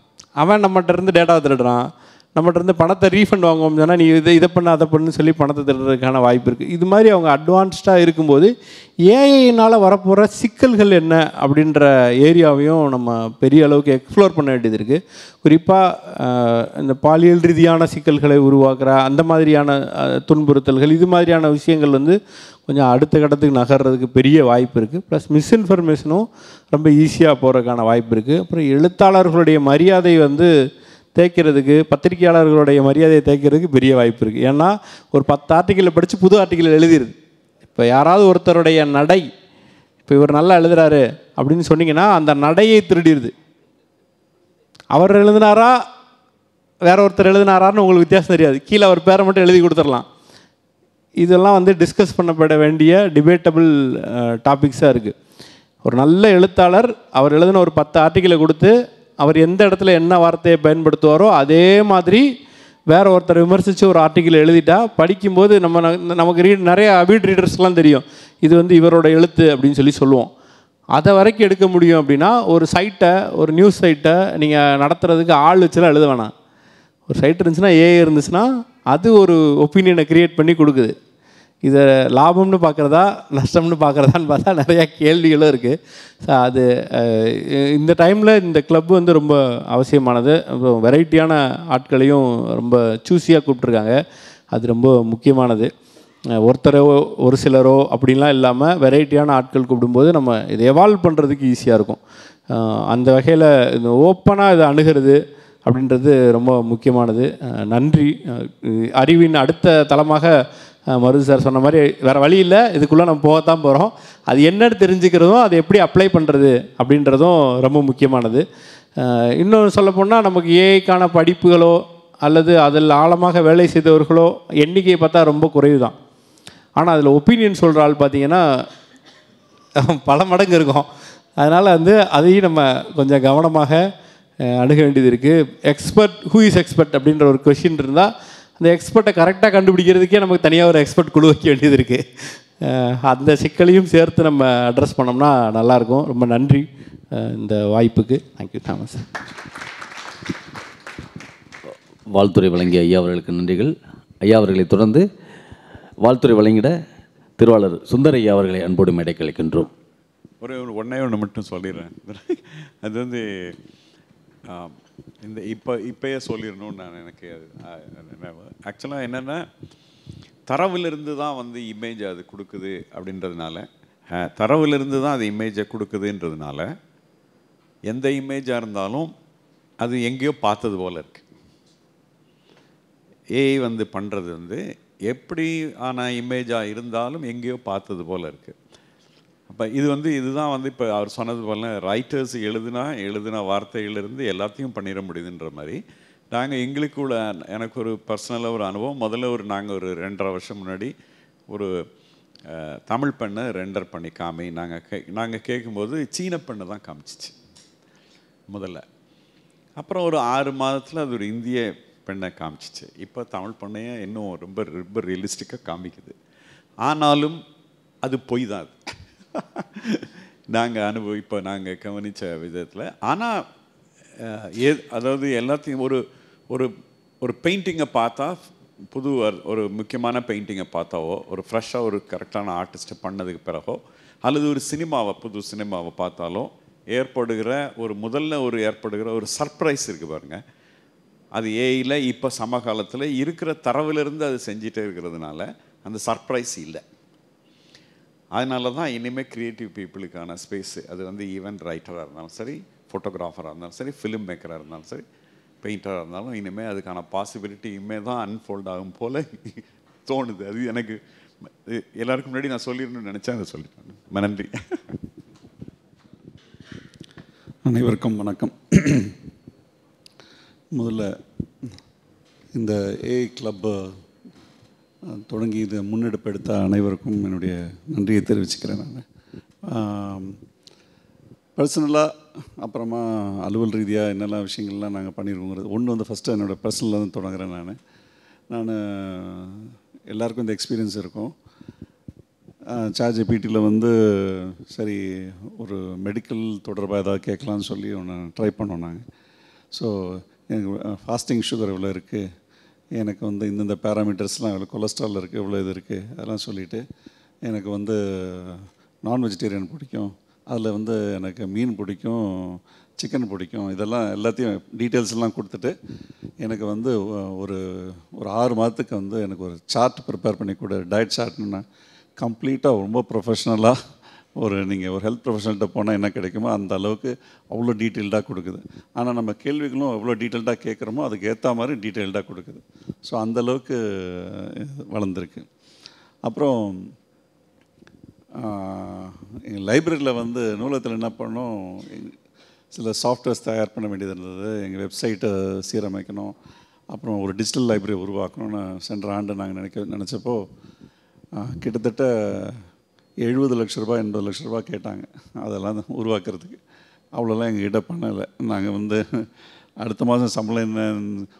அவன் நம்மகிட்ட இருந்து டேட்டாவை திருடுறான், நம்மகிட்ட இருந்து பணத்தை ரீஃபண்ட் வாங்குவோம் சொன்னால் நீ இதை பண்ண அதை பண்ணு சொல்லி பணத்தை திருடுறதுக்கான வாய்ப்பு இருக்குது. இது மாதிரி அவங்க அட்வான்ஸ்டாக இருக்கும்போது ஏஐனால் வரப்போகிற சிக்கல்கள் என்ன அப்படின்ற ஏரியாவையும் நம்ம பெரிய அளவுக்கு எக்ஸ்ப்ளோர் பண்ண வேண்டியது இருக்குது. குறிப்பாக இந்த பாலியல் ரீதியான சிக்கல்களை உருவாக்குற அந்த மாதிரியான துன்புறுத்தல்கள், இது மாதிரியான விஷயங்கள் வந்து கொஞ்சம் அடுத்த கட்டத்துக்கு நகர்றதுக்கு பெரிய வாய்ப்பு இருக்குது. ப்ளஸ் மிஸ்இன்ஃபர்மேஷனும் ரொம்ப ஈஸியாக போகிறதுக்கான வாய்ப்பு இருக்குது. அப்புறம் எழுத்தாளர்களுடைய மரியாதை வந்து தேய்க்கிறதுக்கு, பத்திரிகையாளர்களுடைய மரியாதையை தேய்க்கிறதுக்கு பெரிய வாய்ப்பு இருக்குது. ஏன்னா ஒரு 10 ஆர்டிக்கிளை படித்து புது ஆர்டிக்கிள் எழுதிடுது. இப்போ யாராவது ஒருத்தருடைய நடை, இப்போ இவர் நல்லா எழுதுகிறாரு அப்படின்னு சொன்னீங்கன்னா அந்த நடையை திருடிடுது. அவர் எழுதினாரா வேற ஒருத்தர் எழுதினாரான்னு உங்களுக்கு வித்தியாசம் தெரியாது. கீழே அவர் பேரை மட்டும் எழுதி கொடுத்துடலாம். இதெல்லாம் வந்து டிஸ்கஸ் பண்ணப்பட வேண்டிய டிபேட்டபிள் டாபிக்ஸாக இருக்குது. ஒரு நல்ல எழுத்தாளர் அவர் எழுதின ஒரு 10 ஆர்டிக்கிளை கொடுத்து அவர் எந்த இடத்துல என்ன வார்த்தையை பயன்படுத்துவாரோ அதே மாதிரி வேற ஒருத்தர் விமர்சித்து ஒரு ஆர்டிக்கிள் எழுதிட்டா படிக்கும்போது நமக்கு நிறைய அவிட் ரீடர்ஸ்லாம் தெரியும் இது வந்து இவரோட எழுத்து அப்படின்னு சொல்லுவோம். அதை வரைக்கும் எடுக்க முடியும் அப்படின்னா ஒரு சைட்டை, ஒரு நியூஸ் சைட்டை நீங்கள் நடத்துறதுக்கு ஆள் வச்சுலாம் எழுத வேணாம். ஒரு சைட் இருந்துச்சுன்னா ஏஐ இருந்துச்சுன்னா அது ஒரு ஒப்பீனியனை க்ரியேட் பண்ணி கொடுக்குது. இதை லாபம்னு பார்க்குறதா நஷ்டம்னு பார்க்குறதான்னு பார்த்தா நிறையா கேள்விகளும் இருக்குது. ஸோ அது இந்த டைமில் இந்த கிளப் வந்து ரொம்ப அவசியமானது. அப்புறம் வெரைட்டியான ஆட்களையும் ரொம்ப சூஸியாக கூப்பிட்ருக்காங்க, அது ரொம்ப முக்கியமானது. ஒருத்தரோ ஒரு சிலரோ அப்படின்லாம் இல்லாமல் வெரைட்டியான ஆட்கள் கூப்பிடும்போது நம்ம இதை எவால்வ் பண்ணுறதுக்கு ஈஸியாக இருக்கும். அந்த வகையில் இந்த ஓப்பனாக இதை அணுகிறது அப்படின்றது ரொம்ப முக்கியமானது. நன்றி. அறிவின் அடுத்த தளமாக மருது சார் சொன்ன மாதிரி வேறு வழி இல்லை, இதுக்குள்ளே நம்ம போகத்தான் போகிறோம். அது என்னன்னு தெரிஞ்சுக்கிறதும் அதை எப்படி அப்ளை பண்ணுறது அப்படின்றதும் ரொம்ப முக்கியமானது. இன்னொன்று சொல்லப்போனால் நமக்கு ஏஐக்கான படிப்புகளோ அல்லது அதில் ஆழமாக வேலை செய்தவர்களோ எண்ணிக்கையை பார்த்தா ரொம்ப குறைவு தான். ஆனால் அதில் ஒப்பீனியன் சொல்கிற ஆள் பார்த்திங்கன்னா பல மடங்கு இருக்கும். அதனால் அதையும் நம்ம கொஞ்சம் கவனமாக அணுக வேண்டியது இருக்குது. எக்ஸ்பர்ட் ஹூ இஸ் எக்ஸ்பர்ட் அப்படின்ற ஒரு கொஷின் இருந்தால் அந்த எக்ஸ்பர்ட்டை கரெக்டாக கண்டுபிடிக்கிறதுக்கே நமக்கு தனியாக ஒரு எக்ஸ்பர்ட் குழு வைக்க வேண்டியது இருக்குது. அந்த சிக்கலையும் சேர்த்து நம்ம அட்ரஸ் பண்ணோம்னா நல்லாயிருக்கும். ரொம்ப நன்றி இந்த வாய்ப்புக்கு. Thank you Thomas. வாழ்த்துறை வழங்கிய ஐயா அவர்களுக்கு நன்றிகள். ஐயா அவர்களை தொடர்ந்து வாழ்த்துறை வழங்கிட திருவாளர் சுந்தர் ஐயா அவர்களை அன்போடு மேடைக்கு அழைக்கின்றோம். ஒன்றே ஒன்று மட்டும் சொல்லிடுறேன். அது இந்த இப்போயே சொல்லிடணும்னு நான் எனக்கு ஆக்சுவலாக என்னென்னா தரவிலிருந்து தான் இமேஜ் அது கொடுக்குது அப்படின்றதுனால, தரவிலிருந்து தான் அது இமேஜை கொடுக்குதுன்றதுனால எந்த இமேஜாக இருந்தாலும் அது எங்கேயோ பார்த்தது போல் இருக்குது. ஏஐ பண்ணுறது எப்படி ஆன இமேஜாக இருந்தாலும் எங்கேயோ பார்த்தது போல் இருக்குது. அப்போ இதுதான் இப்போ அவர் சொன்னது போல ரைட்டர்ஸ் எழுதின வார்த்தைகளிலிருந்து எல்லாத்தையும் பண்ணிட முடியுதுன்ற மாதிரி நாங்கள் எங்களுக்குள்ள எனக்கு ஒரு பர்சனலாக ஒரு அனுபவம். முதல்ல நாங்கள் ஒரு 2.5 வருஷம் முன்னாடி ஒரு தமிழ் பெண்ணை ரெண்டர் பண்ணி நாங்கள் கேட்கும்போது சீன பெண்ணை தான் காமிச்சிச்சு முதல்ல. அப்புறம் ஒரு 6 மாதத்தில் அது ஒரு இந்திய பெண்ணை காமிச்சிச்சு. இப்போ தமிழ் பெண்ணையே இன்னும் ரொம்ப ரொம்ப ரியலிஸ்டிக்காக காமிக்குது. ஆனாலும் அது பொய் தான். அது நாங்கள் இப்போ நாங்கள் கவனித்த விதத்தில். ஆனால் அதாவது எல்லாத்தையும் ஒரு ஒரு ஒரு பெயிண்டிங்கை பார்த்தா, ஒரு முக்கியமான பெயிண்டிங்கை பார்த்தாவோ, ஒரு ஃப்ரெஷ்ஷாக ஒரு கரெக்டான ஆர்டிஸ்ட்டை பண்ணதுக்கு பிறகோ, அல்லது ஒரு புது சினிமாவை பார்த்தாலோ ஏற்படுகிற ஒரு சர்ப்ரைஸ் இருக்குது பாருங்கள். அது ஏஐயில் இப்போ சமகாலத்தில் இருக்கிற தரவிலிருந்து அது செஞ்சிட்டே இருக்கிறதுனால அந்த சர்ப்ரைஸ் இல்லை. அதனால தான் இனிமேல் க்ரியேட்டிவ் பீப்புளுக்கான ஸ்பேஸு அது ஈவென்ட் ரைட்டராக இருந்தாலும் சரி, ஃபோட்டோகிராஃபராக இருந்தாலும் சரி, ஃபிலிம் மேக்கராக இருந்தாலும் சரி, பெயிண்டராக இருந்தாலும் இனிமேல் அதுக்கான பாசிபிலிட்டி இனிமேல் தான் அன்ஃபோல்ட் ஆகும் போல் தோணுது. அது எனக்கு எல்லாருக்கும் முன்னாடி நான் சொல்லிடணும்னு நினச்சேன், அதை சொல்லிட்டேன். நன்றி. அனைவருக்கும் வணக்கம். முதல்ல இந்த ஏஐ கிளப்பை தொடங்கி இதை முன்னெடுப்பு எடுத்த அனைவருக்கும் என்னுடைய நன்றியை தெரிவிச்சுக்கிறேன். நான் பர்சனலாக அப்புறமா அலுவல் ரீதியாக என்னெல்லாம் விஷயங்கள்லாம் நாங்கள் பண்ணியிருக்கோங்கிறது ஒன்று ஃபஸ்ட்டு என்னோடய பர்சனலாக தொடங்குறேன். நான் எல்லாருக்கும் இந்த எக்ஸ்பீரியன்ஸ் இருக்கும். ChatGPTயில் சரி ஒரு மெடிக்கல் தொடர்பாக ஏதாவது கேட்கலான்னு சொல்லி ஒன்று ட்ரை பண்ணோம் நாங்கள். ஸோ எனக்கு ஃபாஸ்டிங் சுகர் இவ்வளோ இருக்குது, எனக்கு இந்தந்த பேராமீட்டர்ஸ்லாம் இவ்வளோ கொலஸ்ட்ரால் இருக்குது, இவ்வளோ இது இருக்குது, அதெல்லாம் சொல்லிவிட்டு எனக்கு நான் வெஜிடேரியன் பிடிக்கும், அதில் எனக்கு மீன் பிடிக்கும், சிக்கன் பிடிக்கும், இதெல்லாம் எல்லாத்தையும் டீட்டெயில்ஸ்லாம் கொடுத்துட்டு எனக்கு ஒரு 6 மாதத்துக்கு எனக்கு ஒரு சார்ட் ப்ரிப்பேர் பண்ணி கொடு, டயட் சார்ட்னா கம்ப்ளீட்டாக ரொம்ப ப்ரொஃபஷ்னலாக நீங்கள் ஒரு ஹெல்த் ப்ரொஃபஷனல்கிட்ட போனால் என்ன கிடைக்குமோ அந்த அளவுக்கு அவ்வளோ டீட்டெயில்டாக கொடுக்குது. ஆனால் நம்ம கேள்விகளும் எவ்வளோ டீட்டெயில்டாக கேட்குறோமோ அதுக்கு ஏற்ற மாதிரி டீட்டெயில்டாக கொடுக்குது. ஸோ அந்தளவுக்கு வளர்ந்துருக்கு. அப்புறம் எங்கள் லைப்ரரியில் நூலகத்தில் என்ன பண்ணோம், சில சாஃப்ட்வேர்ஸ் தயார் பண்ண வேண்டியது இருந்தது. எங்கள் வெப்சைட்டை சீரமைக்கணும், அப்புறம் ஒரு டிஜிட்டல் லைப்ரரி உருவாக்கணும்னு சென்ற ஆண்டு நாங்கள் நினச்சப்போ கிட்டத்தட்ட 70 லட்ச ரூபா 80 லட்ச ரூபா கேட்டாங்க அதெல்லாம் உருவாக்குறதுக்கு. அவ்வளோலாம் எங்ககிட்ட பண்ணலை. நாங்கள் அடுத்த மாதம் சம்பளம் என்ன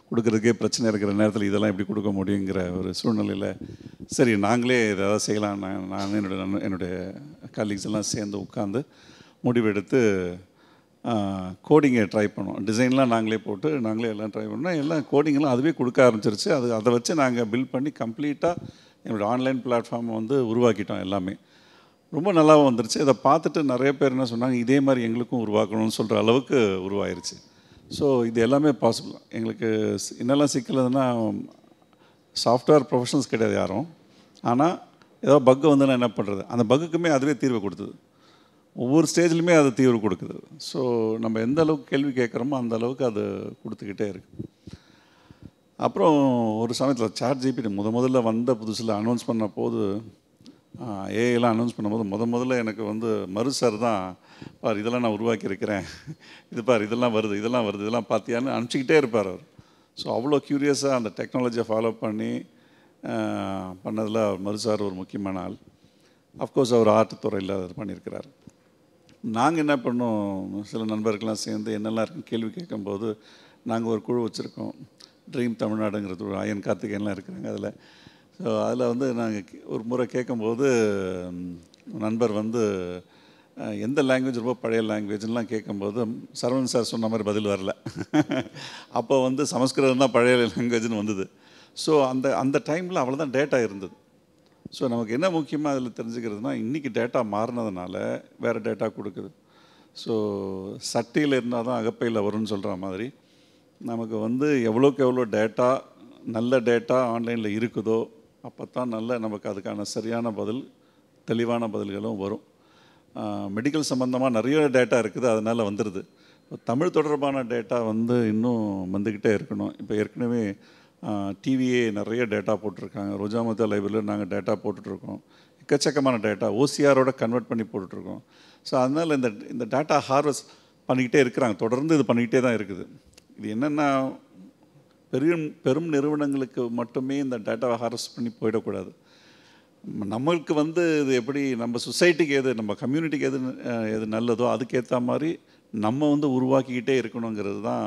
கொடுக்குறதுக்கே பிரச்சனை இருக்கிற நேரத்தில் இதெல்லாம் எப்படி கொடுக்க முடியுங்கிற ஒரு சூழ்நிலையில் சரி நாங்களே ஏதாவது செய்யலாம். நான் என்னுடைய கலீக்ஸ் எல்லாம் சேர்ந்து உட்காந்து முடிவெடுத்து கோடிங்கை ட்ரை பண்ணோம். டிசைன்லாம் நாங்களே போட்டு நாங்களே எல்லாம் ட்ரை பண்ணோம். எல்லாம் கோடிங்கெல்லாம் அதுவே கொடுக்க ஆரம்பிச்சிருச்சு. அதை வச்சு நாங்கள் பில்ட் பண்ணி கம்ப்ளீட்டாக என்னோடய ஆன்லைன் பிளாட்ஃபார்மை உருவாக்கிட்டோம். எல்லாமே ரொம்ப நல்லாவும் வந்துருச்சு. இதை பார்த்துட்டு நிறைய பேர் என்ன சொன்னாங்க, இதே மாதிரி எங்களுக்கும் உருவாக்கணும்னு சொல்கிற அளவுக்கு உருவாயிருச்சு. ஸோ இது எல்லாமே பாசிபிள். எங்களுக்கு என்னெல்லாம் சிக்கலதுன்னா, சாஃப்ட்வேர் ப்ரொஃபஷனல்ஸ் கிடையாது யாரும். ஆனால் ஏதோ பக்கு நான் என்ன பண்ணுறது, அந்த பக்குக்குமே அதுவே தீர்வு கொடுத்தது. ஒவ்வொரு ஸ்டேஜ்லையுமே அது தீர்வு கொடுக்குது. ஸோ நம்ம எந்த அளவுக்கு கேள்வி கேட்குறோமோ அந்த அளவுக்கு அது கொடுத்துக்கிட்டே இருக்குது. அப்புறம் ஒரு சமயத்தில் ChatGPT முதல்ல வந்த புதுசில் அனௌன்ஸ் பண்ண போது ஏஐலாம் அனௌன்ஸ் பண்ணும்போது முதல்ல எனக்கு வந்து மரு சார் தான் பார் இதெல்லாம் நான் உருவாக்கியிருக்கிறேன், இது பார் இதெல்லாம் வருது இதெல்லாம் பார்த்தியான்னு அனுப்பிச்சிக்கிட்டே இருப்பார் அவர். ஸோ அவ்வளோ க்யூரியஸாக அந்த டெக்னாலஜியை ஃபாலோ பண்ணி பண்ணதில் மரு சார் ஒரு முக்கியமான ஆள். அஃப்கோர்ஸ் அவர் ஆர்ட் துறையில் அது பண்ணியிருக்கிறார். நாங்கள் என்ன பண்ணோம், சில நண்பர்கள்லாம் சேர்ந்து என்னெல்லாம் இருக்குன்னு கேள்வி கேட்கும்போது நாங்கள் ஒரு குழு வச்சுருக்கோம், ட்ரீம் தமிழ்நாடுங்கிறது ஒரு அயன் கார்த்திகேயன்லாம் இருக்கிறாங்க அதில். ஸோ அதில் வந்து நாங்கள் ஒரு முறை கேட்கும்போது நண்பர் வந்து எந்த லாங்குவேஜ் ரொம்ப பழைய லாங்குவேஜ்லாம் கேட்கும்போது சரவணன் சார் சொன்ன மாதிரி பதில் வரல. அப்போ வந்து சமஸ்கிருதம் தான் பழைய லாங்குவேஜ்னு வந்தது. ஸோ அந்த டைமில் அவ்வளோதான் டேட்டா இருந்தது. ஸோ நமக்கு என்ன முக்கியமாக அதில் தெரிஞ்சுக்கிறதுனா, இன்றைக்கி டேட்டா மாறினதுனால வேறு டேட்டா கொடுக்குது. ஸோ சட்டியில் இருந்தால் தான் அகப்பையில் வரும்னு சொல்கிற மாதிரி நமக்கு வந்து எவ்வளோக்கு எவ்வளோ டேட்டா, நல்ல டேட்டா ஆன்லைனில் இருக்குதோ அப்போ தான் நமக்கு அதுக்கான சரியான பதில், தெளிவான பதில்களும் வரும். மெடிக்கல் சம்மந்தமாக நிறைய டேட்டா இருக்குது, அதனால் வந்துடுது. இப்போ தமிழ் தொடர்பான டேட்டா வந்து இன்னும் வந்துக்கிட்டே இருக்கணும். இப்போ ஏற்கனவே டிவிஏ நிறைய டேட்டா போட்டிருக்காங்க, ரோஜாமதா லைப்ரரியில் நாங்கள் டேட்டா போட்டுட்ருக்கோம், எக்கச்சக்கமான டேட்டா ஓசிஆரோட கன்வெர்ட் பண்ணி போட்டுட்ருக்கோம். ஸோ அதனால் இந்த டேட்டா ஹார்வெஸ்ட் பண்ணிக்கிட்டே இருக்கிறாங்க, தொடர்ந்து இது பண்ணிக்கிட்டே தான் இருக்குது. இது என்னென்னா பெரும் நிறுவனங்களுக்கு மட்டுமே இந்த டேட்டாவை ஹார்வெஸ்ட் பண்ணி போயிடக்கூடாது. நம்மளுக்கு வந்து இது எப்படி நம்ம சொசைட்டிக்கு எது, நம்ம கம்யூனிட்டிக்கு எது நல்லதோ அதுக்கேற்ற மாதிரி நம்ம வந்து உருவாக்கிக்கிட்டே இருக்கணுங்கிறது தான்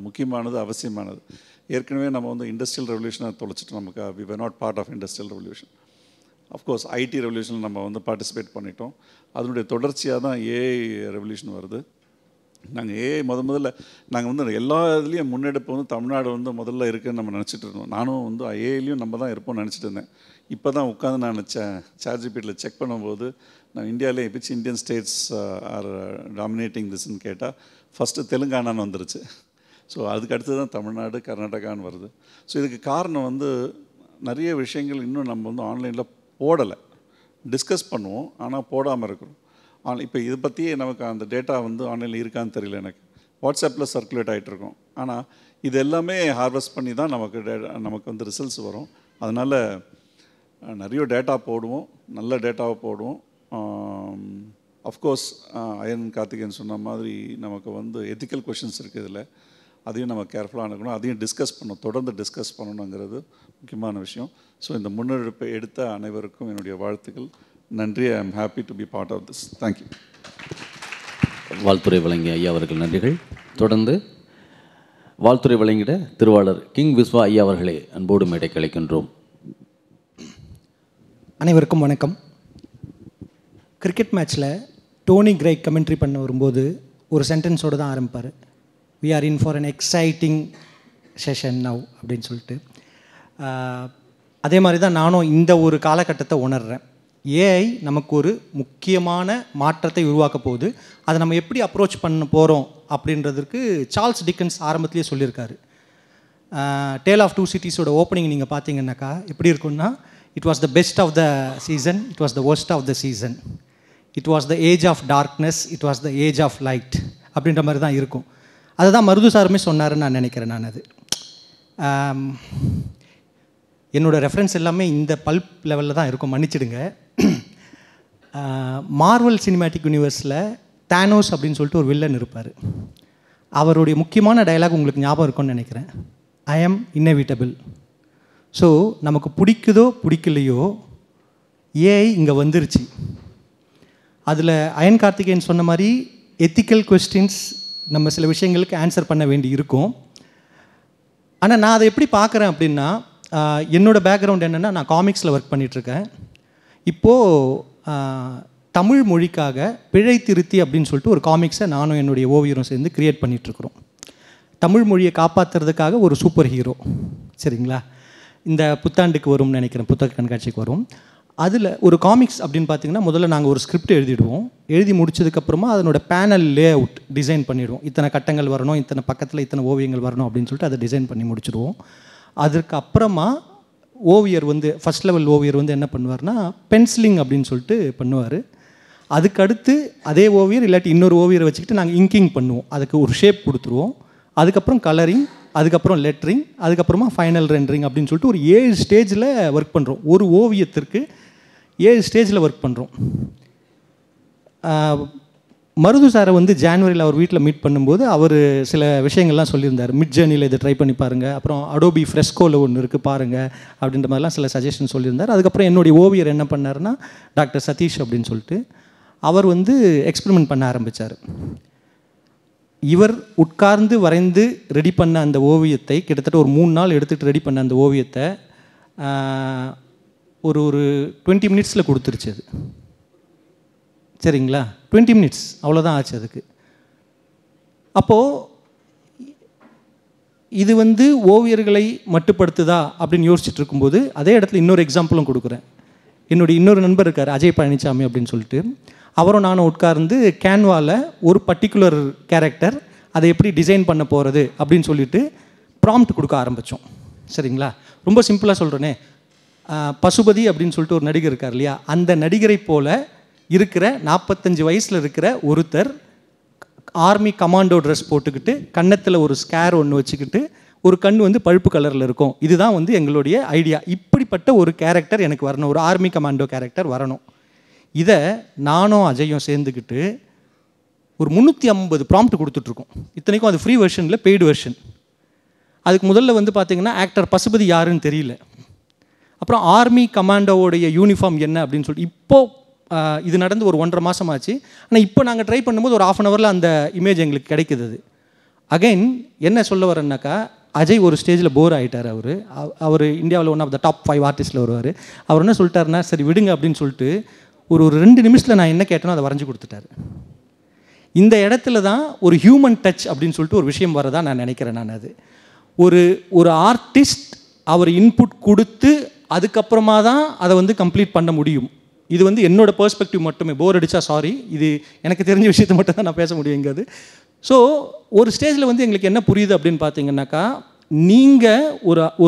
முக்கியமானது, அவசியமானது. ஏற்கனவே நம்ம வந்து இண்டஸ்ட்ரியல் ரெவல்யூஷனை தொலைச்சிட்டோம். நமக்கு we were not part of industrial revolution. Of course IT ரெவல்யூஷனில் நம்ம வந்து பார்ட்டிசிபேட் பண்ணிட்டோம். அதனுடைய தொடர்ச்சியாக தான் ஏஐ ரெவல்யூஷன் வருது. நாங்கள் ஏஐ முதல்ல நாங்கள் வந்து எல்லா இதுலேயும் முன்னெடுப்பு வந்து தமிழ்நாடு வந்து முதல்ல இருக்குதுன்னு நம்ம நினச்சிட்டு இருந்தோம். நானும் வந்து ஏஐலையும் நம்ம தான் இருப்போம்னு நினச்சிட்டு இருந்தேன். இப்போ தான் உட்காந்து நான் ChatGPTயில் செக் பண்ணும்போது நான் இந்தியாவிலே which Indian states are dominating திஸ்ன்னு கேட்டால் ஃபஸ்ட்டு தெலுங்கானான்னு வந்துருச்சு. ஸோ அதுக்கு அடுத்து தான் தமிழ்நாடு, கர்நாடகான்னு வருது. ஸோ இதுக்கு காரணம் வந்து நிறைய விஷயங்கள் இன்னும் நம்ம வந்து ஆன்லைனில் போடலை, டிஸ்கஸ் பண்ணுவோம் ஆனால் போடாமல் இருக்கிறோம். இப்போ இதை பற்றியே நமக்கு அந்த டேட்டா வந்து ஆன்லைனில் இருக்கான்னு தெரியல. எனக்கு வாட்ஸ்அப்பில் சர்க்குலேட் ஆகிட்டுருக்கோம். ஆனால் இது எல்லாமே ஹார்வெஸ்ட் பண்ணி தான் நமக்கு வந்து ரிசல்ட்ஸ் வரும். அதனால் நிறைய டேட்டா போடுவோம், நல்ல டேட்டாவை போடுவோம். அஃப்கோர்ஸ் அயன் கார்த்திகேயன் சொன்ன மாதிரி நமக்கு வந்து எத்திக்கல் கொஷின்ஸ் இருக்குது இதில், அதையும் நம்ம கேர்ஃபுல்லாக இருக்கணும், அதையும் டிஸ்கஸ் பண்ணணும், தொடர்ந்து டிஸ்கஸ் பண்ணணுங்கிறது முக்கியமான விஷயம். ஸோ இந்த முன்னெடுப்பை எடுத்த அனைவருக்கும் என்னுடைய வாழ்த்துக்கள், நன்றி. I am happy to be part of this. Thank you. வாழ்த்துறை வழங்கிய ஐயா அவர்கள் நன்றிகள். தொடர்ந்து வாழ்த்துறை வழங்கிட திருவாளர் கிங் விஸ்வா ஐயா அவர்களை அன்போடு மேடைக்கு அழைக்கின்றோம். அனைவருக்கும் வணக்கம். கிரிக்கெட் மேட்ச்சில் டோனி கிரைக் கமெண்ட்ரி பண்ண வரும்போது ஒரு சென்டென்ஸோடு தான் ஆரம்பிப்பார், we are in for an exciting session now அப்படின்னு சொல்லிட்டு. அதே மாதிரி தான் நானும் இந்த ஒரு காலகட்டத்தை உணர்கிறேன். ஏஐ நமக்கு ஒரு முக்கியமான மாற்றத்தை உருவாக்க போகுது. அதை நம்ம எப்படி அப்ரோச் பண்ண போகிறோம் அப்படின்றதுக்கு சார்ல்ஸ் டிக்கன்ஸ் ஆரம்பத்திலே சொல்லியிருக்காரு. டேல் ஆஃப் டூ சிட்டிஸோட ஓப்பனிங் நீங்கள் பார்த்தீங்கன்னாக்கா எப்படி இருக்குன்னா, it was the best of the season, it was the worst of the season, it was the age of darkness, it was the age of light அப்படின்ற மாதிரி தான் இருக்கும். அதை தான் மருது சாருமே சொன்னாருன்னு நான் நினைக்கிறேன். நான் அது என்னோடய ரெஃபரன்ஸ் எல்லாமே இந்த பல்ப் லெவலில் தான் இருக்கும், மன்னிச்சிடுங்க. மார்வல் சினிமேட்டிக் யூனிவர்ஸில் தானோஸ் அப்படின்னு சொல்லிட்டு ஒரு வில்லன் இருப்பார். அவருடைய முக்கியமான டயலாக் உங்களுக்கு ஞாபகம் இருக்கும்னு நினைக்கிறேன், ஐ ஆம் இன்னெவிட்டபிள். ஸோ நமக்கு பிடிக்குதோ பிடிக்கலையோ ஏஐ இங்கே வந்துருச்சு. அதில் அயன் கார்த்திகேயன் சொன்ன மாதிரி எத்திக்கல் கொஸ்டின்ஸ் நம்ம சில விஷயங்களுக்கு ஆன்சர் பண்ண வேண்டி இருக்கும். ஆனால் நான் அதை எப்படி பார்க்குறேன் அப்படின்னா, என்னோடய பேக்ரவுண்ட் என்னென்னா, நான் காமிக்ஸில் ஒர்க் பண்ணிகிட்ருக்கேன். இப்போது தமிழ் மொழிக்காக பிழை திருத்தி அப்படின்னு சொல்லிட்டு ஒரு காமிக்ஸை நானும் என்னுடைய ஓவியரும் சேர்ந்து க்ரியேட் பண்ணிகிட்ருக்குறோம். தமிழ் மொழியை காப்பாற்றுறதுக்காக ஒரு சூப்பர் ஹீரோ, சரிங்களா? இந்த புத்தாண்டுக்கு வரும்னு நினைக்கிறேன், புத்தக கண்காட்சிக்கு வரும். அதில் ஒரு காமிக்ஸ் அப்படின்னு பார்த்தீங்கன்னா, முதல்ல நாங்கள் ஒரு ஸ்கிரிப்ட் எழுதிடுவோம். எழுதி முடிச்சதுக்கப்புறமா அதனோட பேனல் லே அவுட் டிசைன் பண்ணிவிடுவோம். இத்தனை கட்டங்கள் வரணும், இத்தனை பக்கத்தில் இத்தனை ஓவியங்கள் வரணும் அப்படின்னு சொல்லிட்டு அதை டிசைன் பண்ணி முடிச்சுடுவோம். அதுக்கப்புறமா ஓவியர் வந்து ஃபஸ்ட் லெவல் ஓவியர் வந்து என்ன பண்ணுவார்னா, பென்சிலிங் அப்படின்னு சொல்லிட்டு பண்ணுவார். அதுக்கடுத்து அதே ஓவியர் இல்லாட்டி இன்னொரு ஓவியரை வச்சுக்கிட்டு நாங்கள் இங்கிங் பண்ணுவோம், அதுக்கு ஒரு ஷேப் கொடுத்துருவோம். அதுக்கப்புறம் கலரிங், அதுக்கப்புறம் லெட்ரிங், அதுக்கப்புறமா ஃபைனல் ரெண்டரிங் அப்படின்னு சொல்லிட்டு ஒரு 7 ஸ்டேஜில் ஒர்க் பண்ணுறோம். ஒரு ஓவியத்திற்கு 7 ஸ்டேஜில் ஒர்க் பண்ணுறோம். மருது சாரை வந்து ஜான்வரியில் அவர் வீட்டில் மீட் பண்ணும்போது அவர் சில விஷயங்கள்லாம் சொல்லியிருந்தார். மிட் ஜேர்னியில் இதை ட்ரை பண்ணி பாருங்கள், அப்புறம் அடோபி ஃப்ரெஸ்கோவில் ஒன்று இருக்குது பாருங்கள் அப்படின்ற மாதிரிலாம் சில சஜஷன் சொல்லியிருந்தார். அதுக்கப்புறம் என்னுடைய ஓவியர் என்ன பண்ணார்னா டாக்டர் சதீஷ் அப்படின்னு சொல்லிட்டு அவர் வந்து எக்ஸ்பெரிமெண்ட் பண்ண ஆரம்பித்தார். இவர் உட்கார்ந்து வரைந்து ரெடி பண்ண அந்த ஓவியத்தை கிட்டத்தட்ட ஒரு 3 நாள் எடுத்துகிட்டு ரெடி பண்ண அந்த ஓவியத்தை ஒரு 20 மினிட்ஸில் கொடுத்துருச்சு அது. சரிங்களா, 20 மினிட்ஸ் அவ்வளோதான் ஆச்சு அதுக்கு. அப்போது இது வந்து ஓவியர்களை மட்டுப்படுத்துதா அப்படின்னு யோசிச்சுட்டு இருக்கும்போது அதே இடத்துல இன்னொரு எக்ஸாம்பிளும் கொடுக்குறேன். என்னுடைய இன்னொரு நண்பர் இருக்கார் அஜய் பழனிசாமி அப்படின்னு சொல்லிட்டு, அவரும் நானும் உட்கார்ந்து கேன்வாவில் ஒரு பர்டிகுலர் கேரக்டர் அதை எப்படி டிசைன் பண்ண போகிறது அப்படின்னு சொல்லிட்டு ப்ராம்ப்ட் கொடுக்க ஆரம்பித்தோம். சரிங்களா, ரொம்ப சிம்பிளாக சொல்கிறேனே, பசுபதி அப்படின்னு சொல்லிட்டு ஒரு நடிகர் இருக்கார் இல்லையா, அந்த நடிகரை போல் இருக்கிற 45 வயசில் இருக்கிற ஒருத்தர் ஆர்மி கமாண்டோ ட்ரெஸ் போட்டுக்கிட்டு கன்னத்தில் ஒரு ஸ்கேர் ஒன்று வச்சுக்கிட்டு ஒரு கண் வந்து பழுப்பு கலரில் இருக்கும். இதுதான் வந்து எங்களுடைய ஐடியா. இப்படிப்பட்ட ஒரு கேரக்டர் எனக்கு வரணும், ஒரு ஆர்மி கமாண்டோ கேரக்டர் வரணும். இதை நானும் அஜயும் சேர்ந்துக்கிட்டு ஒரு 350 ப்ராம்ப்ட் கொடுத்துட்ருக்கோம். இத்தனைக்கும் அது ஃப்ரீ வெர்ஷனில் பெய்டு வெர்ஷன். அதுக்கு முதல்ல வந்து பார்த்திங்கன்னா ஆக்டர் பசுபதி யாருன்னு தெரியல. அப்புறம் ஆர்மி கமாண்டோவுடைய யூனிஃபார்ம் என்ன அப்படின்னு சொல்லிட்டு இப்போது இது நடந்து ஒரு 1.5 மாதம் ஆச்சு. ஆனால் இப்போ நாங்கள் ட்ரை பண்ணும்போது ஒரு 1/2 ஹவரில் அந்த இமேஜ் எங்களுக்கு கிடைக்குது. அது அகைன் என்ன சொல்ல வரேன்னாக்கா, அஜய் ஒரு ஸ்டேஜில் போர் ஆகிட்டார். அவர் இந்தியாவில் ஒன் ஆஃப் த டாப் 5 ஆர்டிஸ்ட்டில் வருவார். அவர் என்ன சொல்லிட்டாருன்னா, சரி விடுங்க அப்படின்னு சொல்லிட்டு ஒரு 2 நிமிஷத்தில் நான் என்ன கேட்டனோ அதை வரைஞ்சி கொடுத்துட்டாரு. இந்த இடத்துல தான் ஒரு ஹியூமன் டச் அப்படின்னு சொல்லிட்டு ஒரு விஷயம் வரதா நான் நினைக்கிறேன். நான் அது ஒரு ஆர்டிஸ்ட் அவர் இன்புட் கொடுத்து அதுக்கப்புறமா தான் அதை வந்து கம்ப்ளீட் பண்ண முடியும். இது வந்து என்னோட பெர்ஸ்பெக்டிவ் மட்டுமே. போர் அடித்தா சாரி, இது எனக்கு தெரிஞ்ச விஷயத்தை மட்டும் தான் நான் பேச முடியும் இங்கே. அது ஸோ ஒரு ஸ்டேஜில் வந்து எங்களுக்கு என்ன புரியுது அப்படின்னு பார்த்தீங்கன்னாக்கா, நீங்கள்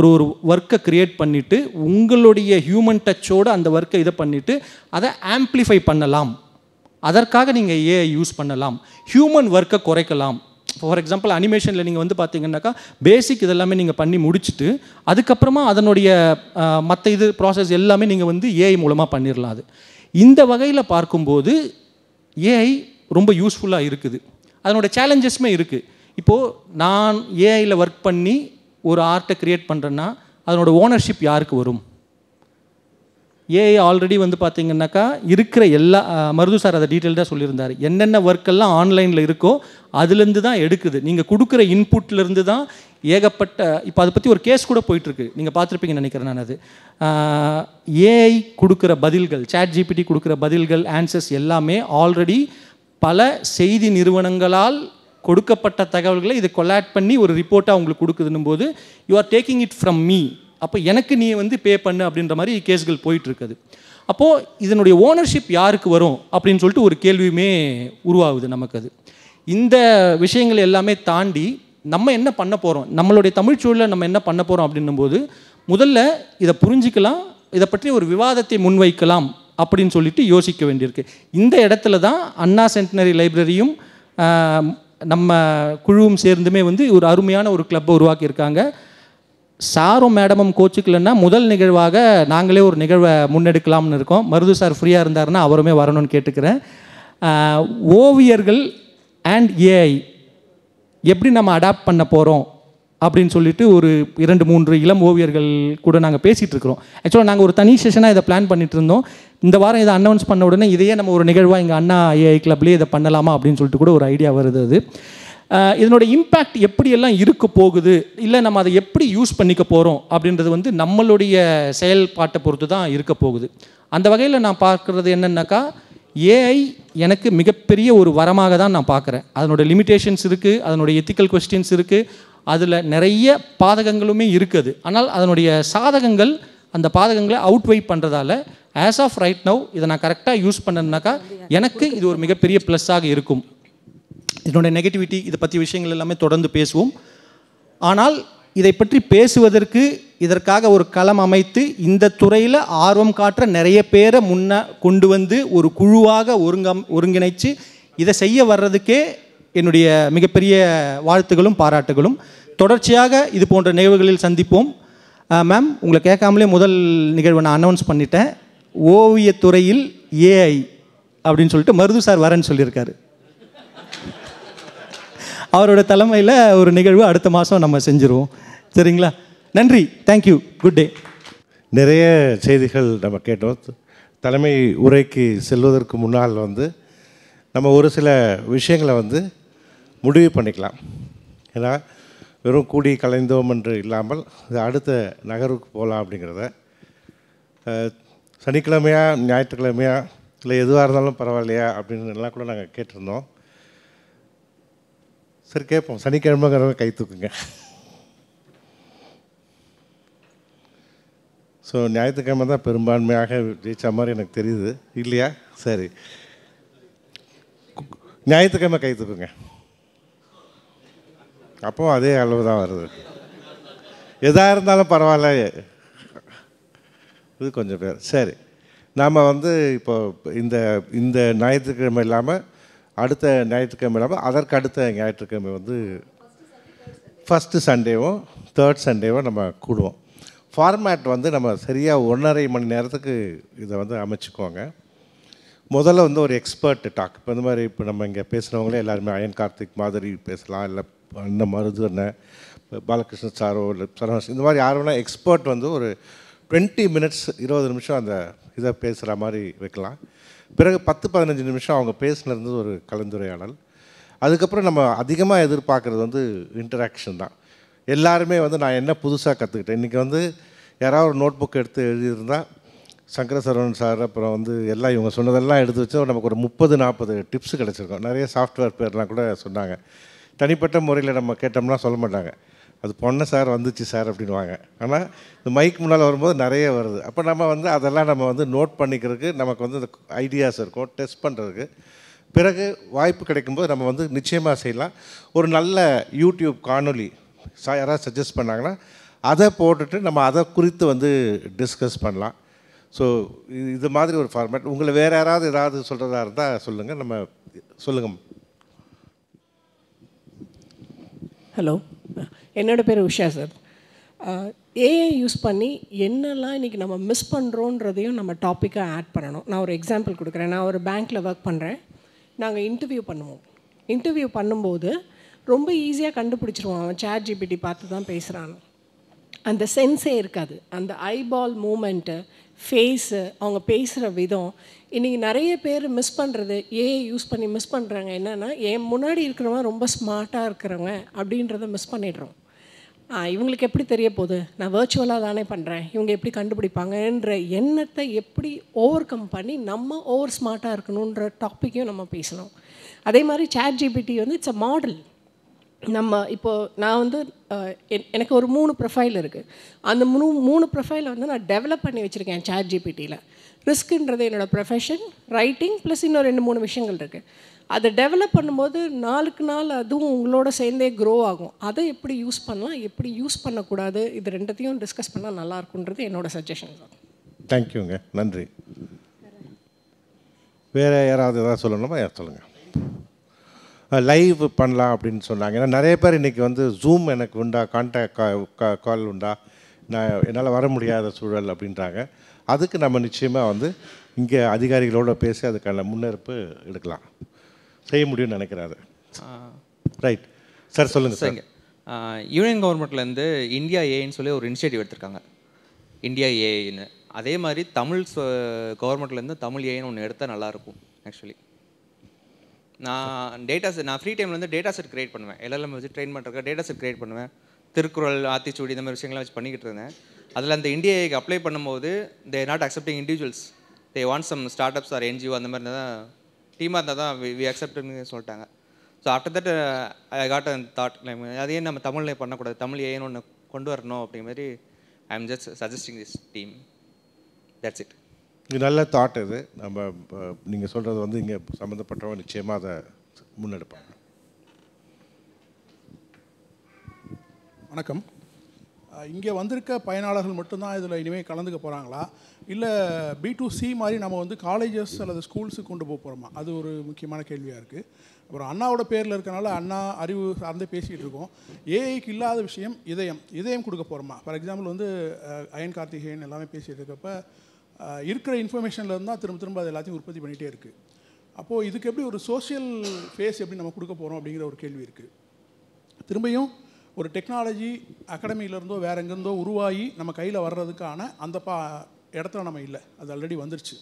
ஒரு ஒர்க்கை க்ரியேட் பண்ணிவிட்டு உங்களுடைய ஹியூமன் டச்சோடு அந்த ஒர்க்கை இதை பண்ணிவிட்டு அதை ஆம்ப்ளிஃபை பண்ணலாம். அதற்காக நீங்கள் ஏஐ யூஸ் பண்ணலாம், ஹியூமன் ஒர்க்கை குறைக்கலாம். ஃபார் எக்ஸாம்பிள் அனிமேஷனில் நீங்கள் வந்து பார்த்தீங்கன்னாக்கா பேசிக் இதெல்லாமே நீங்கள் பண்ணி முடிச்சுட்டு அதுக்கப்புறமா அதனுடைய மற்ற இது ப்ராசஸ் எல்லாமே நீங்கள் வந்து ஏஐ மூலமாக பண்ணிடலாம். அது இந்த வகையில் பார்க்கும்போது ஏஐ ரொம்ப யூஸ்ஃபுல்லாக இருக்குது. அதனோட சேலஞ்சஸுமே இருக்குது. இப்போது நான் ஏஐயில் ஒர்க் பண்ணி ஒரு ஆர்ட்டை க்ரியேட் பண்ணுறேன்னா அதனோட ஓனர்ஷிப் யாருக்கு வரும்? ஏஐ ஆல்ரெடி வந்து பார்த்திங்கனாக்கா இருக்கிற எல்லா மருது சார் அதை டீட்டெயில்டாக சொல்லியிருந்தார். என்னென்ன ஒர்க்கெல்லாம் ஆன்லைனில் இருக்கோ அதுலேருந்து தான் எடுக்குது. நீங்கள் கொடுக்குற இன்புட்லேருந்து தான் ஏகப்பட்ட, இப்போ அதை பற்றி ஒரு கேஸ் கூட போயிட்டுருக்கு, நீங்கள் பார்த்துருப்பீங்கன்னு நினைக்கிறேன் நான். அது ஏஐ கொடுக்குற பதில்கள், சாட் ஜிபிடி கொடுக்குற பதில்கள், ஆன்சர்ஸ் எல்லாமே ஆல்ரெடி பல செய்தி நிறுவனங்களால் கொடுக்கப்பட்ட தகவல்களை இதை கொலாட் பண்ணி ஒரு ரிப்போர்ட்டாக உங்களுக்கு கொடுக்குதுன்னும் போது you are taking it from me, அப்போ எனக்கு நீ வந்து பே பண்ணு அப்படின்ற மாதிரி கேஸ்கள் போயிட்டுருக்குது. அப்போது இதனுடைய ஓனர்ஷிப் யாருக்கு வரும் அப்படின்னு சொல்லிட்டு ஒரு கேள்வியுமே உருவாகுது நமக்கு. அது இந்த விஷயங்கள் எல்லாமே தாண்டி நம்ம என்ன பண்ண போகிறோம், நம்மளுடைய தமிழ் சூழலில் நம்ம என்ன பண்ண போகிறோம் அப்படின்னும் போது முதல்ல இதை புரிஞ்சிக்கலாம், இதை பற்றி ஒரு விவாதத்தை முன்வைக்கலாம் அப்படின்னு சொல்லிட்டு யோசிக்க வேண்டியிருக்கு. இந்த இடத்துல தான் அண்ணா சென்டினரி லைப்ரரியும் நம்ம குழுவும் சேர்ந்துமே வந்து ஒரு அருமையான ஒரு கிளப்பை உருவாக்கியிருக்காங்க. சாரும் மேடமும் கோச்சுக்கலன்னா முதல் நிகழ்வாக நாங்களே ஒரு நிகழ்வை முன்னெடுக்கலாம்னு இருக்கோம். மருது சார் ஃப்ரீயாக இருந்தாருன்னா அவருமே வரணும்னு கேட்டுக்கிறேன். ஓவியர்கள் அண்ட் ஏஐ எப்படி நம்ம அடாப்ட் பண்ண போகிறோம் அப்படின்னு சொல்லிட்டு ஒரு 2-3 இளம் ஓவியர்கள் கூட நாங்கள் பேசிகிட்டு இருக்கிறோம். ஆக்சுவலாக நாங்கள் ஒரு தனி செஷனாக இதை பிளான் பண்ணிட்டு இருந்தோம். இந்த வாரம் இதை அனௌன்ஸ் பண்ண உடனே இதையே நம்ம ஒரு நிகழ்வாக எங்கள் அண்ணா ஏஐ கிளப்லேயே இதை பண்ணலாமா அப்படின்னு சொல்லிட்டு கூட ஒரு ஐடியா வருது. அது இதனோட இம்பேக்ட் எப்படியெல்லாம் இருக்க போகுது, இல்லை நம்ம அதை எப்படி யூஸ் பண்ணிக்க போகிறோம் அப்படின்றது வந்து நம்மளுடைய செயல்பாட்டை பொறுத்து தான் இருக்க போகுது. அந்த வகையில் நான் பார்க்குறது என்னென்னாக்கா, ஏஐ எனக்கு மிகப்பெரிய ஒரு வரமாக தான் நான் பார்க்குறேன். அதனோட லிமிட்டேஷன்ஸ் இருக்குது, அதனுடைய எத்திக்கல் கொஸ்டின்ஸ் இருக்குது, அதில் நிறைய பாதகங்களுமே இருக்குது. ஆனால் அதனுடைய சாதகங்கள் அந்த பாதகங்களை அவுட்வை பண்ணுறதால ஆஸ் ஆஃப் ரைட் நவ் இதை நான் கரெக்டாக யூஸ் பண்ணேன்னாக்கா எனக்கு இது ஒரு மிகப்பெரிய ப்ளஸ்ஸாக இருக்கும். இதனுடைய நெகட்டிவிட்டி இதை பற்றி விஷயங்கள் எல்லாமே தொடர்ந்து பேசுவோம். ஆனால் இதை பற்றி பேசுவதற்கு இதற்காக ஒரு களம் அமைத்து இந்த துறையில் ஆர்வம் காட்டுற நிறைய பேரை முன்ன கொண்டு வந்து ஒரு குழுவாக ஒருங்கிணைச்சு இதை செய்ய வர்றதுக்கே என்னுடைய மிகப்பெரிய வாழ்த்துகளும் பாராட்டுகளும். தொடர்ச்சியாக இது போன்ற நிகழ்வுகளில் சந்திப்போம். மேம், உங்களை கேட்காமலே முதல் நிகழ்வை நான் அனௌன்ஸ் பண்ணிட்டேன். ஓவியத்துறையில் ஏஐ அப்படின்னு சொல்லிட்டு மருது சார் வரேன்னு சொல்லியிருக்காரு. அவரோட தலைமையில் ஒரு நிகழ்வு அடுத்த மாதம் நம்ம செஞ்சுருவோம். சரிங்களா? நன்றி, தேங்க்யூ, குட் டே. நிறைய செய்திகள் நம்ம கேட்டோம். தலைமை உரைக்கு செல்வதற்கு முன்னால் வந்து நம்ம ஒரு சில விஷயங்களை வந்து முடிவு பண்ணிக்கலாம். ஏன்னா வெறும் கூடி கலைந்தோம் என்று இல்லாமல் இது அடுத்த நகருக்கு போகலாம் அப்படிங்கிறத சனிக்கிழமையா ஞாயிற்றுக்கிழமையா இல்லை எதுவாக இருந்தாலும் பரவாயில்லையா அப்படின்னு எல்லாம் கூட நாங்கள் கேட்டிருந்தோம். சரி, கேட்போம். சனிக்கிழமைங்கிறவங்க கை தூக்குங்க. ஸோ ஞாயிற்றுக்கிழமை தான் பெரும்பான்மையாக ஜெயிச்ச மாதிரி எனக்கு தெரியுது, இல்லையா? சரி, ஞாயிற்றுக்கிழமை கை தூக்குங்க. அப்போ அதே அளவு தான் வருது. எதாக இருந்தாலும் பரவாயில்ல, இது கொஞ்சம் பேர். சரி, நாம் வந்து இப்போ இந்த இந்த ஞாயிற்றுக்கிழமை இல்லாமல் அடுத்த ஞாயிற்றுக்கிழமை இல்லாமல் அதற்கு அடுத்த ஞாயிற்றுக்கிழமை வந்து ஃபஸ்ட்டு சண்டேவும் தேர்ட் சண்டேவும் நம்ம கூடுவோம். ஃபார்மேட் வந்து நம்ம சரியாக 1.5 மணி நேரத்துக்கு இதை வந்து அமைச்சுக்குவோங்க. முதல்ல வந்து ஒரு எக்ஸ்பர்ட் டாக். இப்போ இந்த மாதிரி இப்போ நம்ம இங்கே பேசுகிறவங்களே எல்லாருமே அயன் கார்த்திக் மாதிரி பேசலாம், இல்லை இந்த மருது அண்ணன் பாலகிருஷ்ணன் சாரோ இல்லை சரவணன், இந்த மாதிரி யார் வேணால் எக்ஸ்பர்ட் வந்து ஒரு 20 மினிட்ஸ் 20 நிமிஷம் அந்த இதை பேசுகிற மாதிரி வைக்கலாம். பிறகு 10-15 நிமிஷம் அவங்க பேசினது ஒரு கலந்துரையாடல். அதுக்கப்புறம் நம்ம அதிகமாக எதிர்பார்க்குறது வந்து இன்டராக்ஷன் தான். எல்லாருமே வந்து நான் என்ன புதுசாக கற்றுக்கிட்டேன். இன்றைக்கி வந்து யாராவது ஒரு நோட் புக் எடுத்து எழுதியிருந்தால் சங்கர சரவணன் சார் அப்புறம் வந்து எல்லாம் இவங்க சொன்னதெல்லாம் எடுத்து வச்சு நமக்கு ஒரு 30-40 டிப்ஸ் கிடச்சிருக்கோம். நிறைய சாஃப்ட்வேர் பேர்லாம் கூட சொன்னாங்க. தனிப்பட்ட முறையில் நம்ம கேட்டோம்னா சொல்ல மாட்டாங்க, அது பொண்ணை சார் வந்துச்சு சார் அப்படின்வாங்க. ஆனால் இந்த மைக் முன்னால் வரும்போது நிறைய வருது. அப்போ நம்ம வந்து அதெல்லாம் நம்ம வந்து நோட் பண்ணிக்கிறதுக்கு நமக்கு வந்து இந்த ஐடியாஸ் இருக்கும், டெஸ்ட் பண்ணுறதுக்கு. பிறகு வாய்ப்பு கிடைக்கும்போது நம்ம வந்து நிச்சயமாக செய்யலாம். ஒரு நல்ல யூடியூப் காணொலி யாராவது சஜஸ்ட் பண்ணாங்கன்னா அதை போட்டுட்டு நம்ம அதை குறித்து வந்து டிஸ்கஸ் பண்ணலாம். ஸோ இது மாதிரி ஒரு ஃபார்மேட். உங்களை வேறு யாராவது ஏதாவது சொல்கிறதா இருந்தால் சொல்லுங்கள். நம்ம சொல்லுங்கள். ஹலோ, என்னோடய பேர் உஷா சார். ஏஐ யூஸ் பண்ணி என்னெல்லாம் இன்றைக்கி நம்ம மிஸ் பண்ணுறோன்றதையும் நம்ம டாப்பிக்காக ஆட் பண்ணணும். நான் ஒரு எக்ஸாம்பிள் கொடுக்குறேன். நான் ஒரு பேங்க்கில் ஒர்க் பண்ணுறேன். நாங்கள் இன்டர்வியூ பண்ணுவோம். இன்டர்வியூ பண்ணும்போது ரொம்ப ஈஸியாக கண்டுபிடிச்சிருவோம் அவன் சேட் ஜிபிடி பார்த்து தான் பேசுகிறான்னு. அந்த சென்ஸே இருக்காது. அந்த ஐபால் மூமெண்ட்டு, ஃபேஸு, அவங்க பேசுகிற விதம். இன்றைக்கி நிறைய பேர் மிஸ் பண்ணுறது, ஏஐ யூஸ் பண்ணி மிஸ் பண்ணுறாங்க. என்னென்னா, என் முன்னாடி இருக்கிறவங்க ரொம்ப ஸ்மார்ட்டாக இருக்கிறவங்க அப்படின்றத மிஸ் பண்ணிடுறோம். இவங்களுக்கு எப்படி தெரிய போகுது, நான் வர்ச்சுவலாக தானே பண்ணுறேன், இவங்க எப்படி கண்டுபிடிப்பாங்கன்ற எண்ணத்தை எப்படி ஓவர் கம் பண்ணி நம்ம ஓவர் ஸ்மார்ட்டாக இருக்கணுன்ற டாப்பிக்கையும் நம்ம பேசணும். அதே மாதிரி சேட் ஜிபிடி வந்து இட்ஸ் அ மாடல். நம்ம இப்போது நான் வந்து எனக்கு ஒரு 3 ப்ரொஃபைல் இருக்குது. அந்த 3 ப்ரொஃபைலை வந்து நான் டெவலப் பண்ணி வச்சுருக்கேன் சேட் ஜிபிடியில். ரிஸ்க்குன்றது என்னோடய ப்ரொஃபஷன், ரைட்டிங், ப்ளஸ் இன்னும் 2-3 விஷயங்கள் இருக்குது. அதை டெவலப் பண்ணும்போது நாளுக்கு நாள் அதுவும் உங்களோட சேர்ந்தே க்ரோ ஆகும். அதை எப்படி யூஸ் பண்ணலாம், எப்படி யூஸ் பண்ணக்கூடாது, இது ரெண்டத்தையும் டிஸ்கஸ் பண்ணால் நல்லாயிருக்குன்றது என்னோடய சஜஷன் தான். தேங்க்யூங்க, நன்றி. வேறு யாராவது எதாவது சொல்லணுமா? யார் சொல்லுங்கள். லைவ் பண்ணலாம் அப்படின்னு சொன்னாங்க. ஏன்னா நிறைய பேர் இன்றைக்கி வந்து ஜூம் எனக்கு உண்டா, கான்டாக்ட் கால் உண்டா, நான் என்னால் வர முடியாத சூழல் அப்படின்றாங்க. அதுக்கு நம்ம நிச்சயமாக வந்து இங்கே அதிகாரிகளோடு பேசி அதுக்கான முன்னெடுப்பு எடுக்கலாம், செய்ய முடியும்னு நினைக்கிறாரு. ரைட் சார், சொல்லுங்கள் சார். யூனியன் கவர்மெண்ட்லேருந்து இந்தியா ஏன்னு சொல்லி ஒரு இனிஷியேட்டிவ் எடுத்திருக்காங்க, இந்தியா ஏன்னு. அதே மாதிரி தமிழ் கவர்மெண்ட்லேருந்து தமிழ் ஏன்னு ஒன்று எடுத்தால் நல்லாயிருக்கும். ஆக்சுவலி நான் ஃப்ரீ டைமில் வந்து டேட்டா செட் க்ரியேட் பண்ணுவேன். எல்எல்எம் வச்சு ட்ரெயின் பண்ணுறதுக்கு டேட்டா செட் க்ரியேட் பண்ணுவேன். திருக்குறள், ஆத்திச்சூடி, இந்த மாதிரி விஷயங்கள்லாம் வச்சு பண்ணிக்கிட்டு இருந்தேன். அதில் அந்த இந்தியாவுக்கு அப்ளை பண்ணும்போது they not accepting individuals, they want some startups or NGO அந்த மாதிரி இருந்தால் தான், டீமாக இருந்தால் தான் வி அக்செப்ட்னு சொல்லிட்டாங்க. So after that I got and thought, அதையே நம்ம தமிழில் பண்ணக்கூடாது, தமிழ் ஏன்னு ஒன்று கொண்டு வரணும் அப்படிங்கிற மாதிரி I am just suggesting this team. That's it. இது நல்ல தாட். இது நம்ம நீங்கள் சொல்கிறது வந்து இங்கே சம்மந்தப்பட்டவங்க நிச்சயமாக அதை முன்னெடுப்பாங்க. வணக்கம். இங்கே வந்திருக்க பயனாளர்கள் மட்டும்தான் இதில் இனிமேல் கலந்துக்க போகிறாங்களா, இல்லை B2C மாதிரி நம்ம வந்து காலேஜஸ் அல்லது ஸ்கூல்ஸுக்கு கொண்டு போக போகிறோமா? அது ஒரு முக்கியமான கேள்வியாக இருக்குது. அப்புறம் அண்ணாவோட பேரில் இருக்கனால அண்ணா அறிவு சார்ந்தே பேசிகிட்டு இருக்கோம். ஏஐக்கு இல்லாத விஷயம் இதயம் கொடுக்க போகிறோமா? ஃபார் எக்ஸாம்பிள் வந்து அயன் கார்த்திகேயன் எல்லாமே பேசிகிட்டு இருக்கப்போ இருக்கிற இன்ஃபர்மேஷனில் இருந்தால் திரும்ப அது எல்லாத்தையும் உற்பத்தி பண்ணிகிட்டே இருக்குது. அப்போது இதுக்கு எப்படி ஒரு சோஷியல் ஃபேஸ் எப்படி நம்ம கொடுக்க போகிறோம் அப்படிங்கிற ஒரு கேள்வி இருக்குது. திரும்பியும் ஒரு டெக்னாலஜி அகாடமியிலேருந்தோ வேறு எங்கேருந்தோ உருவாகி நம்ம கையில் வர்றதுக்கான அந்த இடத்துல நம்ம இல்லை. அது ஆல்ரெடி வந்துருச்சு.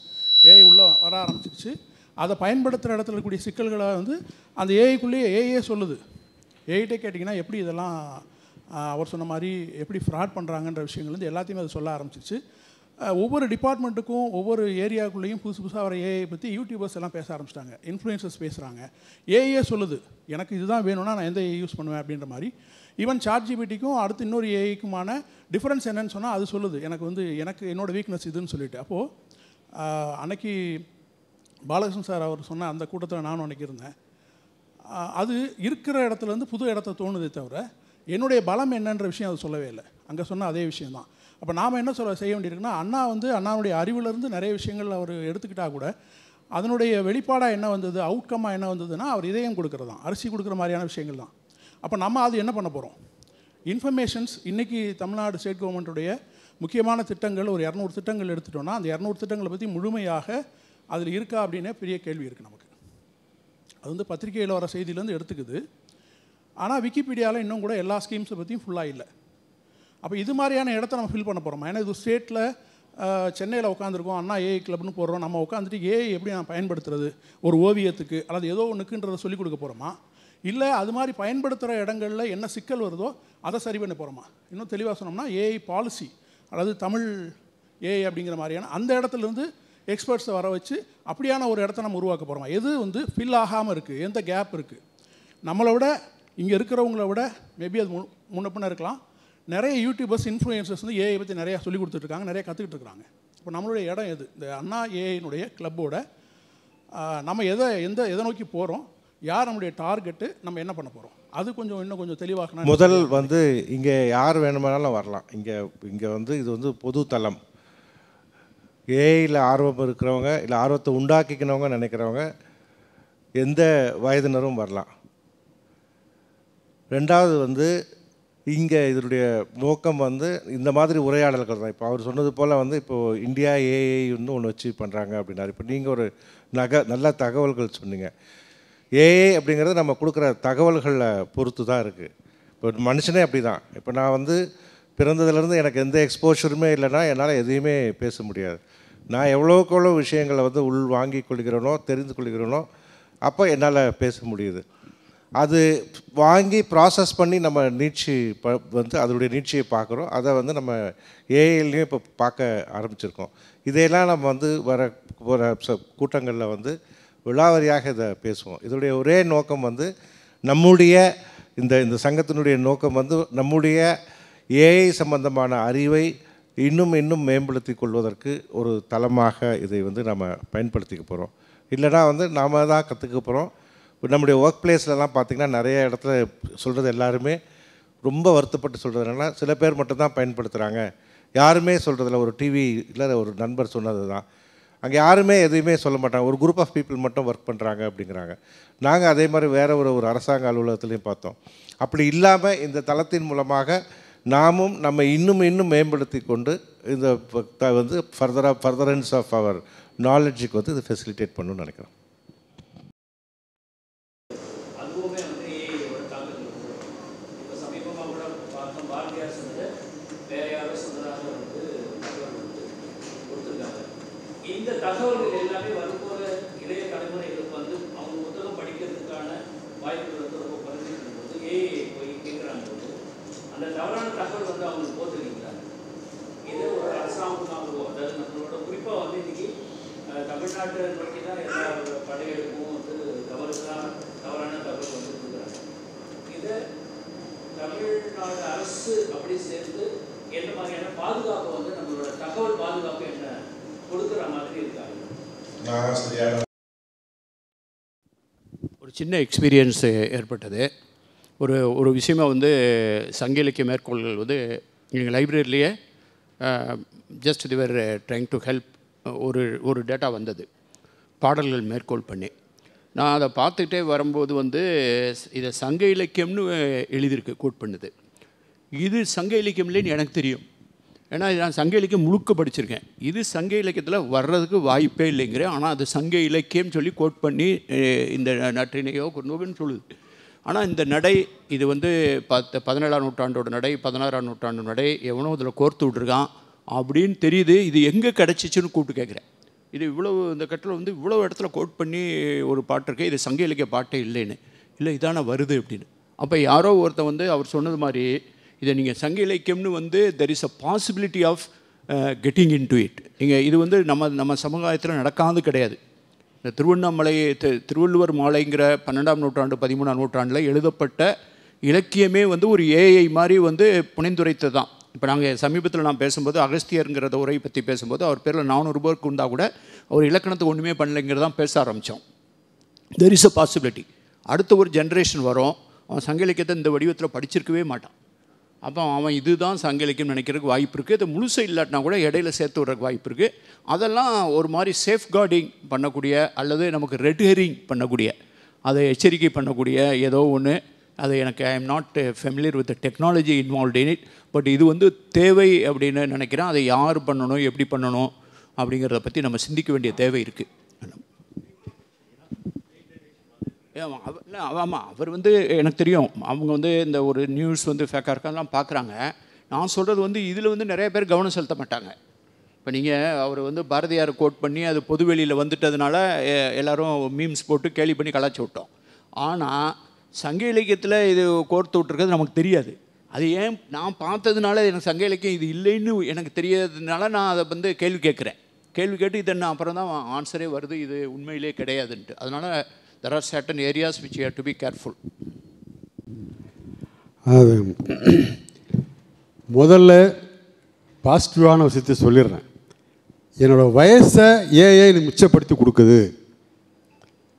ஏஐ உள்ளே வர ஆரம்பிச்சிருச்சு. அதை பயன்படுத்துகிற இடத்துல இருக்கக்கூடிய சிக்கல்களை வந்து அந்த ஏஐக்குள்ளேயே ஏஐயே சொல்லுது. ஏஐட்டே கேட்டிங்கன்னா எப்படி இதெல்லாம் அவர் சொன்ன மாதிரி எப்படி ஃப்ராட் பண்ணுறாங்கன்ற விஷயங்கள் வந்து எல்லாத்தையுமே அது சொல்ல ஆரம்பிச்சிச்சு. ஒவ்வொரு டிபார்ட்மெண்ட்டுக்கும் ஒவ்வொரு ஏரியாவுக்குள்ளேயும் புதுசாக வர ஏஐ பற்றி யூடியூபர்ஸ் எல்லாம் பேச ஆரம்பிச்சிட்டாங்க, இன்ஃப்ளூயன்சர்ஸ் பேசுகிறாங்க. ஏஐயே சொல்லுது எனக்கு இதுதான் வேணும்னா நான் எந்த ஏஐ யூஸ் பண்ணுவேன் அப்படின்ற மாதிரி. ஈவன் ChatGPTக்கும் அடுத்து இன்னொரு ஏஐக்குமான டிஃப்ரென்ஸ் என்னன்னு சொன்னால் அது சொல்லுது எனக்கு என்னோடய வீக்னஸ் இதுன்னு சொல்லிட்டு. அப்போது அன்னைக்கு பாலகிருஷ்ணன் சார் அவர் சொன்ன அந்த கூட்டத்தில் நானும் அன்றைக்கி இருந்தேன். அது இருக்கிற இடத்துலேருந்து புது இடத்த தோணுதே தவிர என்னுடைய பலம் என்னன்ற விஷயம் அது சொல்லவே இல்லை. அங்கே சொன்ன அதே விஷயந்தான். அப்போ நாம் என்ன செய்ய வேண்டியிருக்குன்னா, அண்ணாவுடைய அறிவிலிருந்து நிறைய விஷயங்கள் அவர் எடுத்துக்கிட்டால் கூட அதனுடைய வெளிப்பாடாக என்ன வந்தது, அவுட்கம்மாக என்ன வந்ததுன்னா அவர் இதயம் கொடுக்குறது தான், அரிசி கொடுக்குற மாதிரியான விஷயங்கள் தான். அப்போ நம்ம அது என்ன பண்ண போகிறோம்? இன்ஃபர்மேஷன்ஸ் இன்றைக்கி தமிழ்நாடு ஸ்டேட் கவர்மெண்ட்டுடைய முக்கியமான திட்டங்கள் ஒரு 200 திட்டங்கள் எடுத்துட்டோன்னா அந்த 200 திட்டங்களை பற்றி முழுமையாக அதில் இருக்கா அப்படின்னே பெரிய கேள்வி இருக்குது நமக்கு. அது வந்து பத்திரிகையில் வர செய்தியிலேருந்து எடுத்துக்குது. ஆனால் விக்கிபீடியாவில் இன்னும் கூட எல்லா ஸ்கீம்ஸை பற்றியும் ஃபுல்லாக இல்லை. அப்போ இது மாதிரியான இடத்த நம்ம ஃபில் பண்ண போகிறோமா? ஏன்னா இது ஸ்டேட்டில் சென்னையில் உட்காந்துருக்கோம், அண்ணா ஏஐ கிளப்னு போடுறோம். நம்ம உட்காந்துட்டு ஏஐ எப்படி நான் பயன்படுத்துறது ஒரு ஓவியத்துக்கு அல்லது ஏதோ ஒன்றுக்குன்றதை சொல்லிக் கொடுக்க போகிறோமா? இல்லை அது மாதிரி பயன்படுத்துகிற இடங்களில் என்ன சிக்கல் வருதோ அதை சரி பண்ண போகிறோமா? இன்னும் தெளிவாக சொன்னோம்னா ஏஐ பாலிசி, அதாவது தமிழ் ஏஐ அப்படிங்கிற மாதிரியான அந்த இடத்துலேருந்து எக்ஸ்பர்ட்ஸை வர வச்சு அப்படியான ஒரு இடத்த நம்ம உருவாக்க போகிறோமா? எது வந்து ஃபில் ஆகாமல் இருக்குது, எந்த கேப் இருக்குது? நம்மளை விட இங்கே இருக்கிறவங்கள விட மேபி அது முன்ன பின்ன இருக்கலாம். நிறைய யூடியூபர்ஸ் இன்ஃப்ளூயன்சர்ஸ் வந்து ஏஐ பற்றி நிறையா சொல்லிக் கொடுத்துட்ருக்காங்க, நிறையா கற்றுக்கிட்டு இருக்கிறாங்க. இப்போ நம்மளுடைய இடம் எது? இந்த அண்ணா ஏஐனுடைய கிளப்போட நம்ம எதை நோக்கி போகிறோம், யார் நம்முடைய டார்கெட்டு, நம்ம என்ன பண்ண போகிறோம், அது இன்னும் கொஞ்சம் தெளிவாகணும். முதல் வந்து இங்கே யார் வேணுமானாலும் வரலாம். இங்கே வந்து இது வந்து பொது தளம். ஏஐயில் ஆர்வம் இருக்கிறவங்க இல்லை ஆர்வத்தை உண்டாக்கிக்கணவங்க நினைக்கிறவங்க எந்த வயதினரும் வரலாம். ரெண்டாவது வந்து இங்கே இதனுடைய நோக்கம் வந்து இந்த மாதிரி உரையாடல்கள் தான். இப்போ அவர் சொன்னது போல் வந்து இப்போது இந்தியா ஏஐ ஒன்று வச்சு பண்ணுறாங்க அப்படின்னாரு. இப்போ நீங்கள் ஒரு நல்ல தகவல்கள் சொன்னீங்க. ஏஐ அப்படிங்கிறது நம்ம கொடுக்குற தகவல்களை பொறுத்து தான் இருக்குது. இப்போ மனுஷனே அப்படி தான். இப்போ நான் வந்து பிறந்ததுலேருந்து எனக்கு எந்த எக்ஸ்போஷருமே இல்லைன்னா என்னால் எதையுமே பேச முடியாது. நான் எவ்வளோக்கு எவ்வளோ விஷயங்களை வந்து உள் வாங்கி கொள்கிறேனோ தெரிந்து கொள்கிறேனோ அப்போ என்னால் பேச முடியுது. அது வாங்கி ப்ராசஸ் பண்ணி நம்ம வந்து அதனுடைய நீட்சியை பார்க்குறோம். அதை வந்து நம்ம ஏஐலையும் இப்போ பார்க்க ஆரம்பிச்சிருக்கோம். இதையெல்லாம் நம்ம வந்து வர கூட்டங்களில் வந்து விழாவாரியாக இதை பேசுவோம். இதனுடைய ஒரே நோக்கம் வந்து நம்முடைய இந்த சங்கத்தினுடைய நோக்கம் வந்து நம்முடைய ஏஐ சம்பந்தமான அறிவை இன்னும் மேம்படுத்தி கொள்வதற்கு ஒரு தளமாக இதை வந்து நம்ம பயன்படுத்திக்க போகிறோம். இல்லைனா வந்து நாம் தான் கற்றுக்க போகிறோம். நம்முடைய ஒர்க் பிளேஸ்லலாம் பார்த்திங்கன்னா நிறைய இடத்துல சொல்கிறது எல்லாருமே ரொம்ப வருத்தப்பட்டு சொல்கிறது என்னென்னா, சில பேர் மட்டும்தான் பயன்படுத்துகிறாங்க, யாருமே சொல்கிறதில்ல. ஒரு டிவியில் ஒரு நண்பர் சொன்னது தான், அங்கே யாருமே எதுவுமே சொல்ல மாட்டாங்க, ஒரு குரூப் ஆஃப் பீப்புள் மட்டும் ஒர்க் பண்ணுறாங்க அப்படிங்கிறாங்க. நாங்கள் அதே மாதிரி வேறு ஒரு அரசாங்க அலுவலகத்துலேயும் பார்த்தோம். அப்படி இல்லாமல் இந்த தளத்தின் மூலமாக நாமும் நம்ம இன்னும் மேம்படுத்தி கொண்டு இந்த வந்து ஃபர்தரன்ஸ் ஆஃப் அவர் நாலேஜுக்கு வந்து இது ஃபெசிலிட்டேட் பண்ணணும்னு நினைக்கிறோம். இந்த தகவல்கள் எல்லாமே வரும்போது இளைய தலைமுறைகளுக்கு வந்து அவங்க புத்தகம் படிக்கிறதுக்கான வாய்ப்புகள் வந்து ரொம்ப குறைஞ்சிருக்கும் போது ஏஐ போய் கேட்குறாங்க போது அந்த தவறான தகவல் வந்து அவங்களுக்கு போட்டுருக்கிறாங்க. இதே ஒரு அரசாங்கம் அதாவது நம்மளோட குறிப்பாக வந்து இன்னைக்கு தமிழ்நாட்டை நோக்கி தான் எல்லா படையெடுப்பும் வந்து தவறான தகவல் வந்து கொடுக்குறாங்க. இதை தமிழ்நாடு அரசு அப்படி சேர்ந்து என்ன மாதிரியான பாதுகாப்பு வந்து நம்மளோட தகவல் பாதுகாப்பு என்ன கொடுக்குற மாதிரி இருக்காங்க? ஒரு சின்ன எக்ஸ்பீரியன்ஸ் ஏற்பட்டது. ஒரு விஷயமா வந்து சங்க இலக்கிய மேற்கோள்கள் வந்து எங்கள் லைப்ரரியிலேயே just they're trying to help ஒரு டேட்டா வந்தது பாடல்கள் மேற்கோள் பண்ணி. நான் அதை பார்த்துக்கிட்டே வரும்போது வந்து இதை சங்க இலக்கியம்னு எழுதியிருக்கு, கோட் பண்ணுது. இது சங்க இலக்கியம் இல்லைன்னு எனக்கு தெரியும், ஏன்னா நான் சங்க இலக்கியம் முழுக்க படிச்சிருக்கேன். இது சங்க இலக்கியத்தில் வர்றதுக்கு வாய்ப்பே இல்லைங்கிறேன். ஆனால் அது சங்க இலக்கியம் சொல்லி கோட் பண்ணி இந்த நற்றினையோ குறுந்தொகைன்னு சொல்லுது. ஆனால் இந்த நடை இது வந்து 17ஆம் நூற்றாண்டோட நடை, 16ஆம் நூற்றாண்டு நடை எவனோ இதில் கோர்த்து விட்ருக்கான் அப்படின்னு தெரியுது. இது எங்கே கிடச்சிச்சின்னு கூப்பிட்டு கேட்குறேன். இது இவ்வளவு இந்த கட்டில் வந்து இவ்வளோ இடத்துல கோட் பண்ணி ஒரு பாட்டு இருக்கு, இது சங்க இலக்கிய பாட்டே இல்லைன்னு. இல்லை இதான வருது அப்படின்னு. அப்போ யாரோ ஒருத்தர் வந்து அவர் சொன்னது மாதிரி இதை நீங்கள் சங்க இலக்கியம்னு வந்து there is a possibility of getting into it. நீங்கள் இது வந்து நம்ம சமுதாயத்தில் நடக்காது கிடையாது. இந்த திருவண்ணாமலை திருவள்ளுவர் மாலைங்கிற 12ஆம் நூற்றாண்டு 13ஆம் நூற்றாண்டில் எழுதப்பட்ட இலக்கியமே வந்து ஒரு ஏஐ மாதிரி வந்து புனைந்துரைத்தது தான். இப்போ நாங்கள் சமீபத்தில் நான் பேசும்போது அகஸ்தியருங்கிறத உரை பற்றி பேசும்போது அவர் பேரில் 400 பேருக்கு இருந்தால் கூட அவர் இலக்கணத்துக்கு ஒன்றுமே பண்ணலைங்கிறதான் பேச ஆரம்பித்தோம். There is a possibility. அடுத்த ஒரு ஜென்ரேஷன் வரும், அவன் சங்க இலக்கியத்தை இந்த வடிவத்தில் படிச்சிருக்கவே மாட்டான். அப்போ அவன் இதுதான் சங்க இலக்கியம் நினைக்கிறதுக்கு வாய்ப்பு இருக்குது. இது முழுசை இல்லாட்டினா கூட இடையில சேர்த்து விட்றதுக்கு வாய்ப்பு இருக்குது. அதெல்லாம் ஒரு மாதிரி சேஃப்கார்டிங் பண்ணக்கூடிய அல்லது நமக்கு ரெட் ஹெரிங் பண்ணக்கூடிய, அதை எச்சரிக்கை பண்ணக்கூடிய ஏதோ ஒன்று. அது எனக்கு I am not familiar with technology involved in it. But இது வந்து தேவை அப்படின்னு நினைக்கிறேன். அதை யார் பண்ணணும், எப்படி பண்ணணும் அப்படிங்கிறத பற்றி நம்ம சிந்திக்க வேண்டிய தேவை இருக்குது. ஆமாம், அவர் வந்து எனக்கு தெரியும், அவங்க வந்து இந்த ஒரு நியூஸ் வந்து ஃபேக்காக இருக்காலாம் பார்க்குறாங்க. நான் சொல்கிறது வந்து இதில் வந்து நிறைய பேர் கவனம் செலுத்த மாட்டாங்க. இப்போ நீங்கள் அவர் வந்து பாரதியார் கோட் பண்ணி அது பொதுவெளியில் வந்துட்டதுனால எல்லோரும் மீம்ஸ் போட்டு கேலி பண்ணி கலாச்சி விட்டோம். ஆனால் சங்க இலக்கியத்தில் இது கோர்த்து விட்ருக்கிறது நமக்கு தெரியாது. அது ஏன் நான் பார்த்ததுனால எனக்கு சங்க இலக்கியம் இது இல்லைன்னு எனக்கு தெரியாததுனால நான் அதை வந்து கேள்வி கேட்குறேன். கேள்வி கேட்டு இது என்ன அப்புறம் தான் ஆன்சரே வருது, இது உண்மையிலே கிடையாதுன்ட்டு. அதனால் there are certain areas which you have to be careful. அது முதல்ல பாசிட்டிவான விஷயத்தை சொல்லிடுறேன். என்னோடய வயசை ஏஐ மிச்சப்படுத்தி கொடுக்குது.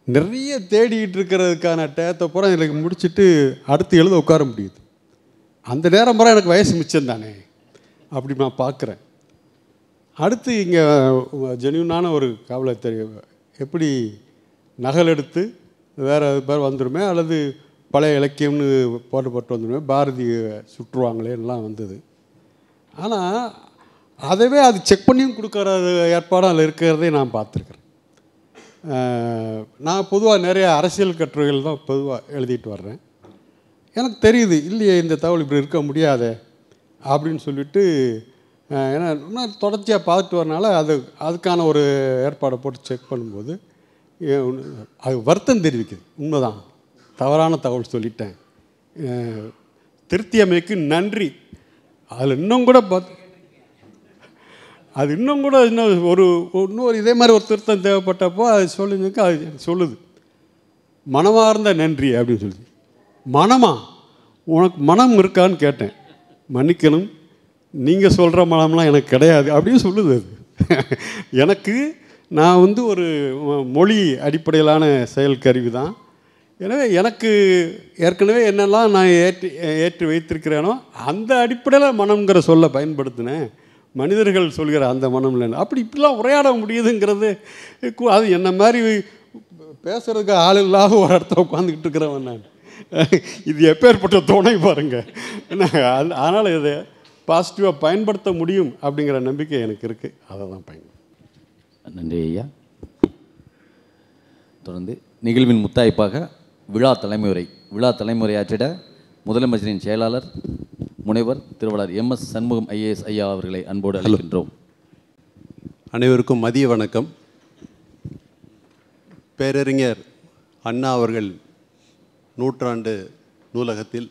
நிறைய தேடிக்கிட்டு இருக்கிறதுக்கான டேத்தை பூரா எனக்கு முடிச்சுட்டு அடுத்து எழுத உட்கார முடியுது. அந்த நேரம் பூரா எனக்கு வயசு மிச்சம் தானே அப்படி நான் பார்க்குறேன். அடுத்து இங்கே ஜென்யூனான ஒரு கவலை தெரியும், எப்படி நகல் எடுத்து வேறு பேர் வந்துடுமே அல்லது பழைய இலக்கியம்னு போட்டு வந்துடுமே, பாரதி சுற்றுவாங்களே எல்லாம் வந்தது. ஆனால் அதவே அது செக் பண்ணியும் கொடுக்குற ஏற்பாடும் அதில் இருக்கிறதே நான் பார்த்துருக்குறேன். நான் பொதுவாக நிறைய அரசியல் கட்டுரைகள் தான் பொதுவாக எழுதிட்டு வர்றேன். எனக்கு தெரியுது இல்லையே இந்த தகவல் இப்படி இருக்க முடியாதே அப்படின்னு சொல்லிட்டு, ஏன்னா இன்னும் தொடர்ச்சியாக பார்த்துட்டு வரனால அதுக்கான ஒரு ஏற்பாடை போட்டு செக் பண்ணும்போது அது வருத்தம் தெரிவிக்குது. உண்மைதான், தவறான தகவல் சொல்லிட்டேன், திருத்தியமைக்கு நன்றி. அதில் இன்னும் கூட அது இன்னும் கூட இன்னொரு இதே மாதிரி ஒரு திருத்தம் தேவைப்பட்டப்போ அது சொல்லுங்க, அது சொல்லுது மனமார்ந்த நன்றி அப்படின்னு சொல்லுது. மனமா, உனக்கு மனம் இருக்கான்னு கேட்டேன். மன்னிக்கணும், நீங்கள் சொல்கிற மனம்லாம் எனக்கு கிடையாது அப்படின்னு சொல்லுது. அது எனக்கு நான் வந்து ஒரு மொழி அடிப்படையிலான செயல் கருவி தான். எனவே எனக்கு ஏற்கனவே என்னெல்லாம் நான் ஏற்றி வைத்திருக்கிறேனோ அந்த அடிப்படையில் மனம்ங்கிற சொல்ல பயன்படுத்தினேன். மனிதர்கள் சொல்கிற அந்த மனம் இல்லைன்னு அப்படி இப்படிலாம் உரையாட முடியுதுங்கிறது, அது என்ன மாதிரி பேசுகிறதுக்கு ஆள் இல்லாத ஒரு இடத்துல உட்காந்துக்கிட்டு இருக்கிறவன் நான். இது எப்பேற்பட்ட துணை பாருங்கள். அதனால் இதை பாசிட்டிவாக பயன்படுத்த முடியும் அப்படிங்கிற நம்பிக்கை எனக்கு இருக்குது. அதை தான் பயன்படுத்த. நன்றி ஐயா. தொடர்ந்து நிகழ்வின் முத்தாய்ப்பாக விழா தலைமுறையாற்றிட முதலமைச்சரின் செயலாளர் முனைவர் திருவள்ளார் MS சண்முகம் IAS ஐயா அவர்களை அன்போடு அழைக்கின்றோம். அனைவருக்கும் மதிய வணக்கம். பேரறிஞர் அண்ணா அவர்கள் நூற்றாண்டு நூலகத்தில்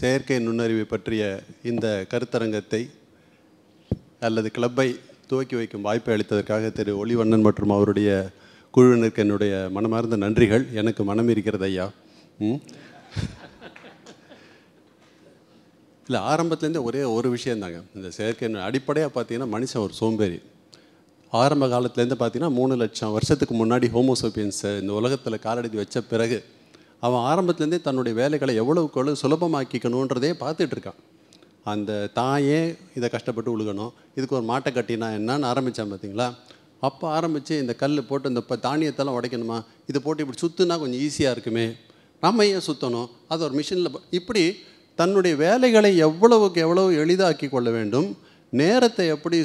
செயற்கை நுண்ணறிவை பற்றிய இந்த கருத்தரங்கத்தை அல்லது கிளப்பை துவக்கி வைக்கும் வாய்ப்பை அளித்ததற்காக திரு ஒளிவண்ணன் மற்றும் அவருடைய குழுவினருக்கு என்னுடைய மனமார்ந்த நன்றிகள். எனக்கு மனம் இருக்கிறது ஐயா. இல்லை, ஆரம்பத்துலேருந்தே ஒரே ஒரு விஷயந்தாங்க. இந்த செயற்கை அடிப்படையாக பார்த்தீங்கன்னா மனுஷன் ஒரு சோம்பேறி. ஆரம்ப காலத்துலேருந்து பார்த்தீங்கன்னா 3 லட்சம் வருஷத்துக்கு முன்னாடி ஹோமோசோபியன்ஸை இந்த உலகத்தில் காலடி வச்ச பிறகு அவன் ஆரம்பத்துலேருந்தே தன்னுடைய வேலைகளை எவ்வளவுக்கு எவ்வளோ சுலபமாக்கிக்கணுன்றதே பார்த்துட்ருக்கான். அந்த தாயே இதை கஷ்டப்பட்டு உழுகணும், இதுக்கு ஒரு மாட்டை கட்டினா என்னன்னு ஆரம்பித்தான் பார்த்தீங்களா? அப்போ ஆரம்பித்து இந்த கல் போட்டு இந்த தானியத்தெல்லாம் உடைக்கணுமா, இதை போட்டு இப்படி சுற்றுனா கொஞ்சம் ஈஸியாக இருக்குமே, நம்ம ஏன் சுற்றணும், அது ஒரு மிஷினில் இப்படி தன்னுடைய வேலைகளை எவ்வளவுக்கு எவ்வளவு எளிதாக்கி கொள்ள வேண்டும், நேரத்தை எப்படி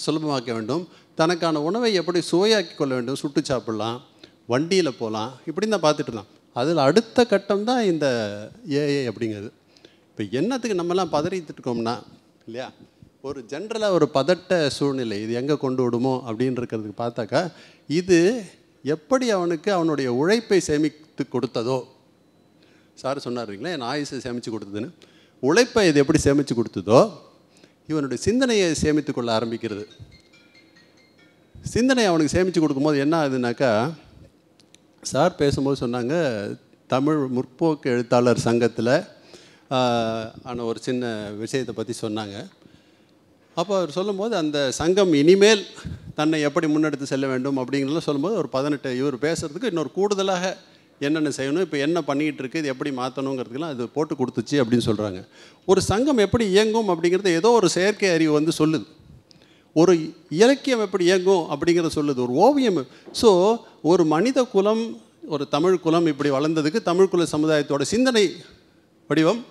சுலபமாக்க வேண்டும், தனக்கான உணவை எப்படி சுவையாக்கி கொள்ள வேண்டும், சுட்டு சாப்பிட்லாம், வண்டியில் போகலாம், இப்படி தான் பார்த்துட்டு இருந்தான். அதில் அடுத்த கட்டம் தான் இந்த ஏஐ அப்படிங்கிறது. இப்போ என்னத்துக்கு நம்மலாம் பதறிட்டு இருக்கோம்னா இல்லையா, ஒரு ஜென்ரலாக ஒரு பதட்ட சூழ்நிலை இது எங்கே கொண்டு விடுமோ அப்படின்னு இருக்கிறதுக்கு பார்த்தாக்கா, இது எப்படி அவனுக்கு அவனுடைய உழைப்பை சேமித்து கொடுத்ததோ, சார் சொன்னார்ங்களே என் ஆயுசை சேமித்து கொடுத்ததுன்னு, உழைப்பை இது எப்படி சேமித்து கொடுத்ததோ இவனுடைய சிந்தனையை சேமித்து கொள்ள ஆரம்பிக்கிறது. சிந்தனை அவனுக்கு சேமித்து கொடுக்கும்போது என்ன ஆகுதுனாக்கா, சார் பேசும்போது சொன்னாங்க தமிழ் முற்போக்கு எழுத்தாளர் சங்கத்தில் ஆன ஒரு சின்ன விஷயத்தை பற்றி சொன்னாங்க. அப்போ அவர் சொல்லும்போது அந்த சங்கம் இனிமேல் தன்னை எப்படி முன்னெடுத்து செல்ல வேண்டும் அப்படிங்கிறதெல்லாம் சொல்லும்போது ஒரு 18 இவர் பேசுகிறதுக்கு இன்னொரு கூடுதலாக என்னென்ன செய்யணும், இப்போ என்ன பண்ணிகிட்டு இருக்குது, இது எப்படி மாற்றணுங்கிறதுக்கெல்லாம் அது போட்டு கொடுத்துச்சு அப்படின்னு சொல்கிறாங்க. ஒரு சங்கம் எப்படி இயங்கும் அப்படிங்கிறது ஏதோ ஒரு செயற்கை அறிவு வந்து சொல்லுது. ஒரு இலக்கியம் எப்படி இயங்கும் அப்படிங்கிறத சொல்லுது, ஒரு ஓவியம். ஸோ ஒரு மனித குலம், ஒரு தமிழ் குலம் இப்படி வளர்ந்ததுக்கு தமிழ் குல சமுதாயத்தோட சிந்தனை வடிவம்,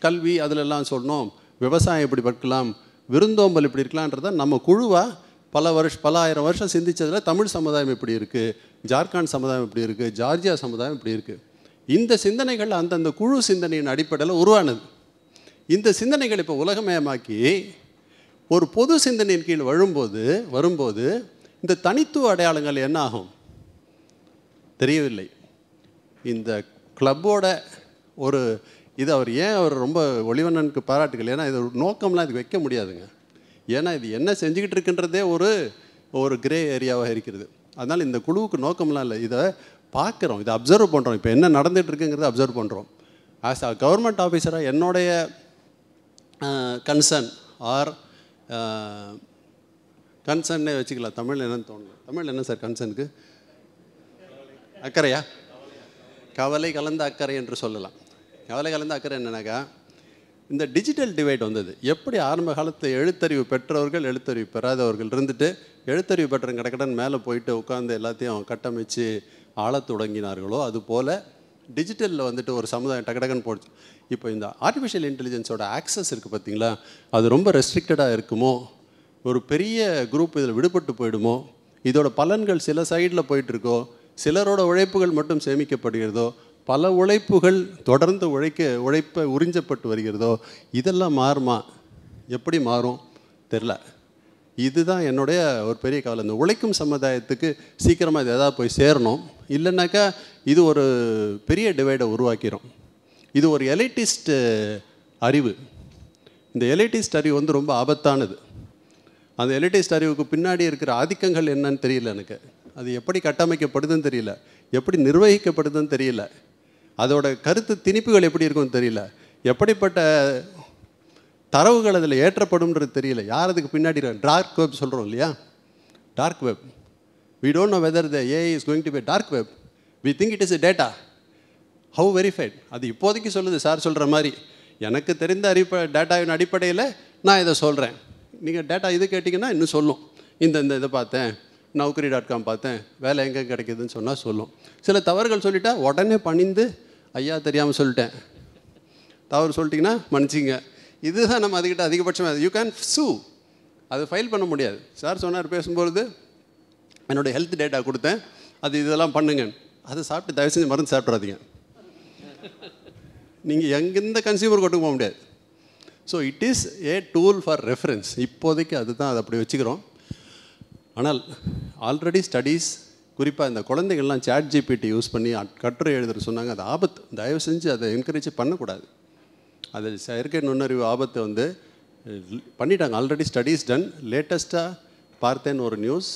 கல்வி, அதிலெல்லாம் சொல்லணும், விவசாயம் இப்படி பார்க்கலாம், விருந்தோம்பல் இப்படி இருக்கலான்றத நம்ம குழுவாக பல ஆயிரம் வருஷம் சிந்தித்ததில் தமிழ் சமுதாயம் இப்படி இருக்குது, ஜார்க்கண்ட் சமுதாயம் இப்படி இருக்குது, ஜார்ஜியா சமுதாயம் இப்படி இருக்குது. இந்த சிந்தனைகள் அந்தந்த குழு சிந்தனையின் அடிப்படையில் உருவானது. இந்த சிந்தனைகள் இப்போ உலகமயமாக்கி ஒரு பொது சிந்தனையின் கீழ் வரும்போது இந்த தனித்துவ அடையாளங்கள் என்ன ஆகும் தெரியவில்லை. இந்த கிளப்போட ஒரு இது அவர் ரொம்ப ஒளிவண்ணனுக்கு பாராட்டுகள். ஏன்னா இது ஒரு நோக்கம்லாம் இதுக்கு வைக்க முடியாதுங்க. ஏன்னா இது என்ன செஞ்சுக்கிட்டு இருக்குன்றதே ஒரு கிரே ஏரியாவாக இருக்கிறது. அதனால் இந்த குழுவுக்கு நோக்கம்லாம் இல்லை, இதை பார்க்குறோம், இதை அப்சர்வ் பண்ணுறோம், இப்போ என்ன நடந்துகிட்டு இருக்குங்கிறத அப்சர்வ் பண்ணுறோம். ஆஸ் அ கவர்மெண்ட் ஆஃபீஸராக என்னுடைய கன்சர்ன் ஆர் கன்சர்னே வச்சுக்கலாம், தமிழ் என்னன்னு தோணுது. தமிழ் என்ன சார் கன்சர்னுக்கு? அக்கறையா? கவலை கலந்த அக்கறை என்று சொல்லலாம். கவலை கலந்த அக்கறை என்னன்னாக்கா, இந்த டிஜிட்டல் டிவைட் வந்தது. எப்படி ஆரம்ப காலத்தில் எழுத்தறிவு பெற்றவர்கள் எழுத்தறிவு பெறாதவர்கள் இருந்துட்டு எழுத்தறிவு பெற்றவங்க கடக்கடன் மேலே போயிட்டு உட்காந்து எல்லாத்தையும் கட்டமைச்சு ஆளத் தொடங்கினார்களோ, அதுபோல் டிஜிட்டலில் வந்துட்டு ஒரு சமுதாயம் டக்கடகன் போடுச்சு. இப்போ இந்த ஆர்டிஃபிஷியல் இன்டெலிஜென்ஸோட ஆக்சஸ் இருக்குது பார்த்தீங்களா, அது ரொம்ப ரெஸ்ட்ரிக்டடாக இருக்குமோ, ஒரு பெரிய குரூப் இதில் விடுபட்டு போயிடுமோ, இதோட பலன்கள் சில சைடில் போயிட்டுருக்கோ, சிலரோட உழைப்புகள் மட்டும் சேமிக்கப்படுகிறதோ, பல உழைப்புகள் தொடர்ந்து உழைப்பை உறிஞ்சப்பட்டு வருகிறதோ, இதெல்லாம் மாறுமா? எப்படி மாறும் தெரில. இதுதான் என்னுடைய ஒரு பெரிய கவலை. இந்த உழைக்கும் சமுதாயத்துக்கு சீக்கிரமாக இது எதாவது போய் சேரணும். இல்லைன்னாக்கா இது ஒரு பெரிய டிவைடை உருவாக்கிடும். இது ஒரு எலைட்டிஸ்ட் அறிவு. இந்த எலைட்டிஸ்ட் அறிவு வந்து ரொம்ப ஆபத்தானது. அந்த எலைட்டிஸ்ட் அறிவுக்கு பின்னாடி இருக்கிற ஆதிக்கங்கள் என்னன்னு தெரியல எனக்கு. அது எப்படி கட்டமைக்கப்படுதுன்னு தெரியல, எப்படி நிர்வகிக்கப்படுதுன்னு தெரியல, அதோட கருத்து திணிப்புகள் எப்படி இருக்குன்னு தெரியல, எப்படிப்பட்ட தரவுகள் அதில் ஏற்றப்படும்ன்றது தெரியல. யார் அதுக்கு பின்னாடி டார்க் வெப் சொல்கிறோம் இல்லையா, dark web. we don't know whether the AI is going to be a dark web. we think it is a data. how verified? அது இப்போதைக்கு சொல்லுது சார் சொல்கிற மாதிரி. எனக்கு தெரிந்த டேட்டாவின் அடிப்படையில் நான் இதை சொல்கிறேன். நீங்கள் டேட்டா இது கேட்டிங்கன்னா இன்னும் சொல்லும், இந்த இதை பார்த்தேன், naukri.com பார்த்தேன், வேலை எங்கே கிடைக்குதுன்னு சொன்னால் சொல்லும். சில தவறுகள் சொல்லிட்டா உடனே பணிந்து ஐயா தெரியாமல் சொல்லிட்டேன், தவறு சொல்லிட்டிங்கன்னா மன்னிச்சிங்க. இதுதான் நம்ம அதுக்கிட்ட அதிகபட்சமாக யூ கேன் சூ, அது ஃபைல் பண்ண முடியாது. சார் சொன்னார் பேசும்பொழுது, என்னுடைய ஹெல்த் டேட்டா கொடுத்தேன், அது இதெல்லாம் பண்ணுங்க, அதை சாப்பிட்டு தயவு செஞ்சு மருந்து சாப்பிட்றாதீங்க. நீங்கள் எங்கெந்த கன்சியூமர் கொண்டு போக முடியாது. So it is a tool for reference. இப்போதைக்கு அதுதான், அதை அப்படி வச்சுக்கிறோம். ஆனால் ஆல்ரெடி ஸ்டடீஸ், குறிப்பாக இந்த குழந்தைகள்லாம் ChatGPT யூஸ் பண்ணி கட்டுரை எழுதுற சொன்னாங்க. அது ஆபத்து, தயவு செஞ்சு அதை என்கரேஜ் பண்ணக்கூடாது. அது செயற்கை நுண்ணறிவு ஆபத்தை வந்து பண்ணிட்டாங்க. Already studies done. லேட்டஸ்ட்டாக பார்த்தேன்னு ஒரு நியூஸ்,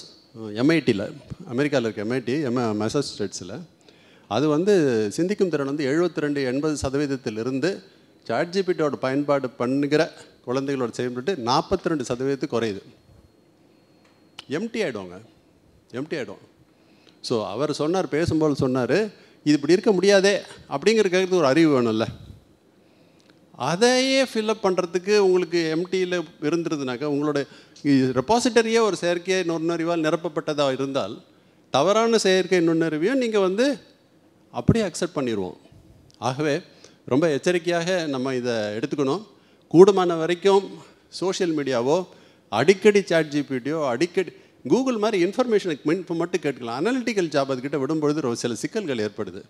MITயில், அமெரிக்காவில் இருக்க MIT மெசச்சூசெட்ஸில், அது வந்து சிந்திக்கும் திறன் வந்து 72-80% ChatGPTயோட பயன்பாடு பண்ணுகிற குழந்தைகளோட செயல்பட்டு 42% குறையுது. எம்டி ஆகிடுவாங்க, எம்டி ஆகிடும். ஸோ அவர் சொன்னார், பேசும்போது சொன்னார், இது இப்படி இருக்க முடியாதே அப்படிங்கிறதுக்கு ஒரு அறிவு வேணும்ல. அதையே ஃபில்அப் பண்ணுறதுக்கு உங்களுக்கு எம்டியில் இருந்துருதுனாக்கா உங்களோட ரெபாசிட்டரியே ஒரு செயற்கை நுண்ணறிவால் நிரப்பப்பட்டதாக இருந்தால் தவறான செயற்கை நுண்ணறிவையும் நீங்கள் வந்து அப்படியே அக்செப்ட் பண்ணிடுவோம். ஆகவே ரொம்ப எச்சரிக்கையாக நம்ம இதை எடுத்துக்கணும். கூடுமான வரைக்கும் சோஷியல் மீடியாவோ அடிக்கடி ChatGPTயோ அடிக்கடி கூகுள் மாதிரி இன்ஃபர்மேஷனுக்கு இப்போ மட்டும் கேட்கலாம். அனாலிட்டிக்கல் ஜாப் அதுக்கிட்ட விடும்பொழுது ரொம்ப சில சிக்கல்கள் ஏற்படுது.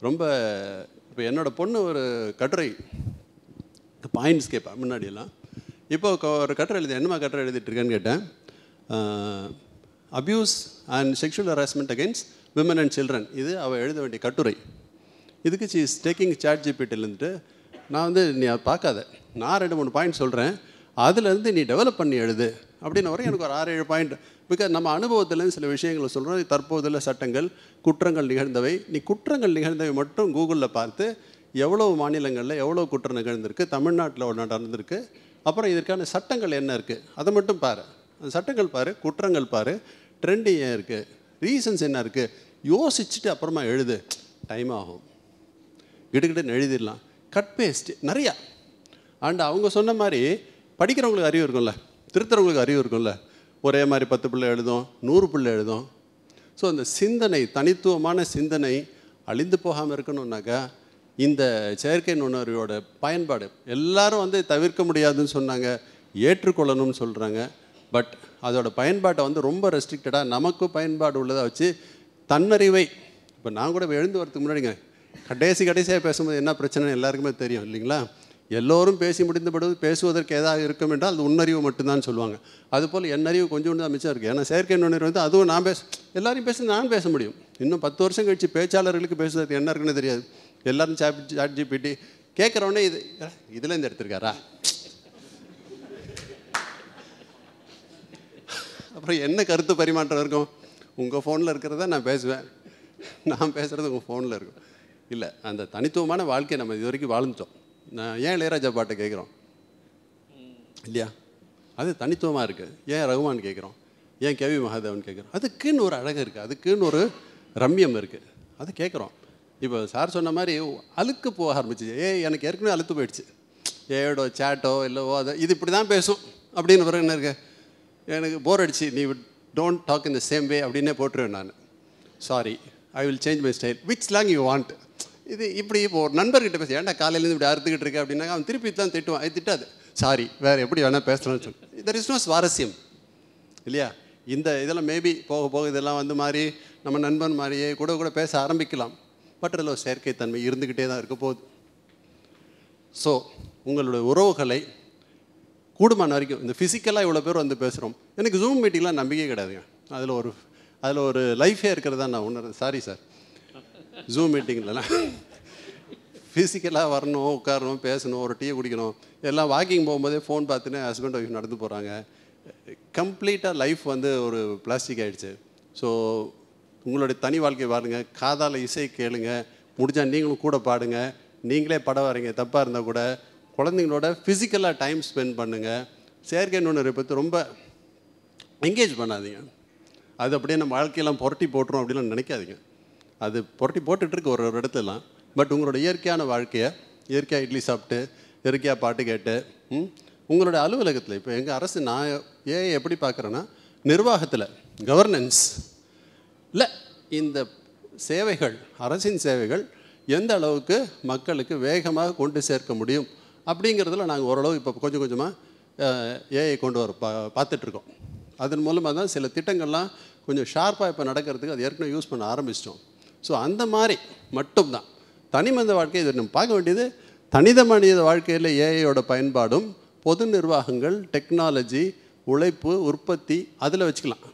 ரொம்ப இப்போ என்னோடய பொண்ணு ஒரு கட்டுரை பாயிண்ட்ஸ் கேட்பேன் முன்னாடியெல்லாம். இப்போ ஒரு கட்டுரை என்னமா கட்டுரை எழுதிட்டுருக்கேன்னு கேட்டேன். Abuse and sexual harassment against women and children, இது அவள் எழுத வேண்டிய கட்டுரை. இதுக்கு ஷீ இஸ் டேக்கிங் ChatGPTலேருந்து நான் வந்து நீ அதை பார்க்காத, நான் 2-3 பாயிண்ட் சொல்கிறேன், அதுலேருந்து நீ டெவலப் பண்ணி எழுது அப்படின்னு வரையும் எனக்கு ஒரு 6-7 பாயிண்ட். பிகாஸ் நம்ம அனுபவத்துலேருந்து சில விஷயங்களை சொல்கிறோம். தற்போதுள்ள சட்டங்கள், குற்றங்கள் நிகழ்ந்தவை, நீ குற்றங்கள் நிகழ்ந்தவை மட்டும் கூகுளில் பார்த்து எவ்வளோ மாநிலங்களில் எவ்வளோ குற்றம் நிகழ்ந்திருக்கு, தமிழ்நாட்டில் ஒன்று நடந்திருக்கு, அப்புறம் இதற்கான சட்டங்கள் என்ன இருக்குது அதை மட்டும் பாரு. அந்த சட்டங்கள் பாரு, குற்றங்கள் பாரு, ட்ரெண்டு ஏன் இருக்குது, ரீசன்ஸ் என்ன இருக்குது, யோசிச்சுட்டு அப்புறமா எழுது. டைம் ஆகும், கிட்டக்கிட்ட எழுதிடலாம். கட் பேஸ்ட் நிறையா. அண்ட் அவங்க சொன்ன மாதிரி படிக்கிறவங்களுக்கு அறிவு இருக்கும்ல, திருத்துறவங்களுக்கு அறிவு இருக்கும்ல. ஒரே மாதிரி 10 பிள்ளை எழுதும், 100 பிள்ளை எழுதும். ஸோ அந்த சிந்தனை, தனித்துவமான சிந்தனை அழிந்து போகாமல் இருக்கணும்னாக்கா இந்த செயற்கை நுண்ணறிவோட பயன்பாடு எல்லாரும் வந்து தவிர்க்க முடியாதுன்னு சொன்னாங்க, ஏற்றுக்கொள்ளணும்னு சொல்கிறாங்க. பட் அதோட பயன்பாட்டை வந்து ரொம்ப ரெஸ்ட்ரிக்டடாக நமக்கு பயன்பாடு உள்ளதை வச்சு தன்னறிவை, இப்போ நான் கூட எழுந்து வரதுக்கு முன்னாடிங்க கடைசியாக பேசும்போது என்ன பிரச்சனை எல்லாருக்குமே தெரியும் இல்லைங்களா. எல்லோரும் பேசி முடிந்தபோது பேசுவதற்கு ஏதாவது இருக்கும் என்றால் அது உன்னறிவு மட்டும்தான் சொல்லுவாங்க. அதுபோல் எண்ணறிவு கொஞ்சோண்டு தான் மிச்சம் இருக்குது. ஏன்னா செயற்கை நுண்ணறிவு வந்து அதுவும் நான் எல்லாரையும் பேச நான் பேச முடியும். இன்னும் 10 வருஷம் கழிச்சு பேச்சாளர்களுக்கு பேசுவதற்கு என்ன இருக்குன்னு தெரியாது. எல்லோரும் ChatGPT கேட்குறவொடனே இதுலேருந்து எடுத்திருக்காரா, அப்புறம் என்ன கருத்து பரிமாற்றம் இருக்கும், உங்கள் ஃபோனில் இருக்கிறத நான் பேசுவேன், நான் பேசுகிறது உங்கள் ஃபோனில் இருக்கும். இல்லை, அந்த தனித்துவமான வாழ்க்கையை நம்ம இது வரைக்கும் வாழ்ந்துட்டோம். நான் ஏன் இளையராஜா பாட்டை கேட்குறோம் இல்லையா, அது தனித்துவமாக இருக்குது. ஏன் ரகுமான் கேட்குறோம், ஏன் கேவி மகாதேவன் கேட்குறோம், அதுக்குன்னு ஒரு அழகு இருக்குது, அதுக்குன்னு ஒரு ரம்யம் இருக்குது, அது கேட்குறோம். இப்போ சார் சொன்ன மாதிரி அழுக்கு போக ஆரம்பிச்சிச்சு. எனக்கு ஏற்கனவே அழுத்து போயிடுச்சு. ஏடோ சேட்டோ இல்லவோ அதை இது இப்படி தான் பேசும் அப்படின்னு பிறகு என்ன இருக்கு, எனக்கு போர் அடிச்சு, நீ don't talk in the same way அப்படின்னே போட்டுருவேன் நான். Sorry, I will change my style, which slang you want. இது இப்படி இப்போ ஒரு நண்பர்கிட்ட பேச, ஏன்டா காலையிலேருந்து இப்படி அறுத்துக்கிட்டு இருக்கேன் அப்படின்னா அவன் திருப்பி தான் திட்டுவான். அது திட்டாது, சாரி வேறு எப்படி வேணால் பேசலாம்னு சொல்லி. தெர் இஸ் நோ சுவாரஸ்யம் இல்லையா. இந்த இதெல்லாம் மேபி போக போக இதெல்லாம் வந்து மாதிரி நம்ம நண்பன் மாதிரியே கூட பேச ஆரம்பிக்கலாம். பட் அதில் ஒரு செயற்கைத்தன்மை இருந்துக்கிட்டே தான் இருக்க போகுது. ஸோ உங்களுடைய உறவுகளை கூடுமான வரைக்கும் இந்த ஃபிசிக்கலாக இவ்வளோ பேர் வந்து பேசுகிறோம். எனக்கு ஜூம் மீட்டிங்லாம் நம்பிக்கை கிடையாதுங்க. அதில் ஒரு லைஃபே இருக்கிறதா நான் உணர்றேன். சாரி சார், ஜூம் மீட்டிங்லலாம் ஃபிசிக்கலாக வரணும், உட்காரணும், பேசணும், ஒரு டீ குடிக்கணும், எல்லாம் வாக்கிங் போகும்போதே ஃபோன் பார்த்துன்னு ஹஸ்பண்ட் ஒய்ஃப் நடந்து போகிறாங்க. கம்ப்ளீட்டாக லைஃப் வந்து ஒரு பிளாஸ்டிக் ஆகிடுச்சு. ஸோ உங்களுடைய தனி வாழ்க்கை பாருங்கள், காதால் இசை கேளுங்க, முடிஞ்சால் நீங்களும் கூட பாடுங்க, நீங்களே படம் வரீங்க தப்பாக இருந்தால் கூட, குழந்தைங்களோட ஃபிசிக்கலாக டைம் ஸ்பெண்ட் பண்ணுங்கள். செயற்கை நுண்ணறிவை பற்றி ரொம்ப என்கேஜ் பண்ணாதீங்க. அது அப்படியே நம்ம வாழ்க்கையெல்லாம் புரட்டி போட்டுரும் அப்படின்லாம் நினைக்காதீங்க. அது புரட்டி போட்டுட்ருக்கு ஒரு இடத்துலலாம். பட் உங்களோட இயற்கையான வாழ்க்கையை, இயற்கையாக இட்லி சாப்பிட்டு இயற்கையாக பாட்டு கேட்டு உங்களோட அலுவலகத்தில், இப்போ எங்கள் அரசு நான் எப்படி பார்க்குறேன்னா, நிர்வாகத்தில் கவர்னன்ஸ் இல்லை, இந்த சேவைகள், அரசின் சேவைகள் எந்த அளவுக்கு மக்களுக்கு வேகமாக கொண்டு சேர்க்க முடியும் அப்படிங்கிறதுல நாங்கள் ஓரளவு இப்போ கொஞ்சம் கொஞ்சமாக ஏஐ கொண்டு வர பார்த்துட்ருக்கோம். அதன் மூலமாக தான் சில திட்டங்கள்லாம் கொஞ்சம் ஷார்ப்பாக இப்போ நடக்கிறதுக்கு அது ஏற்கனவே யூஸ் பண்ண ஆரம்பிச்சிட்டோம். ஸோ அந்த மாதிரி மட்டும்தான் தனி மனித வாழ்க்கை. இதை நம்ம பார்க்க வேண்டியது தனித மனித வாழ்க்கையில் ஏஐயோட பயன்பாடும், பொது நிர்வாகங்கள், டெக்னாலஜி, உழைப்பு, உற்பத்தி அதில் வச்சுக்கலாம்.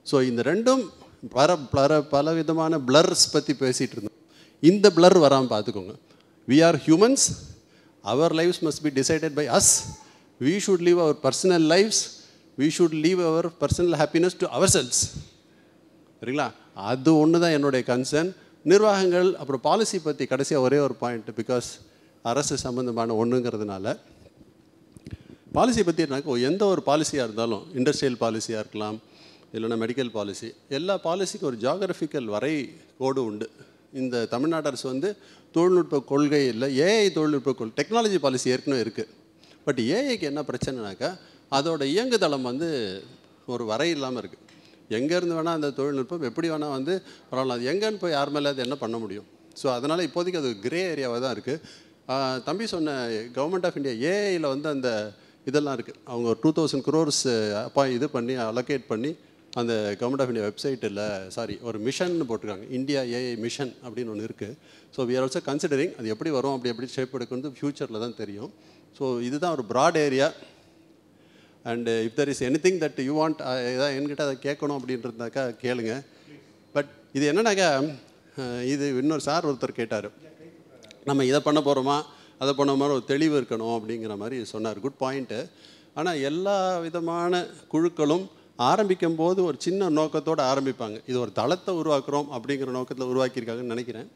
ஸோ இந்த ரெண்டும் பல விதமான பிளர்ஸ் பற்றி பேசிகிட்டு இருந்தோம். இந்த பிளர் வராமல் பார்த்துக்கோங்க. We are humans, our lifes must be decided by us. We should leave our personal lifes, we should leave our personal happiness to ourselves. சரிங்களா? அது ஒன்று தான் என்னுடைய கன்சர்ன். நிர்வாகங்கள் அப்புறம் பாலிசி பற்றி கடைசியாக ஒரே ஒரு பாயிண்ட், பிகாஸ் அரசு சம்மந்தமான ஒன்றுங்கிறதுனால பாலிசி பற்றி எந்த ஒரு பாலிசியாக இருந்தாலும், இண்டஸ்ட்ரியல் பாலிசியாக இருக்கலாம், இல்லைன்னா மெடிக்கல் பாலிசி, எல்லா பாலிசிக்கும் ஒரு ஜியாகிரபிக்கல் வரை கோடு உண்டு இந்த தமிழ்நாடு அரசு வந்து தொழில்நுட்ப கொள்கை இல்லை, ஏஐ தொழில்நுட்ப கொள்கை டெக்னாலஜி பாலிசி ஏற்கனவே இருக்குது. பட் ஏஐக்கு என்ன பிரச்சனைனாக்கா அதோட இயங்குதளம் வந்து ஒரு வரை இல்லாமல் இருக்குது. எங்கேருந்து வேணால் அந்த தொழில்நுட்பம் எப்படி வேணால் வந்து பரவாயில்ல, அது எங்கேன்னு போய் யார் மேலே அது என்ன பண்ண முடியும். ஸோ அதனால் இப்போதைக்கு அது கிரே ஏரியாவாக தான் இருக்குது. தம்பி சொன்ன கவர்மெண்ட் ஆஃப் இந்தியா ஏஐயில் வந்து அந்த இதெல்லாம் இருக்குது. அவங்க ஒரு 2000 crores இது பண்ணி அலோகேட் பண்ணி அந்த கவர்மெண்ட் ஆஃப் இந்தியா வெப்சைட்டில் ஒரு மிஷன் போட்டிருக்காங்க, இந்தியா ஏஐ மிஷன் அப்படின்னு ஒன்று இருக்குது. So we are also considering அது எப்படி வரும், எப்படி ஷேப் எடுக்கிறது ஃப்யூச்சரில் தான் தெரியும். ஸோ இதுதான் ஒரு broad area. And if there is anything that you want ஏதாவது என்கிட்ட அதை கேட்கணும் அப்படின்றதாக்கா கேளுங்க. பட் இது என்னன்னாக்கா இது இன்னொரு சார் ஒருத்தர் கேட்டார், நம்ம இதை பண்ண போகிறோமா அதை பண்ண மாதிரி ஒரு தெளிவு இருக்கணும் அப்படிங்கிற மாதிரி சொன்னார். Good point. ஆனால் எல்லா விதமான குழுக்களும் ஆரம்பிக்கும் போது ஒரு சின்ன நோக்கத்தோடு ஆரம்பிப்பாங்க. இது ஒரு தளத்தை உருவாக்குறோம் அப்படிங்கிற நோக்கத்தில் உருவாக்கியிருக்காங்கன்னு நினைக்கிறேன்.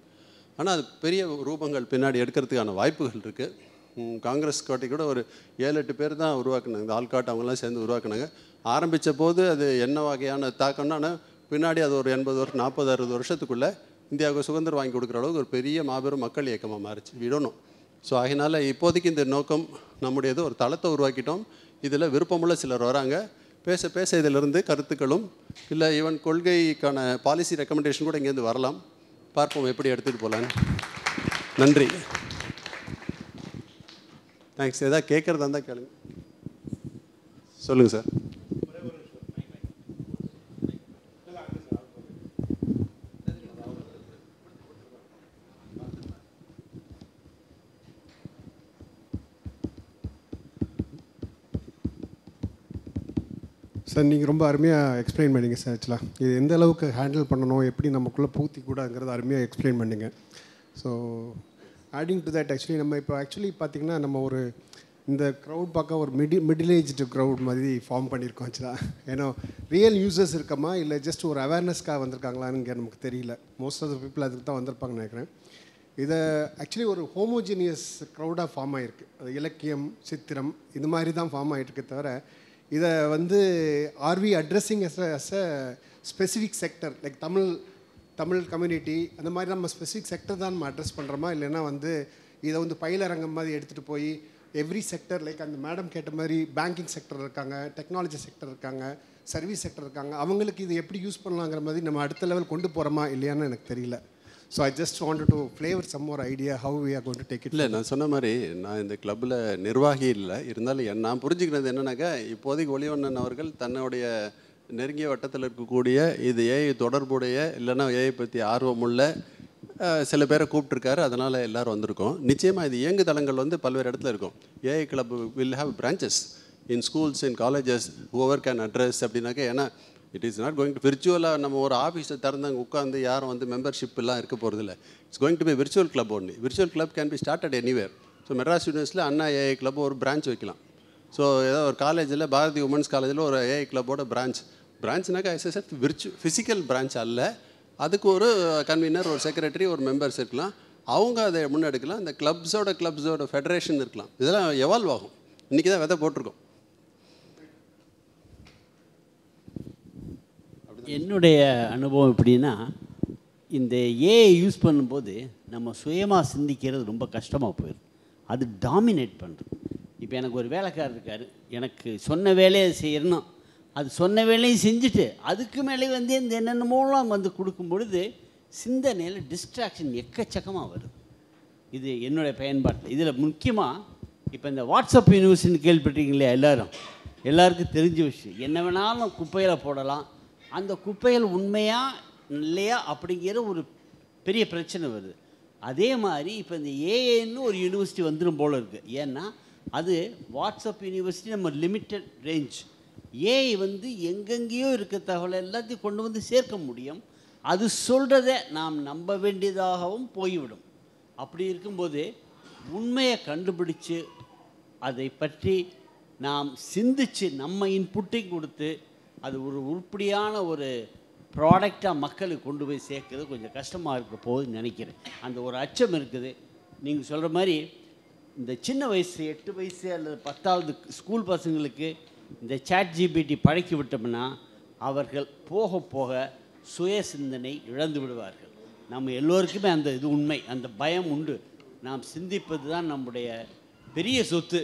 ஆனால் அது பெரிய ரூபங்கள் பின்னாடி எடுக்கிறதுக்கான வாய்ப்புகள் இருக்குது. காங்கிரஸ் காட்டி கூட ஒரு 7-8 பேர் தான் உருவாக்குனாங்க, இந்த ஆல்காட் அவங்களாம் சேர்ந்து உருவாக்குனாங்க. ஆரம்பித்த போது அது என்ன வகையான தாக்கம்னா, ஆனால் பின்னாடி அது ஒரு 80 வருஷம் 40-60 வருஷத்துக்குள்ளே இந்தியாவுக்கு சுதந்திரம் வாங்கி கொடுக்குற அளவுக்கு ஒரு பெரிய மாபெரும் மக்கள் இயக்கமாக மாறிச்சு. விடணும். ஸோ அதனால் இப்போதைக்கு இந்த நோக்கம் நம்முடையது, ஒரு தளத்தை உருவாக்கிட்டோம். இதில் விருப்பமுள்ள சிலர் வராங்க, பேச பேச இதிலிருந்து கருத்துக்களும் இல்லை ஈவன் கொள்கைக்கான பாலிசி ரெக்கமெண்டேஷன் கூட இங்கேருந்து வரலாம். பார்ப்போம் எப்படி எடுத்துகிட்டு போகலான்னு. நன்றி. தேங்க்ஸ். எதாவது கேட்குறதா இருந்தால் கேளுங்க. சொல்லுங்கள் சார். சார் நீங்கள் ரொம்ப அருமையாக எக்ஸ்பிளைன் பண்ணிங்க சார். ஆக்சுவலாக இது எந்த அளவுக்கு ஹேண்டில் பண்ணணும், எப்படி நமக்குள்ளே பூத்தி கூடங்கிறது அருமையாக எக்ஸ்பிளைன் பண்ணிங்க. So adding to that actually நம்ம இப்போ பார்த்திங்கன்னா நம்ம ஒரு இந்த க்ரௌட் பார்க்க ஒரு மிடில் ஏஜ்டு க்ரௌட் மாதிரி ஃபார்ம் பண்ணியிருக்கோம் ஆக்சுவலாக. ஏன்னா ரியல் யூசர்ஸ் இருக்கமா இல்லை ஜஸ்ட் ஒரு அவேர்னஸ்க்காக வந்திருக்காங்களான்னு நமக்கு தெரியல. மோஸ்ட் ஆஃப் த பீப்புள் அதுக்கு தான் வந்திருப்பாங்கன்னு நினைக்கிறேன். இதை ஆக்சுவலி ஒரு ஹோமோஜினியஸ் க்ரௌடாக ஃபார்ம் ஆகிருக்கு. அது இலக்கியம், சித்திரம் இது மாதிரி தான் ஃபார்ம் ஆகிட்டுருக்கே தவிர இதை வந்து are we addressing as a specific sector like Tamil community அந்த மாதிரி நம்ம ஸ்பெசிஃபிக் செக்டர் தான் நம்ம அட்ரெஸ் பண்ணுறோமா, இல்லைன்னா வந்து இதை வந்து பயிலரங்கம் மாதிரி எடுத்துகிட்டு போய் எவ்ரி செக்டர் லைக் அந்த மேடம் கேட்ட மாதிரி பேங்கிங் செக்டர் இருக்காங்க, டெக்னாலஜி செக்டர் இருக்காங்க, சர்வீஸ் செக்டர் இருக்காங்க, அவங்களுக்கு இது எப்படி யூஸ் பண்ணலாங்கிற மாதிரி நம்ம அடுத்த லெவல் கொண்டு போகிறோமா இல்லையான்னு எனக்கு தெரியல. So I just wanted to flavour some more idea how we are going to take it. இல்லை, நான் சொன்ன மாதிரி நான் இந்த கிளப்பில் நிர்வாகி இல்லை. இருந்தாலும் நான் புரிஞ்சுக்கிறது என்னன்னாக்கா இப்போதைக்கு ஒளிவண்ணன் அவர்கள் தன்னுடைய நெருங்கிய வட்டத்தில் இருக்கக்கூடிய இது ஏஐ தொடர்புடைய இல்லைன்னா ஏஐ பற்றி ஆர்வமுள்ள சில பேரை கூப்பிட்டுருக்காரு. அதனால் எல்லோரும் வந்திருக்கோம். நிச்சயமாக இது இயங்கு தளங்கள் வந்து பல்வேறு இடத்துல இருக்கும். AI club will have branches in schools, in colleges, whoever can address அப்படின்னாக்கா. ஏன்னா it is not going to விர்ச்சுவலாக நம்ம ஒரு ஆஃபீஸை திறந்தாங்க உட்காந்து யாரும் வந்து மெம்பர்ஷிப்லாம் இருக்க போகிறதில்ல. It's going to be virtual club only. Virtual club can be started anywhere. So Madras யூனிவர்சிட்டியில் அண்ணா ஏஐ கிளப் ஒரு பிரான்ச் வைக்கலாம். ஸோ ஏதாவது ஒரு காலேஜில் பாரதி உமன்ஸ் காலேஜில் ஒரு ஏஐ கிளப்போட பிரான்ச்னாக்கா எஸ்எஸ்எஃப் ஃபிசிக்கல் பிரான்ச் அல்ல. அதுக்கு ஒரு கன்வீனர், ஒரு செக்ரட்டரி, ஒரு மெம்பர்ஸ் இருக்கலாம். அவங்க அதை முன்னெடுக்கலாம். இந்த கிளப்ஸோட ஃபெடரேஷன் இருக்கலாம். இதெல்லாம் எவால்வ் ஆகும். இன்றைக்கி தான் விதை போட்டிருக்கோம். என்னுடைய அனுபவம் எப்படின்னா, இந்த ஏஐ யூஸ் பண்ணும்போது நம்ம சுயமாக சிந்திக்கிறது ரொம்ப கஷ்டமாக போயிடும். அது டாமினேட் பண்ணுறது. இப்போ எனக்கு ஒரு வேலைக்காரர் இருக்கார், எனக்கு சொன்ன வேலையை செய்யணும், அது சொன்ன வேலையும் செஞ்சுட்டு அதுக்கு மேலே வந்து இந்த என்னென்னமோலாம் வந்து கொடுக்கும் பொழுது சிந்தனையில் டிஸ்ட்ராக்ஷன் எக்கச்சக்கமாக வருது. இது என்னுடைய பயன்பாட்டில். இதில் முக்கியமாக இப்போ இந்த வாட்ஸ்அப் யூனிவர்சிட்டின்னு கேள்விப்பட்டீங்களே, எல்லாருக்கும் தெரிஞ்ச விஷயம். என்ன வேணாலும் குப்பையில் போடலாம். அந்த குப்பைகள் உண்மையா இல்லையா அப்படிங்கிற ஒரு பெரிய பிரச்சனை வருது. அதே மாதிரி இப்போ இந்த ஏஐன்னு ஒரு யூனிவர்சிட்டி வந்துடும் போல் இருக்குது. ஏன்னா அது வாட்ஸ்அப் யூனிவர்சிட்டி நம்ம லிமிட்டட் ரேஞ்ச். ஏஐ வந்து எங்கெங்கேயோ இருக்க தகவலை எல்லாத்தையும் கொண்டு வந்து சேர்க்க முடியும். அது சொல்கிறத நாம் நம்ப வேண்டியதாகவும் போய்விடும். அப்படி இருக்கும்போது உண்மையை கண்டுபிடிச்சு அதை பற்றி நாம் சிந்தித்து நம்ம இன்புட்டையும் கொடுத்து அது ஒரு உருப்படியான ஒரு ப்ராடக்டாக மக்களுக்கு கொண்டு போய் சேர்க்கறது கொஞ்சம் கஷ்டமாக இருக்க போகுதுன்னு நினைக்கிறேன். அந்த ஒரு அச்சம் இருக்குது. நீங்கள் சொல்கிற மாதிரி இந்த சின்ன வயசு 8 வயசு அல்லது 10வது ஸ்கூல் பசங்களுக்கு இந்த ChatGPT பழக்கி விட்டோம்னா அவர்கள் போக போக சுய சிந்தனை இழந்து விடுவார்கள். நம்ம எல்லோருக்குமே அந்த இது உண்மை, அந்த பயம் உண்டு. நாம் சிந்திப்பது தான் நம்முடைய பெரிய சொத்து.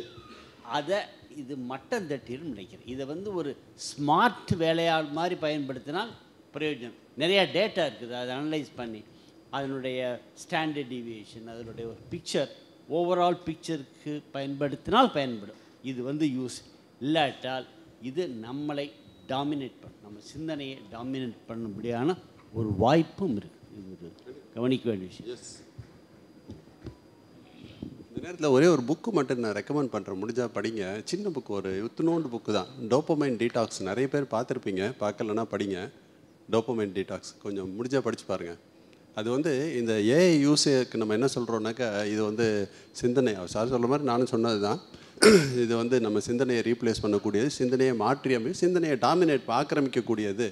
அதை இது மட்டம் தட்டின்னு நினைக்கிறேன். இதை வந்து ஒரு ஸ்மார்ட் வேலையாள் மாதிரி பயன்படுத்தினால் பிரயோஜனம். நிறையா டேட்டா இருக்குது, அதை அனலைஸ் பண்ணி அதனுடைய ஸ்டாண்டர்ட் டீவியேஷன், அதனுடைய ஒரு பிக்சர், ஓவரால் பிக்சருக்கு பயன்படுத்தினால் பயன்படும். இது வந்து யூஸ் இல்லாட்டால் இது நம்மளை டாமினேட் பண்ணும், நம்ம சிந்தனையை டாமினேட் பண்ணும்படியான ஒரு வாய்ப்பும் இருக்குது. இது ஒரு கவனிக்க வேண்டிய விஷயம். இந்த நேரத்தில் ஒரே ஒரு புக்கு மட்டும் நான் ரெக்கமெண்ட் பண்ணுறேன், முடிஞ்சால் படிங்க. சின்ன புக்கு, ஒரு இத்தினோண்டு புக்கு தான், டோப்பமைன் டீடாக்ஸ். நிறைய பேர் பார்த்துருப்பீங்க, பார்க்கலன்னா படிங்க. டோப்பமைன் டீடாக்ஸ் கொஞ்சம் முடிஞ்சால் படித்து பாருங்கள். அது வந்து இந்த ஏஐ யூஸுக்கு நம்ம என்ன சொல்கிறோன்னாக்கா, இது வந்து சிந்தனை, சார் சொல்கிற மாதிரி நானும் சொன்னது தான், இது வந்து நம்ம சிந்தனையை ரீப்ளேஸ் பண்ணக்கூடியது, சிந்தனையை மாற்றி சிந்தனையை டாமினேட் ஆக்கிரமிக்கக்கூடியது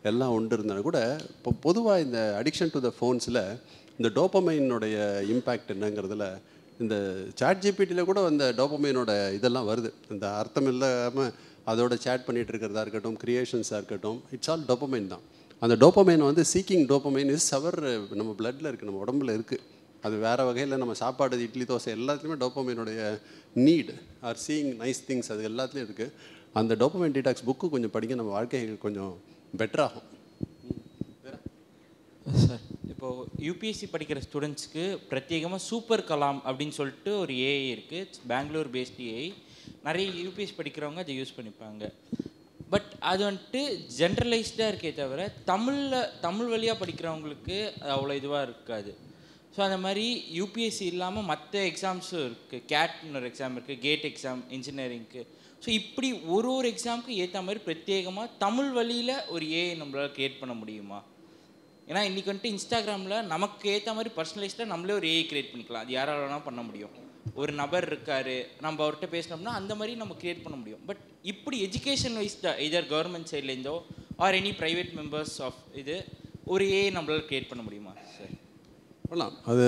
எல்லாம் உண்டு. இருந்தாலும் கூட இப்போ பொதுவாக இந்த அடிக்ஷன் டு த ஃபோன்ஸில் இந்த டோப்பமைனுடைய இம்பேக்ட் என்னங்கிறதுல இந்த சாட் ஜிபிடியில் கூட அந்த டோப்பமைனோட இதெல்லாம் வருது. இந்த அர்த்தம் இல்லாமல் அதோட சேட் பண்ணிகிட்டு இருக்கிறதா இருக்கட்டும், க்ரியேஷன்ஸாக இருக்கட்டும், இட்ஸ் ஆல் டோப்பமைன் தான். அந்த டோப்பமைன் வந்து சீக்கிங் டோப்பமைன் இஸ் அவர் நம்ம பிளட்டில் இருக்குது, நம்ம உடம்புல இருக்குது. அது வேறு வகையில் நம்ம சாப்பாடு, இட்லி, தோசை எல்லாத்துலேயுமே டோப்பமைனுடைய need are seeing nice things அது எல்லாத்துலேயும் இருக்குது. அந்த டோப்பமைன் டீடாக்ஸ் புக்கு கொஞ்சம் படிங்க, நம்ம வாழ்க்கைகள் கொஞ்சம் பெட்டராகும். சார், இப்போது யூபிஎஸ்சி படிக்கிற ஸ்டூடெண்ட்ஸ்க்கு பிரத்யேகமாக சூப்பர் கலாம் அப்படின்னு சொல்லிட்டு ஒரு ஏஐ இருக்குது, பெங்களூர் பேஸ்ட் ஏஐ. நிறைய யூபிஎஸ்சி படிக்கிறவங்க அதை யூஸ் பண்ணிப்பாங்க. பட் அது வந்துட்டு ஜென்ரலைஸ்டாக இருக்கே தவிர தமிழ் வழியாக படிக்கிறவங்களுக்கு அவ்வளோ இதுவாக இருக்காது. ஸோ அந்த மாதிரி யூபிஎஸ்சி இல்லாமல் மற்ற எக்ஸாம்ஸும் இருக்குது. கேட்னு ஒரு எக்ஸாம் இருக்குது, கேட் எக்ஸாம் இன்ஜினியரிங்க்கு. ஸோ இப்படி ஒரு எக்ஸாமுக்கு ஏற்ற மாதிரி பிரத்யேகமாக தமிழ் வழியில் ஒரு ஏஐ நம்மளால் க்ரியேட் பண்ண முடியுமா? ஏன்னா இன்றைக்கி வந்துட்டு இன்ஸ்டாகிராமில் நமக்கு ஏற்ற மாதிரி பர்சனலைஸ்டாக நம்மளே ஒரு ஏஐ க்ரியேட் பண்ணிக்கலாம். அது யாரால் வேணால் பண்ண முடியும். ஒரு நபர் இருக்கார், நம்ம அவர்கிட்ட பேசினோம்னா அந்த மாதிரி நம்ம க்ரியேட் பண்ண முடியும். பட் இப்படி எஜுகேஷன் வைஸ் தான் இதர் கவர்மெண்ட் சைட்லேருந்தோ or any private members of இது ஒரு ஏஐ நம்மளால் க்ரியேட் பண்ண முடியுமா சார்? பண்ணலாம். அது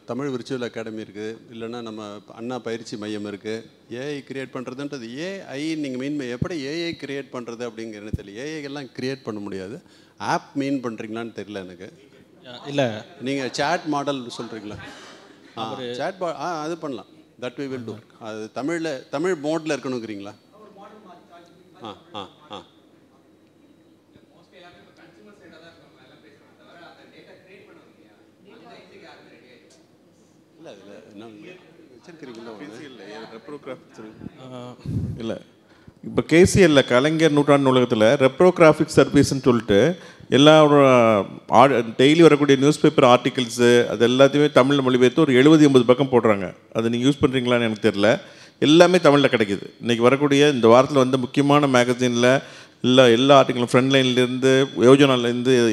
தமிழ் விர்ச்சுவல் அகாடமி இருக்குது, இல்லைன்னா நம்ம அண்ணா பயிற்சி மையம் இருக்குது. ஏஐ கிரியேட் பண்ணுறதுன்றது ஏஐ நீங்கள் மீன் எப்படி ஏஐ கிரியேட் பண்ணுறது அப்படிங்கிறது தெரியல. ஏஐலாம் கிரியேட் பண்ண முடியாது. ஆப் மீன் பண்ணுறீங்களான்னு தெரியல எனக்கு. இல்லை, நீங்கள் சேட் மாடல் சொல்கிறீங்களா? சேட் அது பண்ணலாம். That we will do. அது தமிழ் மோடில் இருக்கணுங்கிறீங்களா? இல்லை அதில் என்ன வச்சுருக்கிறீங்களா? இல்லை, இப்போ கேசிஎல்ல கலைஞர் நூற்றாண்டு நூலகத்தில் ரெப்ரோகிராஃபிக் சர்வீஸ்ன்னு சொல்லிட்டு எல்லா டெய்லி வரக்கூடிய நியூஸ் பேப்பர் ஆர்டிகிள்ஸு அது எல்லாத்தையுமே தமிழில் மொழிபெயர்த்து ஒரு 70-80 பக்கம் போடுறாங்க. அது நீங்கள் யூஸ் பண்ணுறீங்களான்னு எனக்கு தெரில. எல்லாமே தமிழில் கிடைக்கிது. இன்றைக்கி வரக்கூடிய இந்த வாரத்தில் வந்து முக்கியமான மேகசினில் எல்லா ஆர்டிகளும் ஃப்ரண்ட் லைன்லேருந்து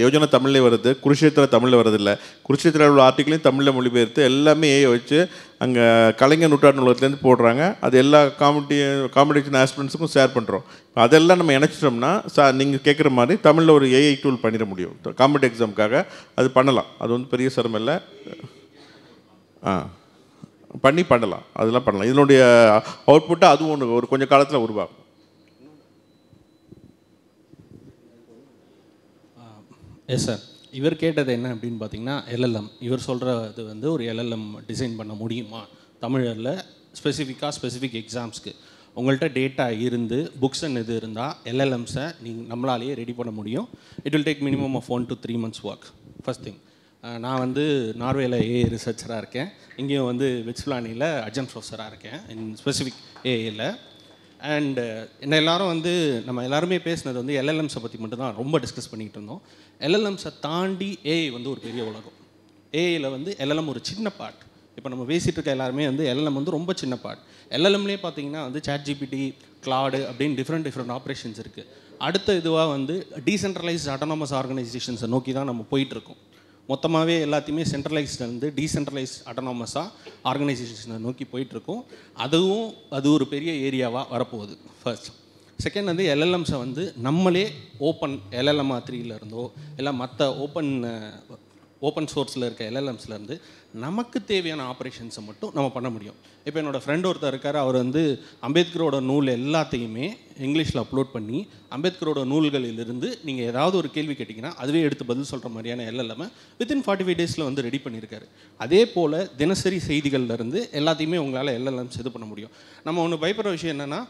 யோஜனா தமிழ்லேயே வருது, குருஷேத்திர தமிழில் வரதில்லை. குருஷேத்திர உள்ள ஆர்டிகளையும் தமிழில் மொழிபெயர்த்து எல்லாமே ஏஐ வச்சு அங்கே கலைஞர் நூற்றாண்டு நூலகத்துலேருந்து போடுறாங்க. அது எல்லா காம்படிஷன் ஆஸ்பிரண்ட்ஸுக்கும் ஷேர் பண்ணுறோம். அதெல்லாம் நம்ம இணைச்சிட்டோம்னா நீங்கள் கேட்குற மாதிரி தமிழில் ஒரு ஏஐ டூல் பண்ணிட முடியும். காம்படிட்டிவ் எக்ஸாமுக்காக அது பண்ணலாம். அது வந்து பெரிய சிரமம் இல்லை, பண்ணலாம். அதெல்லாம் பண்ணலாம். இதனுடைய அவுட்புட்டாக அதுவும் ஒரு கொஞ்சம் காலத்தில் உருவாகும். எஸ் சார், இவர் கேட்டது என்ன அப்படின்னு பார்த்தீங்கன்னா எல்எல்எம். இவர் சொல்கிறது வந்து ஒரு எல்எல்எம் டிசைன் பண்ண முடியுமா தமிழில் ஸ்பெசிஃபிக் எக்ஸாம்ஸ்க்கு? உங்கள்கிட்ட டேட்டா இருந்து புக்ஸ் அண்ட் இது இருந்தால் எல்எல்எம்ஸை நீங்கள் நம்மளாலேயே ரெடி பண்ண முடியும். It will take minimum of 1 to 3 months work. First thing, நான் வந்து நார்வேயில் ஏஐ ரிசர்ச்சராக இருக்கேன். இங்கேயும் வந்து விட்ஸ்பிளானியில் அட்ஜன்ட் ப்ரொஃபஸராக இருக்கேன் இன் ஸ்பெசிஃபிக் ஏஐயில். அண்டு என்ன எல்லோரும் வந்து நம்ம எல்லாருமே பேசினது வந்து எல்எல்எம்ஸை பற்றி மட்டும்தான் ரொம்ப டிஸ்கஸ் பண்ணிகிட்டு இருந்தோம். எல்எல்எம்ஸை தாண்டி ஏஐ வந்து ஒரு பெரிய உலகம். ஏஐயில் வந்து எல்எல்எம் ஒரு சின்ன பார்ட். இப்போ நம்ம பேசிகிட்டு இருக்க எல்லாருமே வந்து எல்எல்எம் வந்து ரொம்ப சின்ன பார்ட். எல்எல்எம்லேயே பார்த்தீங்கன்னா வந்து சாட் ஜிபிடி, கிளாடு அப்படின்னு டிஃப்ரெண்ட் ஆப்ரேஷன்ஸ் இருக்குது. அடுத்த இதுவாக வந்து டீசென்ட்ரலைஸ்ட் அட்டானமஸ் ஆர்கனைசேஷன்ஸை நோக்கி தான் நம்ம போயிட்டுருக்கோம். மொத்தமாகவே எல்லாத்தையுமே சென்ட்ரலைஸ்ட்லேருந்து டீசென்ட்ரலைஸ்ட் அட்டானமஸாக ஆர்கனைசேஷனை நோக்கி போயிட்டுருக்கோம். அது ஒரு பெரிய ஏரியாவாக வரப்போகுது ஃபர்ஸ்ட். செகண்ட் வந்து எல்எல்எம்ஸை வந்து நம்மளே ஓப்பன் எல்எல்எம் 3 இருந்தோ இல்லை மற்ற ஓப்பன் ஓப்பன் சோர்ஸில் இருக்க எல்எல்எம்ஸ்லேருந்து நமக்கு தேவையான ஆப்ரேஷன்ஸை மட்டும் நம்ம பண்ண முடியும். இப்போ என்னோடய ஃப்ரெண்ட் ஒருத்தர் இருக்கார், அவர் வந்து அம்பேத்கரோட நூல் எல்லாத்தையுமே இங்கிலீஷில் அப்லோட் பண்ணி அம்பேத்கரோட நூல்களிலிருந்து நீங்கள் ஏதாவது ஒரு கேள்வி கேட்டிங்கன்னா அதுவே எடுத்து பதில் சொல்கிற மாதிரியான எல்எல்எம் வித்தின் 45 டேஸில் வந்து ரெடி பண்ணியிருக்காரு. அதே போல் தினசரி செய்திகள்லேருந்து எல்லாத்தையுமே உங்களால் எல்எல்எம்ஸ் இது பண்ண முடியும். நம்ம ஒன்று பயப்படுற விஷயம் என்னென்னா,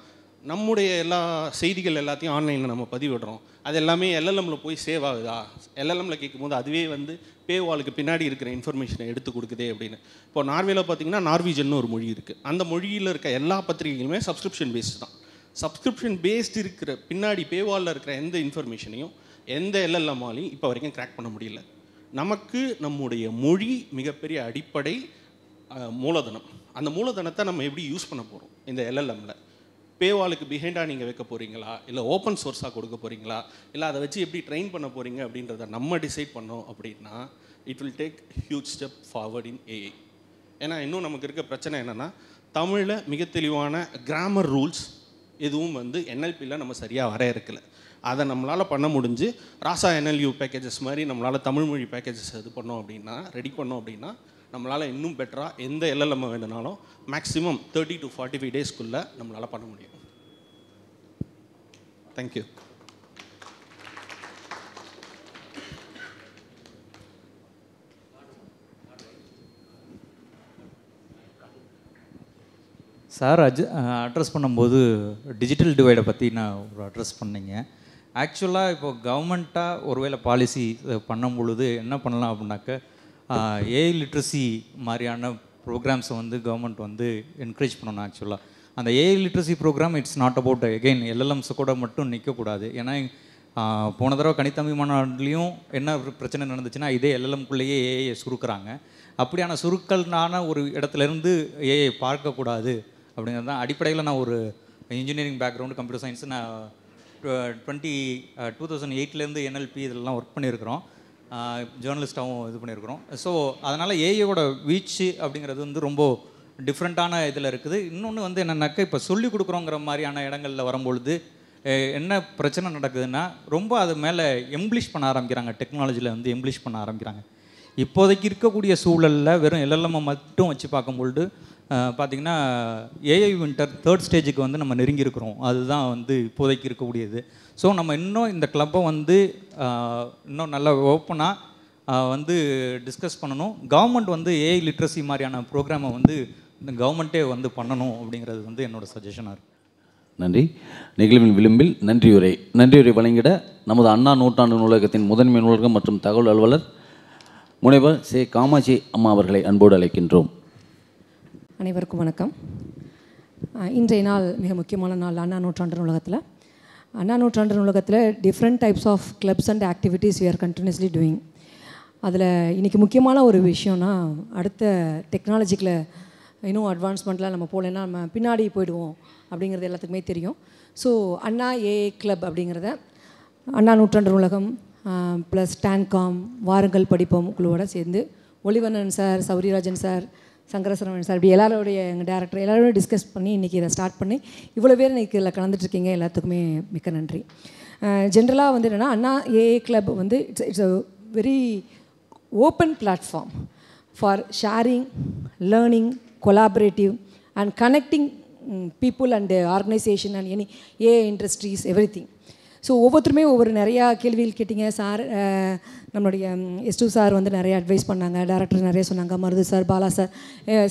நம்முடைய எல்லா செய்திகள் எல்லாத்தையும் ஆன்லைனில் நம்ம பதிவிடுறோம், அது எல்லாமே எல்எல்எம்மில் போய் சேவ் ஆகுதா? எல்எல்எம்மில் கேட்கும்போது அதுவே வந்து பேவாலுக்கு பின்னாடி இருக்கிற இன்ஃபர்மேஷனை எடுத்து கொடுக்குதே அப்படின்னு. இப்போ நார்வேல பார்த்தீங்கன்னா நார்வீஜன் ஒரு மொழி இருக்குது. அந்த மொழியில் இருக்க எல்லா பத்திரிகைகளுமே சப்ஸ்கிரிப்ஷன் பேஸ்டு தான். சப்ஸ்கிரிப்ஷன் பேஸ்டு இருக்கிற பின்னாடி பேவாலில் இருக்கிற எந்த இன்ஃபர்மேஷனையும் எந்த எல்எல்எம்மாலையும் இப்போ வரைக்கும் கிராக் பண்ண முடியல. நமக்கு நம்முடைய மொழி மிகப்பெரிய அடிப்படை மூலதனம். அந்த மூலதனத்தை நம்ம எப்படி யூஸ் பண்ண போகிறோம் இந்த எல்எல்எம்மில்? பேவாலுக்கு பிஹைண்டாக நீங்கள் வைக்க போகிறீங்களா, இல்லை ஓப்பன் சோர்ஸாக கொடுக்க போகிறீங்களா, இல்லை அதை வச்சு எப்படி ட்ரெயின் பண்ண போகிறீங்க அப்படின்றத நம்ம டிசைட் பண்ணோம் அப்படின்னா it will take huge step forward in AI. ஏன்னா இன்னும் நமக்கு இருக்க பிரச்சனை என்னென்னா, தமிழில் மிக தெளிவான கிராமர் ரூல்ஸ் எதுவும் வந்து என்எல்பியில் நம்ம சரியாக வரையறுக்கலை. அதை நம்மளால் பண்ண முடிஞ்சு ராசா என்எல்யூ பேக்கேஜஸ் மாதிரி நம்மளால் தமிழ் மொழி பேக்கேஜஸ் இது பண்ணோம் அப்படின்னா, ரெடி பண்ணோம் அப்படின்னா, நம்மளால் இன்னும் பெட்டராக எந்த எல்எல்எம் வேணுனாலும் மேக்ஸிமம் 30 to 45 டேஸ்க்குள்ளே நம்மளால் பண்ண முடியும். தேங்க்யூ. சார் அட்ரஸ் பண்ணும்போது டிஜிட்டல் டிவைடை பற்றி நான் ஒரு அட்ரஸ் பண்ணீங்க. ஆக்சுவலாக இப்போ கவர்மெண்ட்டாக ஒருவேளை பாலிசி பண்ணும் பொழுது என்ன பண்ணலாம் அப்படின்னாக்க, ஏஐ லிட்ரஸி மாதிரியான ப்ரோக்ராம்ஸை வந்து கவர்மெண்ட் வந்து என்கரேஜ் பண்ணணும். ஆக்சுவலாக அந்த AI literacy program it's not about again எல்எல்எம்ஸை கூட மட்டும் நிற்கக்கூடாது. ஏன்னா போன தடவை கணித்தமிழ் மாநாடுலேயும் என்ன பிரச்சனை நடந்துச்சுன்னா, இதே எல்எல்எம்குள்ளேயே ஏஐயை சுருக்குறாங்க. அப்படியான சுருக்கல்னான ஒரு இடத்துலேருந்து ஏஐ பார்க்கக்கூடாது அப்படிங்கிறது தான் அடிப்படையில். நான் ஒரு இன்ஜினியரிங் பேக்ரவுண்டு, கம்ப்யூட்டர் சயின்ஸு, நான் 2008 என்எல்பி இதெல்லாம் ஒர்க் பண்ணியிருக்கிறோம், ஜேர்னலிஸ்ட்டாகவும் இது பண்ணியிருக்கிறோம். ஸோ அதனால் ஏஐயோட வீச்சு அப்படிங்கிறது வந்து ரொம்ப டிஃப்ரெண்ட்டான இதில் இருக்குது. இன்னொன்று வந்து என்னென்னாக்கா, இப்போ சொல்லிக் கொடுக்குறோங்கிற மாதிரியான இடங்களில் வரும்பொழுது என்ன பிரச்சனை நடக்குதுன்னா, ரொம்ப அது மேலே எம்ப்ளிஷ் பண்ண ஆரம்பிக்கிறாங்க. டெக்னாலஜியில் வந்து எம்ப்ளிஷ் பண்ண ஆரம்பிக்கிறாங்க. இப்போதைக்கு இருக்கக்கூடிய சூழலில் வெறும் எல்எல்எம்மை மட்டும் வச்சு பார்க்கும்பொழுது பார்த்திங்கன்னா ஏஐ வின்டர் 3rd ஸ்டேஜுக்கு வந்து நம்ம நெருங்கியிருக்கிறோம். அதுதான் வந்து இப்போதைக்கு இருக்கக்கூடியது. ஸோ நம்ம இன்னும் இந்த கிளப்பை வந்து இன்னும் நல்லா ஓப்பனாக வந்து டிஸ்கஸ் பண்ணணும். கவர்மெண்ட் வந்து ஏஐ லிட்ரஸி மாதிரியான ப்ரோக்ராமை வந்து இந்த கவர்மெண்ட்டே வந்து பண்ணணும் அப்படிங்கிறது வந்து என்னோடய சஜஷனாக இருக்குது. நன்றி. நிகழ்வின் விளிம்பில் நன்றியுரை வழங்கிட நமது அண்ணா நூற்றாண்டு நூலகத்தின் முதன்மை நூலகம் மற்றும் தகவல் அலுவலர் முனைவர் சே காமாட்சி அம்மா அவர்களை அன்போடு அழைக்கின்றோம். அனைவருக்கும் வணக்கம். இன்றைய நாள் மிக முக்கியமான நாள். அண்ணா நூற்றாண்டு நூலகத்தில் different types of clubs and activities we are continuously doing. அதில் இன்றைக்கி முக்கியமான ஒரு விஷயம்னா, அடுத்த டெக்னாலஜிக்கில் இன்னும் அட்வான்ஸ்மெண்ட்டில் நம்ம போகலன்னா நம்ம பின்னாடி போயிடுவோம் அப்படிங்கிறது எல்லாத்துக்குமே தெரியும். ஸோ அண்ணா ஏஐ கிளப் அப்படிங்கிறத அண்ணா நூற்றாண்டு நூலகம் ப்ளஸ் டான்காம், வாருங்கள் படிப்போம் குழுவோடு சேர்ந்து Olivannan sir, Sourirajan sir, சங்கரசரவன் sir, இப்படி எல்லாரோடைய எங்கள் டேரக்டர் எல்லாரோடையும் டிஸ்கஸ் பண்ணி இன்றைக்கி இதை ஸ்டார்ட் பண்ணி இவ்வளோ பேர் இன்றைக்கி இதில் கலந்துட்டுருக்கீங்க. எல்லாத்துக்குமே மிக்க நன்றி. ஜென்ரலாக வந்து என்னென்னா, அண்ணா ஏஐ கிளப் வந்து it's a very open platform for sharing, learning, collaborative and connecting people and organization and any AI industries, everything. So ஒவ்வொருத்தருமே நிறையா கேள்விகள் கேட்டிங்க. சார் நம்மளுடைய S2 சார் வந்து நிறைய அட்வைஸ் பண்ணாங்க, டேரக்டர் நிறைய சொன்னாங்க, Marudhu sir, Bala sir,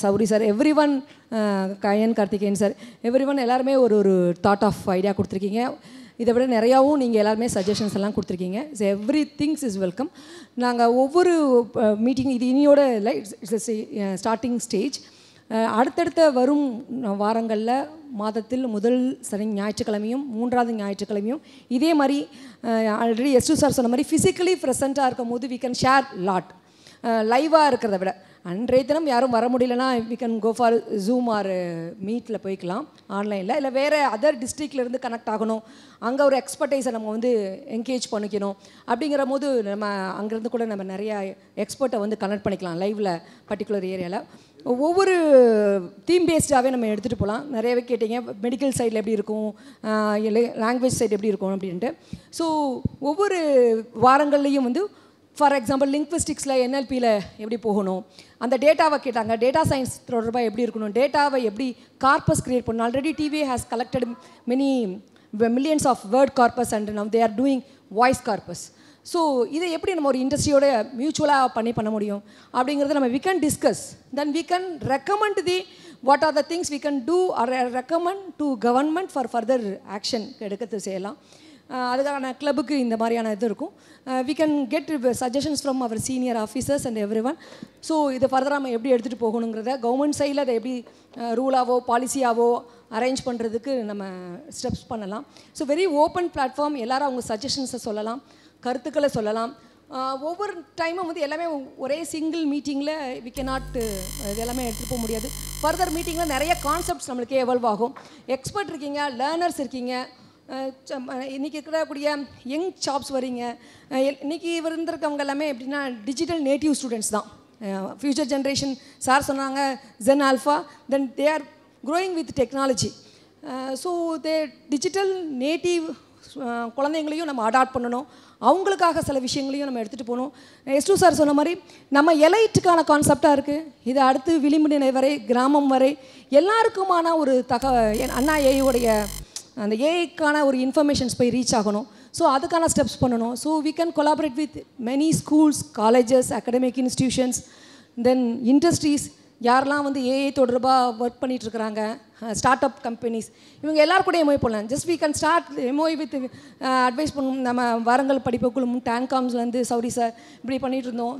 Sowri sir, everyone, Gayan Karthikeyan sir, everyone எல்லாருமே ஒரு தாட் ஆஃப் ஐடியா கொடுத்துருக்கீங்க. இதை விட நிறையாவும் நீங்கள் எல்லாருமே சஜஷன்ஸ் எல்லாம் கொடுத்துருக்கீங்க. So every things is welcome. நாங்கள் ஒவ்வொரு மீட்டிங் இது இனியோட இல்லை, இட்ஸ் ஸ்டார்டிங் ஸ்டேஜ். அடுத்தடுத்த வரும் வாரங்களில் மாதத்தில் முதல் ஞாயிற்றுக்கிழமையும் 3வது ஞாயிற்றுக்கிழமையும் இதே மாதிரி ஆல்ரெடி S2 சார் சொன்ன மாதிரி ஃபிசிக்கலி ப்ரெசண்ட்டாக இருக்கும் போது வி கேன் ஷேர் லாட். லைவாக இருக்கிறத விட அன்றைய தினம் யாரும் வர முடியலன்னா we can go for Zoom or மீட்டில் போய்க்கலாம் ஆன்லைனில். இல்லை வேறு அதர் டிஸ்ட்ரிக்ட்லேருந்து கனெக்ட் ஆகணும், அங்கே ஒரு எக்ஸ்பர்டைஸை நம்ம வந்து என்கேஜ் பண்ணிக்கணும் அப்படிங்கிற போது நம்ம அங்கேருந்து கூட நம்ம நிறையா எக்ஸ்பர்ட்டை வந்து கனெக்ட் பண்ணிக்கலாம் லைவில் பர்டிகுலர் ஏரியாவில். ஒவ்வொரு தீம் பேஸ்டாகவே நம்ம எடுத்துகிட்டு போகலாம். நிறையவே கேட்டிங்க மெடிக்கல் சைடில் எப்படி இருக்கும், இல்லை லாங்குவேஜ் சைடு எப்படி இருக்கும் அப்படின்ட்டு. ஸோ ஒவ்வொரு வாரங்கள்லேயும் வந்து ஃபார் எக்ஸாம்பிள் லிங்க்விஸ்டிக்ஸில் NLPயில் எப்படி போகணும், அந்த டேட்டாவை கேட்டாங்க, டேட்டா சயின்ஸ் தொடர்பாக எப்படி இருக்கணும், டேட்டாவை எப்படி கார்பஸ் க்ரியேட் பண்ணணும். Already TV has collected many millions of word corpus and now they are doing voice corpus. So இதை எப்படி நம்ம ஒரு இண்டஸ்ட்ரியோட மியூச்சுவலாக பண்ண முடியும் அப்படிங்கிறத நம்ம we can discuss. Then we can recommend the what are the things we can do or recommend to government for further action எடுக்கிறது செய்யலாம். அதுக்கான கிளப்புக்கு இந்த மாதிரியான இது இருக்கும். We can get suggestions from our senior officers and everyone. So இதை ஃபர்தராக நம்ம எப்படி எடுத்துகிட்டு போகணுங்கிறத கவர்மெண்ட் சைடில் அதை எப்படி ரூலாவோ பாலிசியாவோ அரேஞ்ச் பண்ணுறதுக்கு நம்ம ஸ்டெப்ஸ் பண்ணலாம். So very open platform. எல்லோரும் அவங்க சஜஷன்ஸை சொல்லலாம், கருத்துக்களை சொல்லலாம். ஒவ்வொரு டைமும் வந்து எல்லாமே ஒரே சிங்கிள் மீட்டிங்கில் வி கே நாட் இது எல்லாமே எடுத்துகிட்டு போக முடியாது. ஃபர்தர் மீட்டிங்கில் நிறைய கான்செப்ட்ஸ் நம்மளுக்கே எவால்வ் ஆகும். எக்ஸ்பர்ட் இருக்கீங்க, லேர்னர்ஸ் இருக்கீங்க, இன்றைக்கி இருக்கக்கூடிய யங் ஜாப்ஸ் வரீங்க. இன்றைக்கி இருந்திருக்கவங்க எல்லாமே எப்படின்னா டிஜிட்டல் நேட்டிவ் ஸ்டூடெண்ட்ஸ் தான். ஃப்யூச்சர் ஜென்ரேஷன் சார் சொன்னாங்க Gen Alpha, then they are growing with technology. So they digital native குழந்தைங்களையும் நம்ம அடாப்ட் பண்ணணும். அவங்களுக்காக சில விஷயங்களையும் நம்ம எடுத்துகிட்டு போகணும். S2 சார் சொன்ன மாதிரி நம்ம எலைட்டுக்கான கான்செப்டாக இருக்குது. இது அடுத்து விளிம்பு நிலை வரை, கிராமம் வரை எல்லாருக்குமான ஒரு அண்ணா ஏஐயோடைய அந்த ஏஐக்கான ஒரு இன்ஃபர்மேஷன்ஸ் போய் ரீச் ஆகணும். ஸோ அதுக்கான ஸ்டெப்ஸ் பண்ணணும். So we can collaborate with many schools, colleges, academic institutions, then industries. யாரெல்லாம் வந்து ஏஐ தொடர்பாக ஒர்க் பண்ணிகிட்ருக்குறாங்க, ஸ்டார்ட் அப் கம்பெனிஸ், இவங்க எல்லாரும் கூட எம்ஓஐ பண்ணலாம். Just we can start MOU with advice பண்ணணும். நம்ம வாரங்கள் படிப்புக்குள்ளும் டேன்காம்ஸ்லேருந்து சௌரி சார் இப்படி பண்ணிகிட்டு இருந்தோம்,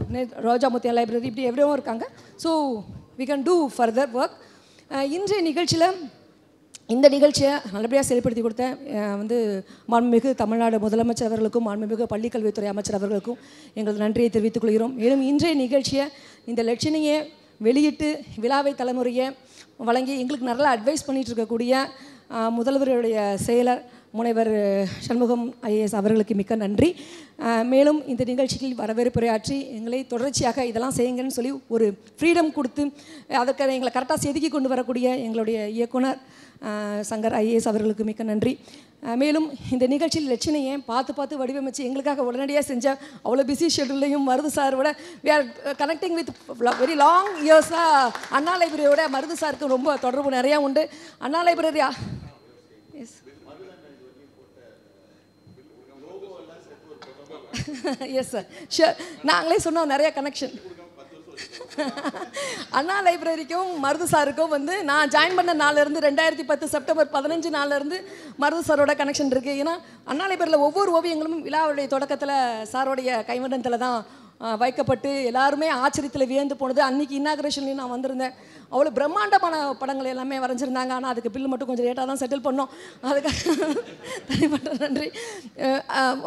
ரோஜாமுத்தியா லைப்ரரி, இப்படி எவ்வளோ இருக்காங்க. So we can do further work. இன்றைய நிகழ்ச்சியில் இந்த நிகழ்ச்சியை நல்லபடியாக செயல்படுத்தி கொடுத்த வந்து மாண்புமிகு தமிழ்நாடு முதலமைச்சர் அவர்களுக்கும் மாண்புமிகு பள்ளிக்கல்வித்துறை அமைச்சர் அவர்களுக்கும் எங்களது நன்றியை தெரிவித்துக் கொள்கிறோம். மேலும் இன்றைய நிகழ்ச்சியை இந்த லட்சணையை வெளியிட்டு விழாவை தலைமுறையை வழங்கி எங்களுக்கு நல்லா அட்வைஸ் பண்ணிகிட்டு இருக்கக்கூடிய முதல்வருடைய செயலர் முனைவர் சண்முகம் IAS அவர்களுக்கு மிக்க நன்றி. மேலும் இந்த நிகழ்ச்சிக்கு வரவேற்புரையாற்றி எங்களை தொடர்ச்சியாக இதெல்லாம் செய்யுங்கன்னு சொல்லி ஒரு ஃப்ரீடம் கொடுத்து அதற்கு எங்களை கரெக்டாக செதுக்கி கொண்டு வரக்கூடிய எங்களுடைய இயக்குனர் சங்கர் IAS அவர்களுக்கு மிக்க நன்றி. மேலும் இந்த நிகழ்ச்சியில் லட்சணையை பார்த்து வடிவமைச்சு எங்களுக்காக உடனடியாக செஞ்ச அவ்வளோ பிஸி ஷெட்யூல்லையும் மருது சாரோட we are connecting with very long இயர்ஸாக அண்ணா லைப்ரரியோட மருது சாருக்கு ரொம்ப தொடர்பு நிறையா உண்டு. அண்ணா லைப்ரரியா எஸ் எஸ் சார் ஷூர். நாங்களே சொன்னோம் நிறையா கனெக்ஷன். அண்ணா லைப்ரரிக்கும் மருது சாருக்கும் வந்து நான் ஜாயின் பண்ண நாளிலேருந்து 2010 செப்டம்பர் 15 நாளிலேருந்து மருது சாரோட கனெக்ஷன் இருக்குது. ஏன்னா அண்ணா லைப்ரரியில் ஒவ்வொரு ஓவியங்களும் விழாவுடைய தொடக்கத்தில் சாரோடைய கைவண்ணத்தில் தான் வைக்கப்பட்டு எல்லாருமே ஆச்சரியத்தில் வியந்து போனது. அன்றைக்கி இன்னாக்ரேஷன்லேயும் நான் வந்திருந்தேன். அவ்வளோ பிரம்மாண்டமான படங்கள் எல்லாமே வரைஞ்சிருந்தாங்க. ஆனால் அதுக்கு பில்லு மட்டும் கொஞ்சம் லேட்டாக தான் செட்டில் பண்ணோம். அதுக்காக தனிப்பட்ட நன்றி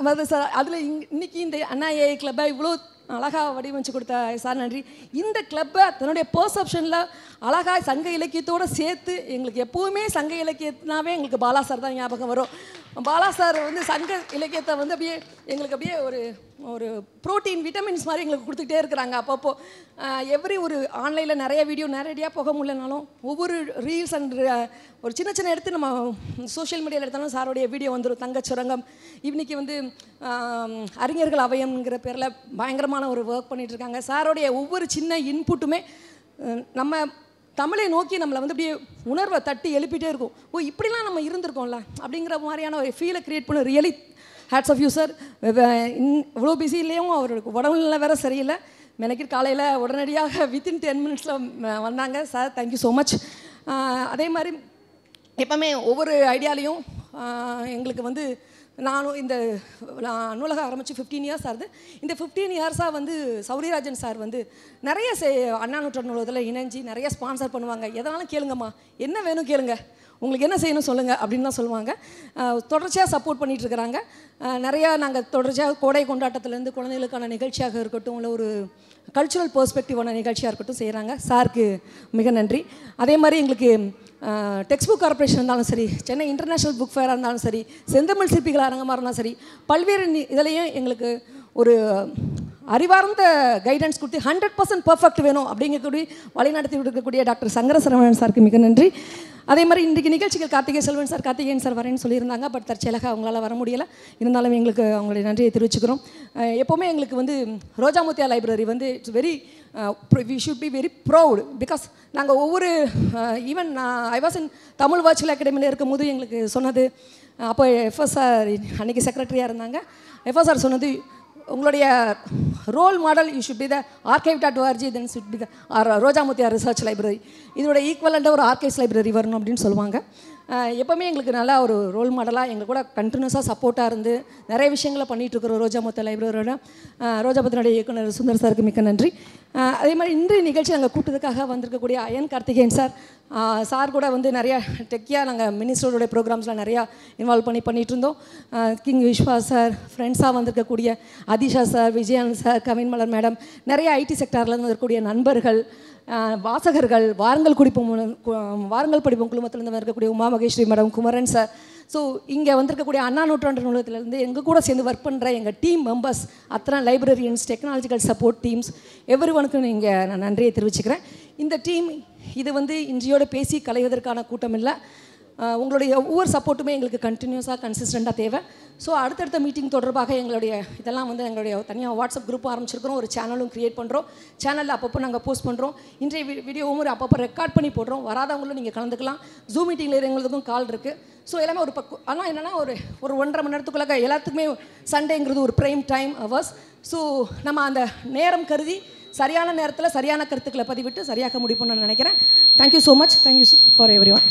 மருது சார். அதில் இன்னைக்கு இந்த அண்ணா ஏஐ கிளப்பை இவ்வளோ அழகாக வடிவமைச்சு கொடுத்த சார் நன்றி. இந்த கிளப்பை தன்னுடைய பர்செப்ஷனில் அழகாக சங்க இலக்கியத்தோடு சேர்த்து எங்களுக்கு எப்போவுமே சங்க இலக்கியத்தினாவே எங்களுக்கு பாலா சார் தான் ஞாபகம் வரும். பாலா சார் வந்து சங்க இலக்கியத்தை வந்து அப்படியே எங்களுக்கு அப்படியே ஒரு ப்ரோட்டீன் விட்டமின்ஸ் மாதிரி எங்களுக்கு கொடுத்துக்கிட்டே இருக்கிறாங்க. அப்பப்போ எவ்ரி ஒரு ஆன்லைனில் நிறைய வீடியோ நேரடியாக போக முடியலனாலும் ஒவ்வொரு ரீல்ஸ் அண்ட் ஒரு சின்ன எடுத்து நம்ம சோஷியல் மீடியாவில் எடுத்தாலும் சாரோடைய வீடியோ வந்துடும். தங்கச்சுரங்கம் இன்றைக்கி வந்து அறிஞர்கள் அவயம்ங்கிற பேரில் பயங்கரமான ஒரு ஒர்க் பண்ணிகிட்ருக்காங்க. சாரோடைய ஒவ்வொரு சின்ன இன்புட்டுமே நம்ம தமிழை நோக்கி நம்மளை வந்து அப்படியே உணர்வை தட்டி எழுப்பிட்டே இருக்கும். ஓ இப்படிலாம் நம்ம இருந்திருக்கோம்ல அப்படிங்கிற மாதிரியான ஒரு ஃபீலை க்ரியேட் பண்ண really hats off you sir. இவ்வளோ பிஸிலேயும் அவருக்கு உடம்புல வேறு சரியில்லை. மெனக்கிட்டு காலையில் உடனடியாக வித்தின் 10 மினிட்ஸில் வந்தாங்க. Sir thank you so much. அதே மாதிரி எப்போவுமே ஒவ்வொரு ஐடியாலையும் எங்களுக்கு வந்து நானும் இந்த நூலகம் ஆரம்பித்து 15 இயர்ஸ் ஆகுது. இந்த 15 இயர்ஸாக வந்து சௌரிராஜன் சார் வந்து நிறைய அண்ணா நூற்றாண்டு நூலகத்தில் இணைஞ்சி நிறைய ஸ்பான்சர் பண்ணுவாங்க. எதனாலும் கேளுங்கம்மா, என்ன வேணும் கேளுங்க, உங்களுக்கு என்ன செய்யணும் சொல்லுங்கள் அப்படின்னு தான் சொல்லுவாங்க. தொடர்ச்சியாக சப்போர்ட் பண்ணிகிட்ருக்குறாங்க. நிறையா நாங்கள் தொடர்ச்சியாக கோடை கொண்டாட்டத்துலேருந்து குழந்தைகளுக்கான நிகழ்ச்சியாக இருக்கட்டும், இல்லை ஒரு கல்ச்சுரல் பெர்ஸ்பெக்டிவான நிகழ்ச்சியாக இருக்கட்டும் செய்கிறாங்க. சாருக்கு மிக நன்றி. அதே மாதிரி எங்களுக்கு டெக்ஸ்ட் புக் கார்பரேஷன் இருந்தாலும் சரி, சென்னை இன்டர்நேஷ்னல் புக் ஃபேராக இருந்தாலும் சரி, செந்தமிழ் சிற்பிகள் அரங்கமாக இருந்தாலும் சரி, பல்வேறு இதுலேயும் எங்களுக்கு ஒரு அறிவார்ந்த கைடன்ஸ் கொடுத்து 100% பர்ஃபெக்ட் வேணும் அப்படிங்கக்கூடிய வழிநடத்தி கொடுக்கக்கூடிய டாக்டர் சங்கரசரவணன் சாருக்கு மிக நன்றி. அதே மாதிரி இன்றைக்கு நிகழ்ச்சிகள் கார்த்திகேயன் சார் வரேன்னு சொல்லியிருந்தாங்க. பட் தற்செயலாக அவங்களால வர முடியலை. இருந்தாலும் எங்களுக்கு அவங்களுடைய நன்றியை தெரிவிச்சுக்கிறோம். எப்போவுமே எங்களுக்கு வந்து ரோஜாமுத்தியா லைப்ரரி வந்து it's very we should be very proud. Because நாங்கள் ஒவ்வொரு even I was in Tamil virtual அகாடமியில் இருக்கும்போது எங்களுக்கு சொன்னது, அப்போ எஃப்எஸ் சார் அன்றைக்கி செக்ரட்டரியாக இருந்தாங்க. எஃப்எஸ் சார் சொன்னது, உங்களுடைய role model you should be the archive.org, then should be the Rojamuthiah research library. இதோட ஈக்குவலண்ட்டாக ஒரு ஆர்கைவ்ஸ் லைப்ரரி வரணும் அப்படின்னு சொல்லுவாங்க. எப்போவுமே எங்களுக்கு நல்லா ஒரு ரோல் மாடலாக எங்களுக்கு கூட கண்டினியூஸாக சப்போர்ட்டாக இருந்து நிறைய விஷயங்களை பண்ணிகிட்ருக்குறோம் ரோஜாமுத்தியா லைப்ரரியோட. ரோஜாபத்தினுடைய இயக்குனர் சுந்தர் சாருக்கு மிக்க நன்றி. அதே மாதிரி இன்றைய நிகழ்ச்சி நாங்கள் கூட்டத்துக்காக வந்திருக்கக்கூடிய அயன் கார்த்திகேயன் சார் கூட வந்து நிறையா டெக்கியாக நாங்கள் மினிஸ்டரோடைய ப்ரோக்ராம்ஸில் நிறையா இன்வால்வ் பண்ணிகிட்டு இருந்தோம். கிங் விஸ்வா சார், ஃப்ரெண்ட்ஸாக வந்திருக்கக்கூடிய அதிஷா சார், விஜயானந்த் சார், கவின் மலர் மேடம், நிறைய ஐடி செக்டாரில் இருக்கக்கூடிய நண்பர்கள், வாசகர்கள், வாரங்கள் படிப்பும் குழுமத்திலேருந்து இருக்கக்கூடிய Uma Maheswari madam, Kumaran sir. So இங்கே வந்திருக்கக்கூடிய அண்ணா நூற்றாண்டு நூலகத்திலேருந்து எங்கள் கூட சேர்ந்து ஒர்க் பண்ணுற எங்கள் டீம் மெம்பர்ஸ், அத்தனை லைப்ரரியன்ஸ், டெக்னாலஜிக்கல் சப்போர்ட் டீம்ஸ், எவ்ரிவனுக்கும் இங்கே நான் நன்றியை தெரிவிச்சுக்கிறேன். இந்த டீம் இது வந்து இன்றையோடு பேசி கலைவதற்கான கூட்டம் இல்லை. உங்களுடைய ஒவ்வொரு சப்போர்ட்டுமே எங்களுக்கு கண்டினியூஸாக கன்சிஸ்டண்ட்டாக தேவை. ஸோ அடுத்தடுத்த மீட்டிங் தொடர்பாக எங்களுடைய இதெல்லாம் வந்து எங்களுடைய தனியாக வாட்ஸ்அப் குரூப் ஆரம்பிச்சிருக்கிறோம். ஒரு சேனலும் க்ரியேட் பண்ணுறோம். சேனலில் அப்பப்போ நாங்கள் போஸ்ட் பண்ணுறோம். இன்றைய வீடியோவும் ஒரு அப்பப்போ ரெக்கார்ட் பண்ணி போடுறோம். வராதவங்களும் நீங்கள் கலந்துக்கலாம். ஜூம் மீட்டிங்கில் எங்களுக்கும் கால் இருக்குது. ஸோ எல்லாமே ஒரு ஆனால் என்னென்னா ஒரு 1.5 மணி நேரத்துக்குள்ளே எல்லாத்துக்குமே சண்டேங்கிறது ஒரு ப்ரைம் டைம் ஹவர்ஸ். ஸோ நம்ம அந்த நேரம் கருதி சரியான நேரத்தில் சரியான கருத்துக்களை பதிவிட்டு சரியாக முடிப்போம்னு நான் நினைக்கிறேன். Thank you so much. Thank you for every one.